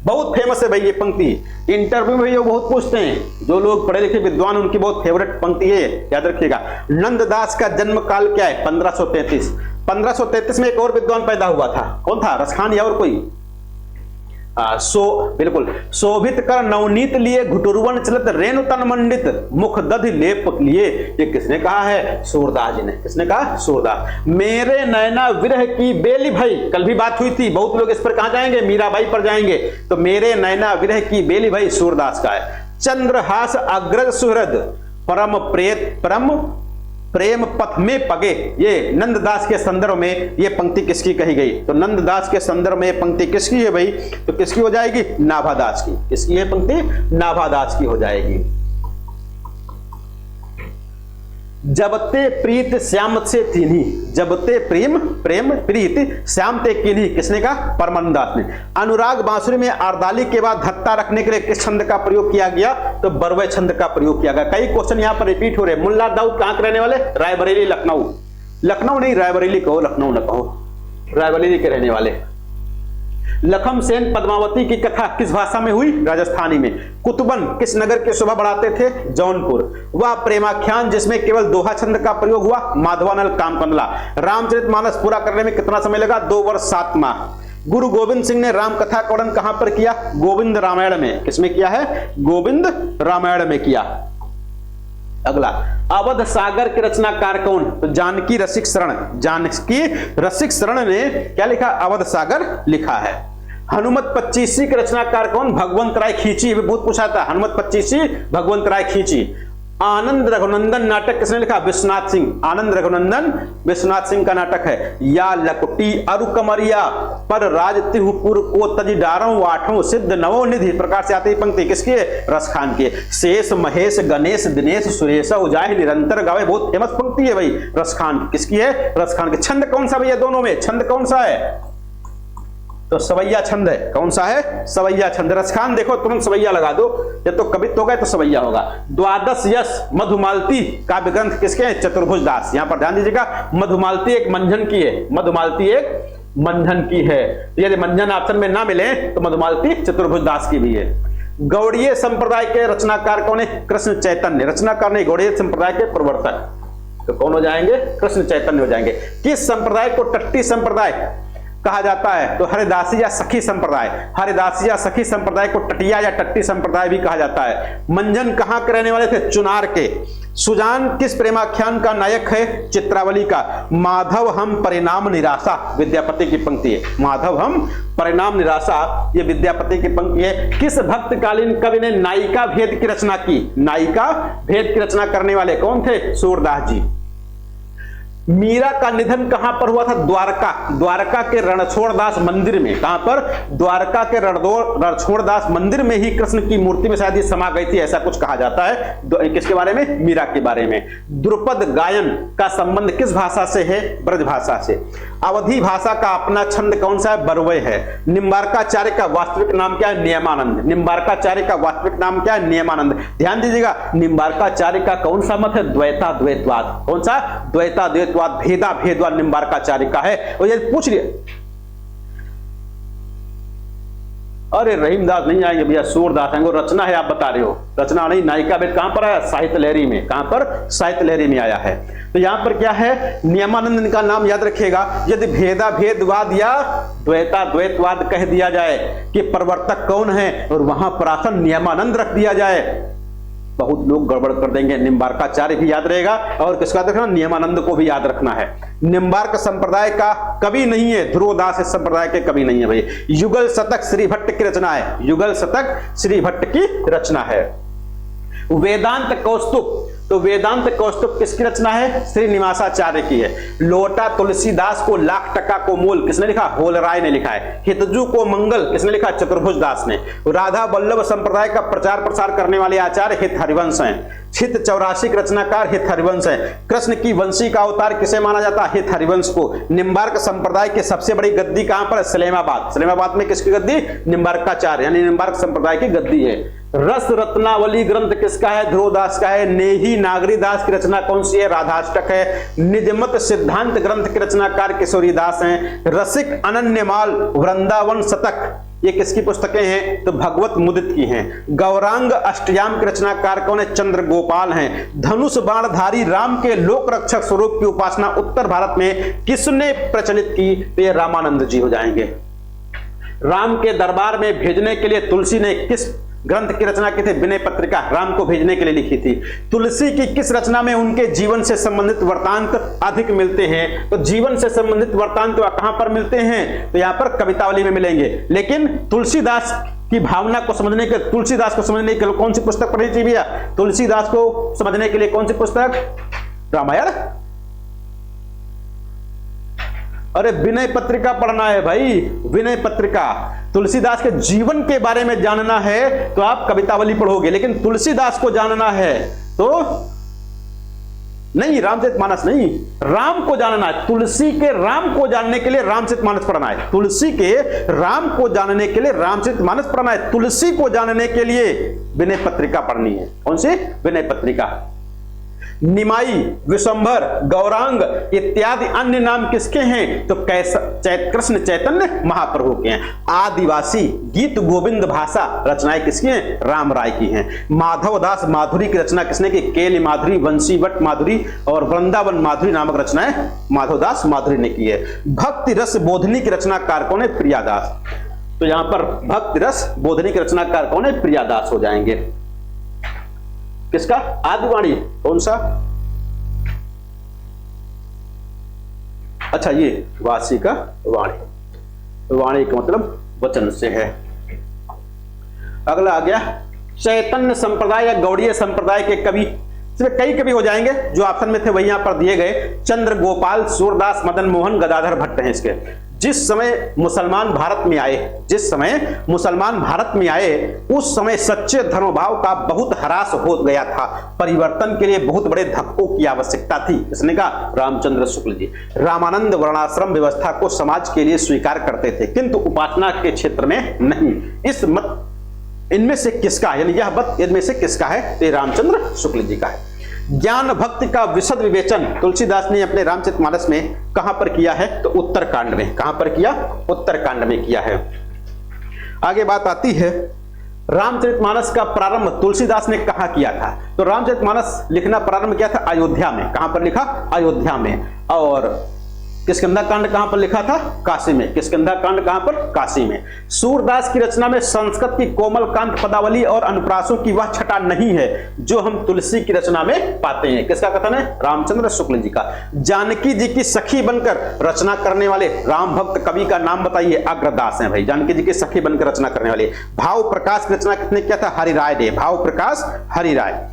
बहुत फेमस है भाई ये पंक्ति, इंटरव्यू में ये बहुत पूछते हैं। जो लोग पढ़े लिखे विद्वान उनकी बहुत फेवरेट पंक्ति है, याद रखिएगा। नंददास का जन्म काल क्या है? 1533। 1533 में एक और विद्वान पैदा हुआ था। कौन था? रसखान या और कोई? बिल्कुल। शोभित कर नवनीत लिए घुटुरवन चलत रेणु तन मंडित मुख दधि लेप लिए, ये किसने कहा है? सूरदास जी ने। किसने कहा? सूरदास। मेरे नैना विरह की बेली भाई, कल भी बात हुई थी, बहुत लोग इस पर कहां जाएंगे? मीराबाई पर जाएंगे। तो मेरे नैना विरह की बेली भाई सूरदास का है। चंद्रहास अग्रज सुहृद परम प्रेम पथ में पगे, ये नंददास के संदर्भ में ये पंक्ति किसकी कही गई? तो नंददास के संदर्भ में ये पंक्ति किसकी है भाई? तो किसकी हो जाएगी? नाभादास की। किसकी है पंक्ति? नाभादास की हो जाएगी। जबते प्रीत श्याम से कीन्ही, जबते प्रेम प्रीत श्याम ते कीन्ही, किसने कहा? परमानंदास ने। अनुराग बांसुरी में आर्दाली के बाद धत्ता रखने के लिए किस छंद का प्रयोग किया गया? तो बरवे छंद का प्रयोग किया गया। कई क्वेश्चन यहां पर रिपीट हो रहे। मुल्ला दाऊद कहां के रहने वाले? रायबरेली, लखनऊ। लखनऊ नहीं, रायबरेली कहो, लखनऊ न कहो, रायबरेली के रहने वाले। लखम सेन पद्मावती की कथा किस भाषा में हुई? राजस्थानी में। कुतुबन किस नगर की शोभा बढ़ाते थे? जौनपुर। वह प्रेमाख्यान जिसमें केवल दोहा छंद का प्रयोग हुआ? माधवानल कामकंडला। रामचरितमानस पूरा करने में कितना समय लगा? 2 वर्ष 7 माह। गुरु गोविंद सिंह ने राम कथा का वर्णन कहां पर किया? गोविंद रामायण में। किसमें किया है? गोविंद रामायण में किया। अगला, अवध सागर के रचनाकार कौन? तो जानकी रसिक शरण। जानकी रसिक शरण ने क्या लिखा? अवध सागर लिखा है। हनुमत 25 के रचनाकार कौन? भगवंत राय खींची। बहुत पूछा था, हनुमत 25 भगवंत राय खींची। आनंद रघुनंदन नाटक किसने लिखा? विश्वनाथ सिंह। आनंद रघुनंदन विश्वनाथ सिंह का नाटक है। या लकुटी अरु कमरिया पर राज तिहुपुर को तजी डारों आठों सिद्ध नवो निधि, प्रकार से आती पंक्ति किसकी है? रसखान की। शेष महेश गणेश दिनेश सुरेश उजाहि निरंतर गावे, बहुत फेमस पंक्ति है भाई रसखान की। किसकी है? रसखान की। छंद कौन सा भैया? दोनों में छंद कौन सा है? तो सवैया छंद है। कौन सा है? सवैया छंद। रसखान देखो तुरंत सवैया लगा दो, जब तो कवित्व होगा तो सवैया होगा। द्वादश यश मधुमालती काव्य ग्रंथ किसके हैं? चतुर्भुज दास। यहां पर ध्यान दीजिएगा, मधुमालती एक मंझन की है। मधुमालती एक मंझन की है। यदि मंझन ऑप्शन में ना मिले तो मधुमालती चतुर्भुज दास की भी है। गौड़ीय संप्रदाय के रचनाकार कौन है? कृष्ण चैतन्य। रचनाकार नहीं, गौड़ीय संप्रदाय के प्रवर्तक। तो कौन हो जाएंगे? कृष्ण चैतन्य हो जाएंगे। किस संप्रदाय को टट्टी संप्रदाय कहा जाता है? तो हरिदासी या सखी संप्रदाय। हरिदासी या सखी संप्रदाय को टटिया या टट्टी संप्रदाय भी कहा जाता है। मंजन कहां के रहने वाले थे? चुनार के। सुजान किस प्रेमाख्यान का नायक है? चित्रावली का। माधव हम परिणाम निराशा, विद्यापति की पंक्ति है। माधव हम परिणाम निराशा, ये विद्यापति की पंक्ति है। किस भक्तकालीन कवि ने नायिका भेद की रचना की? नायिका भेद की रचना करने वाले कौन थे? सूरदास जी। मीरा का निधन कहां पर हुआ था? द्वारका। द्वारका के रणछोड़दास मंदिर में। कहां पर? द्वारका के रणछोड़दास मंदिर में ही कृष्ण की मूर्ति में शायद ये समा गई थी, ऐसा कुछ कहा जाता है। किसके बारे में? मीरा के बारे में। द्रुपद गायन का संबंध किस भाषा से है? ब्रज भाषा से। अवधी भाषा का अपना छंद कौन सा है? बरवय है। निम्बार्काचार्य का वास्तविक नाम क्या है? नियमानंद। निम्बार्काचार्य का वास्तविक नाम क्या है? नियमानंद। ध्यान दीजिएगा, निम्बार्काचार्य का कौन सा मत है? द्वैता द्वैतवाद। कौन सा? द्वैता द्वैतवाद, भेदा भेदवाद निम्बार्काचार्य का है। और यदि पूछ लिया अरे रहीमदास नहीं आएंगे भैया, सूरदास आएंगे। रचना है आप बता रहे हो, रचना नहीं। नायिका भेद कहां पर आया? साहित्य लहरी में। कहां पर? साहित्य लहरी में आया है। तो यहां पर क्या है, नियमानंद का नाम याद रखिएगा। यदि भेदा भेदवाद या द्वैता द्वैतवाद कह दिया जाए कि प्रवर्तक कौन है और वहां पर आसन नियमानंद रख दिया जाए, बहुत लोग गड़बड़ कर देंगे। निम्बार्काचार्य भी याद रहेगा और किसका याद रखना? नियमानंद को भी याद रखना है। निम्बार्क संप्रदाय का कवि नहीं है, ध्रुवदास इस संप्रदाय के कवि नहीं है भाई। युगल शतक श्री भट्ट की रचना है, युगल शतक श्री भट्ट की रचना है। वेदांत कौस्तुभ, तो वेदांत कौस्तुभ किसकी रचना है? श्रीनिवासाचार्य की है। लोटा तुलसीदास को लाख टका को मोल किसने लिखा? होलराय ने लिखा है। हितजू को मंगल किसने लिखा? चतुर्भुज दास ने। राधा वल्लभ संप्रदाय का प्रचार प्रसार करने वाले आचार्य हित हरिवंश हैं। छित 84 के रचनाकार हित हरिवंश है। कृष्ण की वंशी का अवतार किसे माना जाता है? हित हरिवंश को। निम्बार्क संप्रदाय की सबसे बड़ी गद्दी कहां पर है? सलेमाबाद। सलेमाबाद में किसकी गद्दी? निम्बार्काचार्य यानी निम्बार्क संप्रदाय की गद्दी है। रस रत्नावली ग्रंथ किसका है? ध्रुवदास का है। नेही नागरीदास की रचना कौन सी है? राधाष्टक है। निजमत सिद्धांत ग्रंथ के रचनाकार किशोरीदास हैं। रसिक अनन्यमाल वृंदावन शतक ये किसकी पुस्तकें हैं? तो भगवत मुदित की हैं। गौरांग अष्टयाम के रचनाकार कौन है? चंद्र गोपाल हैं। धनुष बाणधारी राम के लोक रक्षक स्वरूप की उपासना उत्तर भारत में किसने प्रचलित की? तो ये रामानंद जी हो जाएंगे। राम के दरबार में भेजने के लिए तुलसी ने किस ग्रंथ की रचना की थी? विनय पत्रिका राम को भेजने के लिए लिखी थी। तुलसी की किस रचना में उनके जीवन से संबंधित वृत्तांत अधिक मिलते हैं? तो जीवन से संबंधित वृत्तांत कहां पर मिलते हैं? तो यहां पर कवितावली में मिलेंगे। लेकिन तुलसीदास की भावना को समझने के, तुलसीदास को समझने के लिए कौन सी पुस्तक पढ़नी चाहिए भैया? तुलसीदास को समझने के लिए कौन सी पुस्तक? रामायण। अरे विनय पत्रिका पढ़ना है भाई, विनय पत्रिका। तुलसीदास के जीवन के बारे में जानना है तो आप कवितावली पढ़ोगे, लेकिन तुलसीदास को जानना है तो नहीं, रामचरितमानस नहीं, राम को जानना है। तुलसी के राम को जानने के लिए रामचरितमानस पढ़ना है। तुलसी के राम को जानने के लिए रामचरितमानस पढ़ना है। तुलसी को जानने के लिए विनय पत्रिका पढ़नी है। कौन सी? विनय पत्रिका। निमाई, विशंभर, गौरांग इत्यादि अन्य नाम किसके हैं? तो कृष्ण चैतन्य महाप्रभु के हैं। आदिवासी गीत गोविंद भाषा रचनाएं किसकी हैं? राम राय की हैं। माधवदास माधुरी की रचना किसने की? केली माधुरी, वंशीवट माधुरी और वृंदावन माधुरी नामक रचनाएं माधवदास माधुरी ने की है। भक्ति रस बोधनी की रचनाकार कौन है? प्रियादास। तो यहां पर भक्ति रस बोधनी की रचनाकार कौन है? प्रियादास हो जाएंगे। किसका? आदिवाणी। कौन सा? अच्छा ये वासी का वाणी, वाणी का मतलब वचन से है। अगला आ गया चैतन्य संप्रदाय या गौड़ीय संप्रदाय के कवि। इसमें कई कवि हो जाएंगे, जो ऑप्शन में थे वही यहां पर दिए गए। चंद्र गोपाल, सूरदास, मदन मोहन, गदाधर भट्ट हैं इसके। जिस समय मुसलमान भारत में आए, जिस समय मुसलमान भारत में आए उस समय सच्चे धर्मभाव का बहुत ह्रास हो गया था। परिवर्तन के लिए बहुत बड़े धक्कों की आवश्यकता थी। इसने कहा रामचंद्र शुक्ल जी। रामानंद वर्णाश्रम व्यवस्था को समाज के लिए स्वीकार करते थे, किंतु उपासना के क्षेत्र में नहीं। इस मत इनमें से किसका, यानी यह मत इनमें से किसका है? तो रामचंद्र शुक्ल जी का है। ज्ञान भक्ति का विशद विवेचन तुलसीदास ने अपने रामचरितमानस में कहां पर किया है? तो उत्तरकांड में। कहां पर किया? उत्तरकांड में किया है। आगे बात आती है रामचरितमानस का प्रारंभ तुलसीदास ने कहां किया था? तो रामचरितमानस लिखना प्रारंभ किया था अयोध्या में। कहां पर लिखा? अयोध्या में। और किष्किंधा कांड कहां पर लिखा था? काशी में। किष्किंधा कांड कहां पर? काशी में। सूरदास की रचना में संस्कृत की कोमल कांत पदावली और अनुप्रासों की वह छटा नहीं है जो हम तुलसी की रचना में पाते हैं। किसका कथन है? रामचंद्र शुक्ल जी का। जानकी जी की सखी बनकर रचना करने वाले राम भक्त कवि का नाम बताइए? अग्रदास हैं भाई, जानकी जी की सखी बनकर रचना करने वाले। भाव प्रकाश की रचना किसने किया था? हरिराय ने। भाव प्रकाश हरिराय।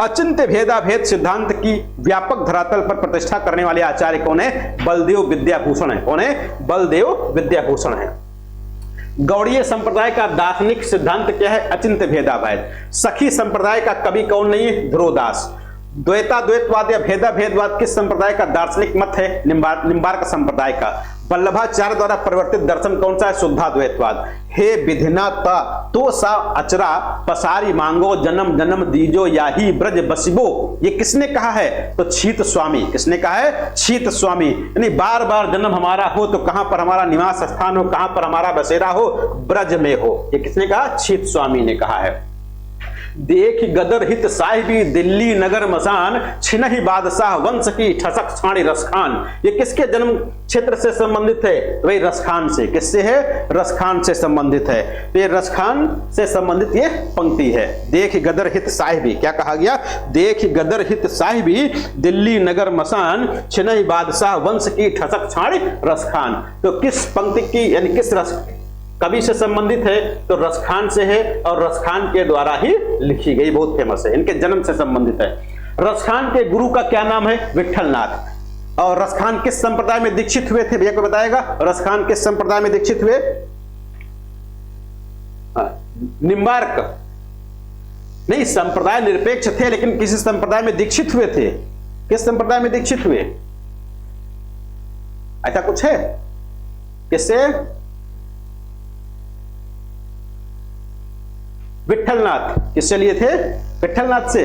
अचिंत्य भेदा भेद सिद्धांत की व्यापक धरातल पर प्रतिष्ठा करने वाले आचार्य कौन है? बलदेव विद्याभूषण है। कौन है? बलदेव विद्याभूषण है। गौड़ीय संप्रदाय का दार्शनिक सिद्धांत क्या है? अचिंत्य भेदाभेद। सखी संप्रदाय का कवि कौन नहीं है? ध्रुवदास। द्वैता द्वैतवाद या भेदा भेदवाद किस संप्रदाय का दार्शनिक मत है? निम्बार्क संप्रदाय का। वल्लभाचार्य द्वारा परिवर्तित दर्शन कौन सा है? शुद्धाद्वैतवाद। हे विधिना तो सा अचरा पसारी मांगो जन्म जन्म दीजो याही ब्रज बसिबो, ये किसने कहा है? तो छीत स्वामी। किसने कहा है? छीत स्वामी। यानी बार बार जन्म हमारा हो तो कहां पर हमारा निवास स्थान हो, कहां पर हमारा बसेरा हो? ब्रज में हो। ये किसने कहा? छीत स्वामी ने कहा है। देख गदर हित साहिबी दिल्ली नगर मसान, छिनहि बादशाह वंश की ठसक छाणी रसखान। ये किसके जन्म क्षेत्र से संबंधित है? तो भाई रसखान से। किससे है? रसखान से संबंधित है। तो ये रसखान से संबंधित ये पंक्ति है। देख गदर हित साहिबी, क्या कहा गया? देख गदर हित साहिबी दिल्ली नगर मसान, छिनहि बादशाह वंश की ठसक छाणी रसखान। तो किस पंक्ति की यानी किस रस कवि से संबंधित है? तो रसखान से है और रसखान के द्वारा ही लिखी गई, बहुत फेमस है, इनके जन्म से संबंधित है। रसखान के गुरु का क्या नाम है? विट्ठलनाथ। और रसखान किस संप्रदाय में दीक्षित हुए थे? भैया को बताएगा। रसखान किस संप्रदाय में दीक्षित हुए? निम्बार्क नहीं, संप्रदाय निरपेक्ष थे लेकिन किसी संप्रदाय में दीक्षित हुए थे। किस संप्रदाय में दीक्षित हुए? ऐसा कुछ है? किससे? विट्ठलनाथ। किससे लिए थे? विट्ठलनाथ से।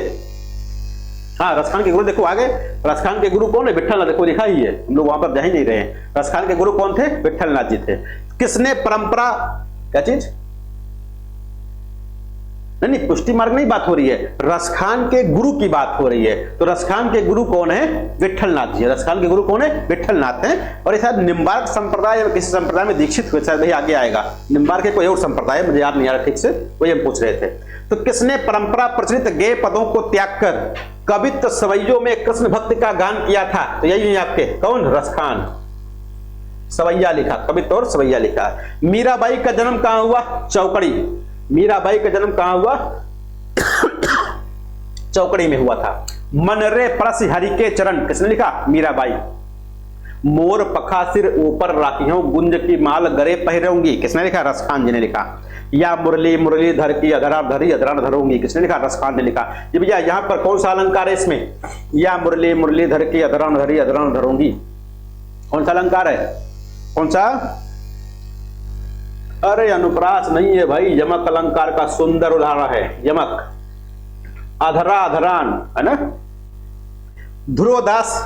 हाँ, रसखान के गुरु देखो आगे, रसखान के गुरु कौन है? विट्ठलनाथ। देखो लिखा ही है, हम लोग वहां पर जा ही नहीं रहे हैं। रसखान के गुरु कौन थे? विट्ठलनाथ जी थे। किसने परंपरा, क्या चीज? नहीं, पुष्टि मार्ग नहीं बात हो रही है, रसखान के गुरु की बात हो रही है। तो रसखान के गुरु कौन है? विट्ठलनाथ जी। रसखान के गुरु कौन है? विट्ठलनाथ हैं। और ये शायद निम्बार्क संप्रदाय या किसी संप्रदाय में दीक्षित हुए, शायद आगे आएगा। निम्बार्क के कोई और संप्रदाय, मुझे याद नहीं आ रहा ठीक से, वही हम पूछ रहे थे। तो किसने परंपरा प्रचलित गेय पदों को त्याग कर कवित्व सवैयों में कृष्ण भक्ति का गान किया था? तो यही है आपके, कौन? रसखान। सवैया लिखा, कवित्व और सवैया लिखा। मीराबाई का जन्म कहां हुआ? चौकड़ी। मीराबाई का जन्म कहां हुआ? चौकड़ी में हुआ था। मन रे परस हरि के चरण, किसने लिखा? मीराबाई। मोर पखा सिर ऊपर राखियों गुंज की माल गरे पहरूंगी, किसने लिखा? रसखान जी ने लिखा। या मुरली मुरली धर की अधरा धरी अधरा धरूंगी, किसने लिखा? रसखान ने लिखा। ये भैया यहां पर कौन सा अलंकार है इसमें? या मुरली मुरली धर की अधरा धरी अधरा धरूंगी, कौन सा अलंकार है? कौन सा? अरे अनुप्रास नहीं है भाई, यमक अलंकार का सुंदर उदाहरण है। यमक, अधरा अधरान, है ना। ध्रुवदास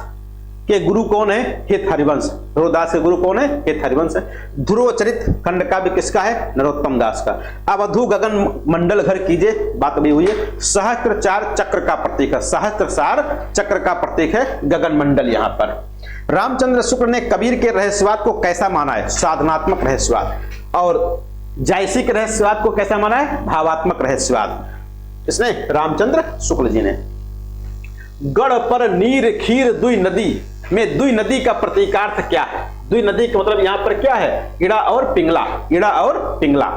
के गुरु कौन है? हित हरिवंश। ध्रुवदास के गुरु कौन है? हित हरिवंश है। ध्रुव चरित खंड काव्य किसका है? नरोत्तम दास का। अवधू गगन मंडल घर कीजिए, बात भी हुई है। सहस्त्रचार चक्र का प्रतीक है, सहस्त्रचार चक्र का प्रतीक है गगन मंडल। यहां पर रामचंद्र शुक्ल ने कबीर के रहस्यवाद को कैसा माना है? साधनात्मक रहस्यवाद। और जायसी के रहस्यवाद को कैसा माना है? भावात्मक रहस्यवाद। इसने रामचंद्र शुक्ल जी ने। गढ़ पर नीर खीर दुई नदी में दुई नदी का प्रतीकार्थ क्या है? दुई नदी का मतलब यहां पर क्या है? इड़ा और पिंगला। इड़ा और पिंगला।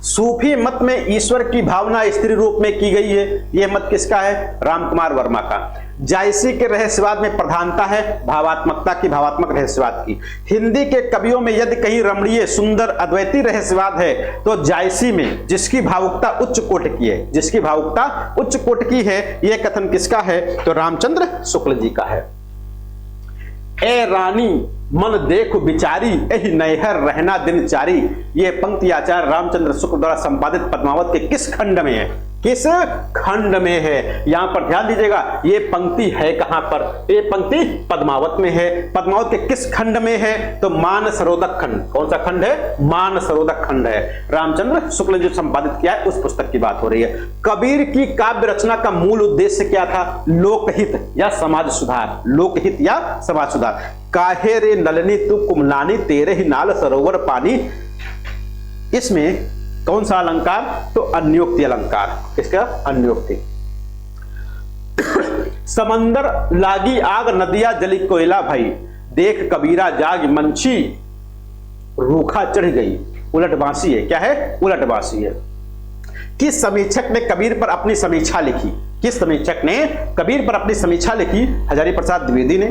सूफी मत में ईश्वर की भावना स्त्री रूप में की गई है, यह मत किसका है? रामकुमार वर्मा का। जायसी के रहस्यवाद में प्रधानता है भावात्मकता की, भावात्मक रहस्यवाद की। हिंदी के कवियों में यदि कहीं रमणीय सुंदर अद्वैती रहस्यवाद है तो जायसी में, जिसकी भावुकता उच्च कोटि की है, जिसकी भावुकता उच्च कोटि की है, यह कथन किसका है? तो रामचंद्र शुक्ल जी का है। ए रानी मन देखो बिचारी एहि नैहर रहना दिनचारी, ये पंक्ति आचार्य रामचंद्र शुक्ल द्वारा संपादित पद्मावत के किस खंड में है? किस खंड में है? यहां पर ध्यान दीजिएगा, ये पंक्ति है कहां पर? ये पंक्ति पद्मावत में है। पद्मावत के किस खंड में है? तो मानसरोदक खंड। कौन सा खंड है? मानसरोदक खंड है। रामचंद्र शुक्ल जो संपादित किया है उस पुस्तक की बात हो रही है। कबीर की काव्य रचना का मूल उद्देश्य क्या था? लोकहित या समाज सुधार। लोकहित या समाज सुधार। काहे रे नलनी तू कुमलानी तेरे ही नाल सरोवर पानी, इसमें कौन सा अलंकार? तो अन्योक्ति अलंकार। इसका अन्योक्ति। समंदर लागी आग नदिया जली कोयला भाई, देख कबीरा जाग मंची रूखा चढ़ गई। उलट बांसी है। क्या है? उलट बांसी है। किस समीक्षक ने कबीर पर अपनी समीक्षा लिखी? किस समीक्षक ने कबीर पर अपनी समीक्षा लिखी? हजारी प्रसाद द्विवेदी ने,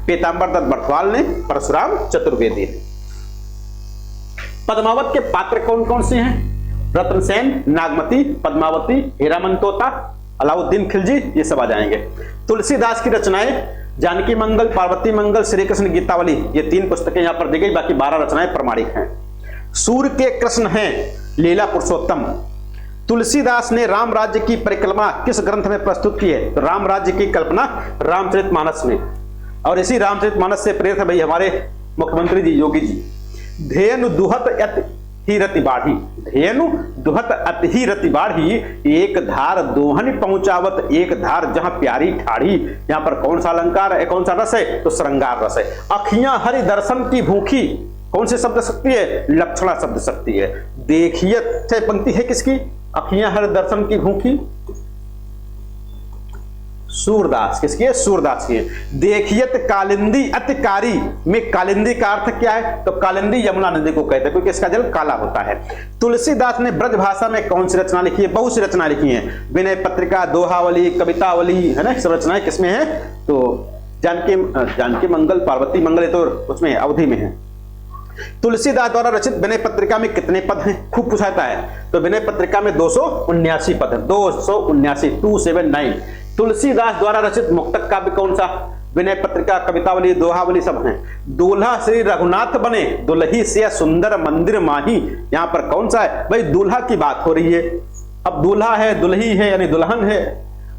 पीतांबर दत्त बर्थवाल ने, परशुराम चतुर्वेदी ने। पद्मावत के पात्र कौन कौन से हैं? रत्नसेन, नागमती, पद्मावती, हीरामन तोता, अलाउद्दीन खिलजी, ये सब आ जाएंगे। तुलसीदास की रचनाएं जानकी मंगल, पार्वती मंगल, श्री कृष्ण गीतावली, ये 3 पुस्तकें यहां पर दी गई, बाकी 12 रचनाएं प्रमाणिक हैं। सूर्य के कृष्ण हैं लीला पुरुषोत्तम। तुलसीदास ने राम राज्य की परिक्रमा किस ग्रंथ में प्रस्तुत की है? तो राम राज्य की कल्पना रामचरितमानस में, और इसी रामचरितमानस से प्रेरित है भाई हमारे मुख्यमंत्री जी योगी जी। धेनु दुहत अति ही रति बाढ़ी, धेनु दुहत अति ही रति बाढ़ी, एक धार दोहन पहुंचावत एक धार जहां प्यारी ठाड़ी। यहां पर कौन सा अलंकार है, कौन सा रस है? तो श्रृंगार रस है। अखियां हरि दर्शन की भूखी, कौन सी शब्द शक्ति है? लक्षणा शब्द शक्ति है। देखिए पंक्ति है किसकी? अखियां हरि दर्शन की भूखी, सूरदास। किसकी है? सूरदास की है। देखियत कालिंदी अतिकारी में कालिंदी का अर्थ क्या है? तो कालिंदी यमुना नदी को कहते हैं क्योंकि इसका जल काला होता है। तुलसीदास ने ब्रज भाषा में कौन सी रचना लिखी है? बहुत सी रचना लिखी है। विनय पत्रिका, दोहावली, कवितावली, है ना, सब रचनाएं किसमें है? तो जानकी मंगल, पार्वती मंगल, तो उसमें अवधि में है। तुलसीदास द्वारा रचित विनय पत्रिका में कितने पद हैं? खूब पूछाता है। तो विनय पत्रिका में 279 पद है, 279। तुलसीदास द्वारा रचित मुक्तक काव्य कौन सा? विनय पत्रिका, कवितावली, दोहावली सब हैं। दूल्हा श्री रघुनाथ बने, दुल्ही से सुंदर मंदिर माही, यहां पर कौन सा है? भाई दूल्हा की बात हो रही है। अब दूल्हा है, दुल्ही है, यानी दुल्हन है,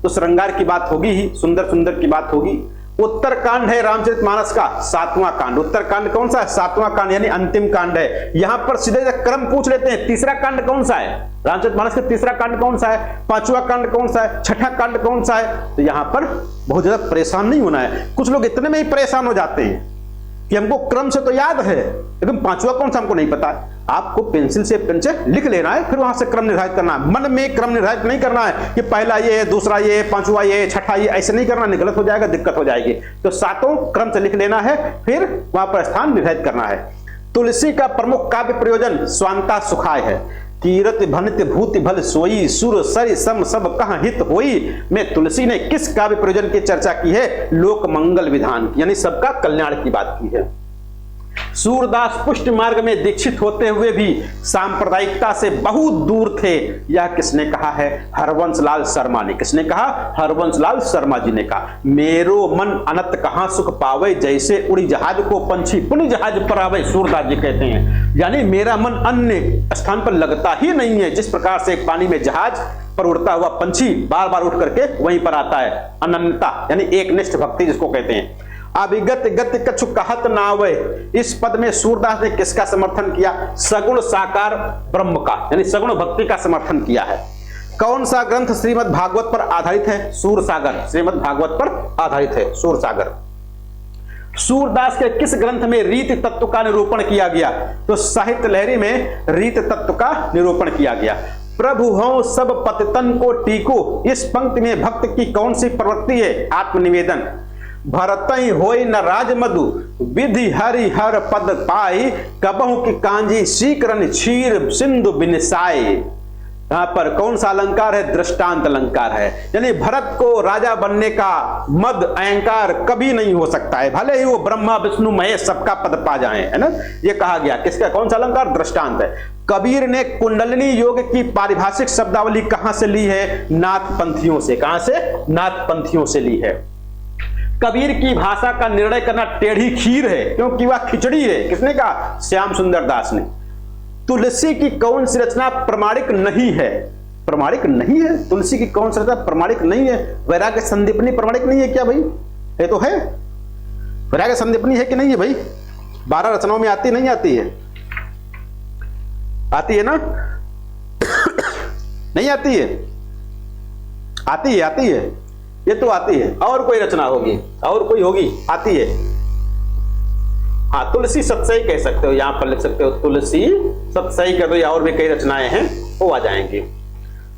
तो श्रृंगार की बात होगी ही, सुंदर सुंदर की बात होगी। उत्तरकांड है रामचरितमानस का 7वां कांड। उत्तरकांड कौन सा है? 7वां कांड, यानी अंतिम कांड है। यहां पर सीधे क्रम पूछ लेते हैं, तीसरा कांड कौन सा है? रामचरितमानस का तीसरा कांड कौन सा है? 5वां कांड कौन सा है? 6ठा कांड कौन सा है? तो यहां पर बहुत ज्यादा परेशान नहीं होना है। कुछ लोग इतने में ही परेशान हो जाते हैं कि हमको क्रम से तो याद है लेकिन 5वां कौन सा हमको नहीं पता है। आपको पेंसिल से पेन से लिख लेना है, फिर वहां से क्रम निर्धारित करना है। मन में क्रम निर्धारित नहीं करना है कि पहला ये है, दूसरा ये, 5वां ये, 6ठा ये, ऐसे नहीं करना, गलत हो जाएगा, दिक्कत हो जाएगी। तो 7 क्रम से लिख लेना है, फिर वहां पर स्थान निर्धारित करना है। तुलसी का प्रमुख काव्य प्रयोजन स्वांता सुखाय है। कीरत भनित भूति भल सोई, सुर सरि सम सब कहाँ हित होई में तुलसी ने किस काव्य प्रयोजन की चर्चा की है? लोक मंगल विधान की, यानी सबका कल्याण की बात की है। सूरदास पुष्ट मार्ग में दीक्षित होते हुए भी सांप्रदायिकता से बहुत दूर थे, यह किसने कहा है? हरवंशलाल शर्मा ने। किसने कहा? हरवंशलाल शर्मा जी ने कहा। मेरो मन अनंत कहां सुख पावे, जैसे उड़ी जहाज को पंछी पुण्य जहाज पर आवे, सूरदास जी कहते हैं। यानी मेरा मन अन्य स्थान पर लगता ही नहीं है, जिस प्रकार से पानी में जहाज पर उड़ता हुआ पंछी बार बार उठ करके वहीं पर आता है। अनन्यता यानी एकनिष्ठ भक्ति जिसको कहते हैं। अभिगत गति कछु कहत नावे, इस पद में सूरदास ने किसका समर्थन किया? सगुण साकार ब्रह्म का, यानी सगुण भक्ति का समर्थन किया है। कौन सा ग्रंथ श्रीमद् भागवत पर आधारित है? सूरसागर। श्रीमद् भागवत पर आधारित है सूरसागर। सूरदास के किस ग्रंथ में रीति तत्व का निरूपण किया गया? तो साहित्य लहरी में रीति तत्व का निरूपण किया गया। प्रभु हो सब पतितन को टीको, इस पंक्ति में भक्त की कौन सी प्रवृत्ति है? आत्मनिवेदन। भरतई होई न राज मधु, विधि हरि हर पद पाई, कबहु की कांजी शीकरन क्षीर सिंधु बिनसाई। यहां पर कौन सा अलंकार है? दृष्टांत अलंकार है। यानी भरत को राजा बनने का मद अहंकार कभी नहीं हो सकता है, भले ही वो ब्रह्मा विष्णु महेश सबका पद पा जाए, है ना। ये कहा गया। किसका? कौन सा अलंकार? दृष्टांत है। कबीर ने कुंडलिनी योग की पारिभाषिक शब्दावली कहां से ली है? नाथ पंथियों से। कहां से? नाथ पंथियों से ली है। कबीर की भाषा का निर्णय करना टेढ़ी खीर है, क्योंकि वह खिचड़ी है। किसने कहा? श्याम सुंदर दास ने। तुलसी की कौन सी रचना प्रमाणिक नहीं है? प्रमाणिक नहीं है। तुलसी की कौन सी रचना प्रमाणिक नहीं है? वैराग्य संदीपनी प्रमाणिक नहीं है क्या भाई? ये तो है। वैराग्य संदीपनी है कि नहीं है भाई? 12 रचनाओं में आती नहीं आती है? आती है ना? नहीं आती है? आती है, आती है, ये तो आती है। और कोई रचना होगी? और कोई होगी? आती है। हाँ, तुलसी सत्सई कह सकते हो, यहां पर लिख सकते हो तुलसी सत्सई कर दो, या और भी कई रचनाएं हैं वो आ जाएंगी।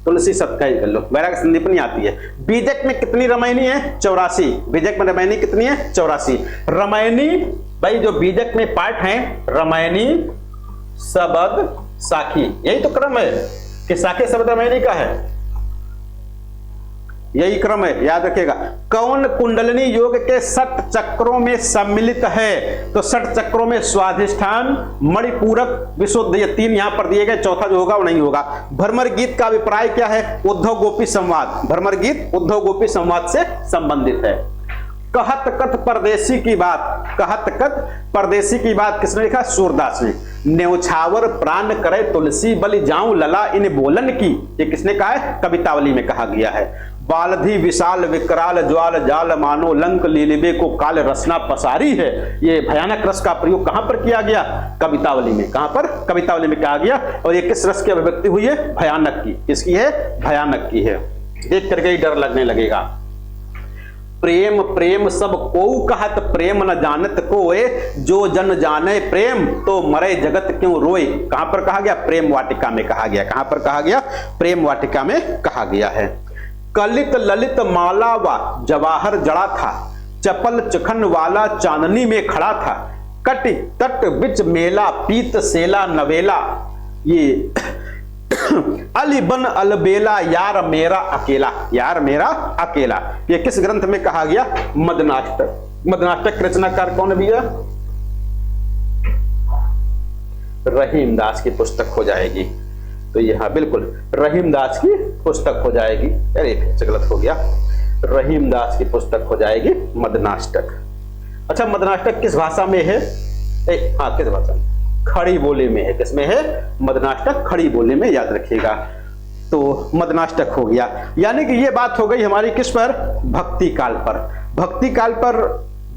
तुलसी सत्सई कर लो। वैराग्य संदीपनी आती है। बीजक में कितनी रामायणी है? 84। बीजक में रामायणी कितनी है? 84। रामायणी भाई जो बीजक में पाठ है, रामायणी शब्द साखी, यही तो क्रम है कि साखी शब्द रामायणी का है, यही क्रम है, याद रखिएगा। कौन कुंडलिनी योग के 6 चक्रों में सम्मिलित है? तो 6 चक्रों में स्वाधिष्ठान, मणिपूरक, विशुद्ध, ये 3 यहां पर दिए गए। चौथा जो होगा वो नहीं होगा। भ्रमर गीत का अभिप्राय क्या है? उद्धव गोपी संवाद। भ्रमर गीत उद्धव गोपी संवाद से संबंधित है। कहत कथ परदेसी की बात, कहत कथ परदेसी की बात किसने लिखा? सूरदास ने। न्यौछावर प्राण करे तुलसी बलि जाऊं लला इन बोलन की, ये किसने कहा है? कवितावली में कहा गया है। बालधि विशाल विकराल ज्वाल जाल मानो लंक लीलिबे को काल रसना पसारी है, ये भयानक रस का प्रयोग कहां पर किया गया? कवितावली में। कहां पर? कवितावली में कहा गया। और ये किस रस की अभिव्यक्ति हुई है? भयानक की। किसकी है? भयानक की है। देख करके ही डर लगने लगेगा। प्रेम प्रेम सब को कहत प्रेम न जानत कोय, जो जन जाने प्रेम तो मरे जगत क्यों रोए। कहां पर कहा गया? प्रेम वाटिका में कहा गया। कहां पर कहा गया? प्रेम वाटिका में कहा गया है। कलित ललित माला व जवाहर जड़ा था, चपल चखन वाला चांदनी में खड़ा था, कट तट बिच मेला पीत सेला नवेला, ये अलीबन अलबेला यार मेरा अकेला, यार मेरा अकेला। ये किस ग्रंथ में कहा गया? मदनाष्टक। मदनाष्टक रचनाकार कौन भैया? रहीम दास की पुस्तक हो जाएगी। तो यहां बिल्कुल रहीम दास की पुस्तक हो जाएगी। अरे गलत हो गया, रहीम दास की पुस्तक हो जाएगी मदनाष्टक। अच्छा, मदनाष्टक किस भाषा में है? हाँ, किस भाषा में? खड़ी बोली में है। किसमें है? मदनाष्टक खड़ी बोली में, याद रखिएगा। तो मदनाष्टक हो गया। यानी कि ये बात हो गई हमारी किस पर? भक्ति काल पर। भक्ति काल पर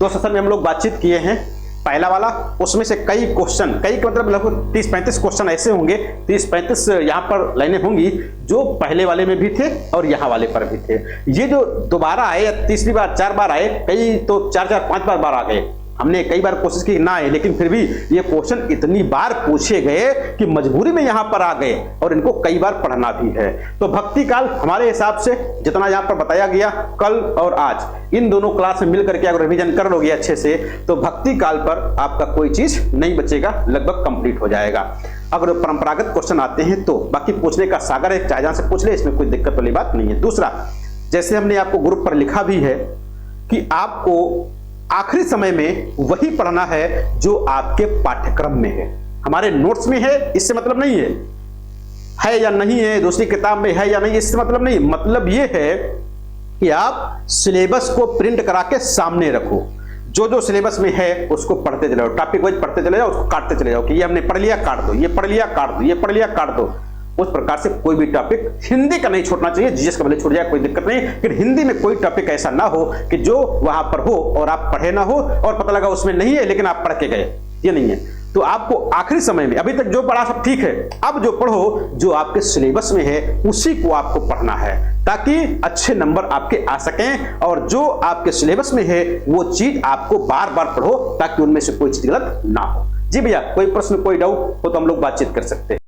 2 सेशन में हम लोग बातचीत किए हैं। पहला वाला, उसमें से कई क्वेश्चन, कई का मतलब लगभग 30-35 क्वेश्चन ऐसे होंगे, 30-35 यहाँ पर लाइनें होंगी जो पहले वाले में भी थे और यहाँ वाले पर भी थे। ये जो दोबारा आए या तीसरी बार 4 बार आए, कई तो 4-4, 5 बार आ गए। हमने कई बार कोशिश की ना आए, लेकिन फिर भी ये क्वेश्चन इतनी बार पूछे गए कि मजबूरी में यहां पर आ गए और इनको कई बार पढ़ना भी है। तो भक्ति काल हमारे हिसाब से जितना यहां पर बताया गया कल और आज, इन दोनों क्लास में मिलकर के अगर रिवीजन कर लोगे अच्छे से, तो भक्ति काल पर आपका कोई चीज नहीं बचेगा, लगभग कंप्लीट हो जाएगा। अगर परंपरागत क्वेश्चन आते हैं तो बाकी पूछने का सागर है, चाहे जहां से पूछ ले, इसमें कोई दिक्कत वाली बात नहीं है। दूसरा, जैसे हमने आपको ग्रुप पर लिखा भी है कि आपको आखिरी समय में वही पढ़ना है जो आपके पाठ्यक्रम में है। हमारे नोट्स में है इससे मतलब नहीं है या नहीं है, दूसरी किताब में है या नहीं, इससे मतलब नहीं। मतलब ये है कि आप सिलेबस को प्रिंट करा के सामने रखो, जो जो सिलेबस में है उसको पढ़ते चले जाओ, टॉपिक वाइज पढ़ते चले जाओ, उसको काटते चले जाओ कि ये हमने पढ़ लिया काट दो, ये पढ़ लिया काट दो, ये पढ़ लिया काट दो। उस प्रकार से कोई भी टॉपिक हिंदी का नहीं छोड़ना चाहिए। जीएस का भले छूट जाए कोई दिक्कत नहीं, लेकिन हिंदी में कोई टॉपिक ऐसा ना हो कि जो वहां पर हो और आप पढ़े ना हो और पता लगा उसमें नहीं है लेकिन आप पढ़ के गए, ये नहीं है। तो आपको आखिरी समय में, अभी तक जो पढ़ा सब ठीक है, अब जो पढ़ो जो आपके सिलेबस में है उसी को आपको पढ़ना है, ताकि अच्छे नंबर आपके आ सकें। और जो आपके सिलेबस में है वो चीज आपको बार बार पढ़ो, ताकि उनमें से कोई चीज गलत ना हो। जी भैया, कोई प्रश्न कोई डाउट हो तो हम लोग बातचीत कर सकते हैं।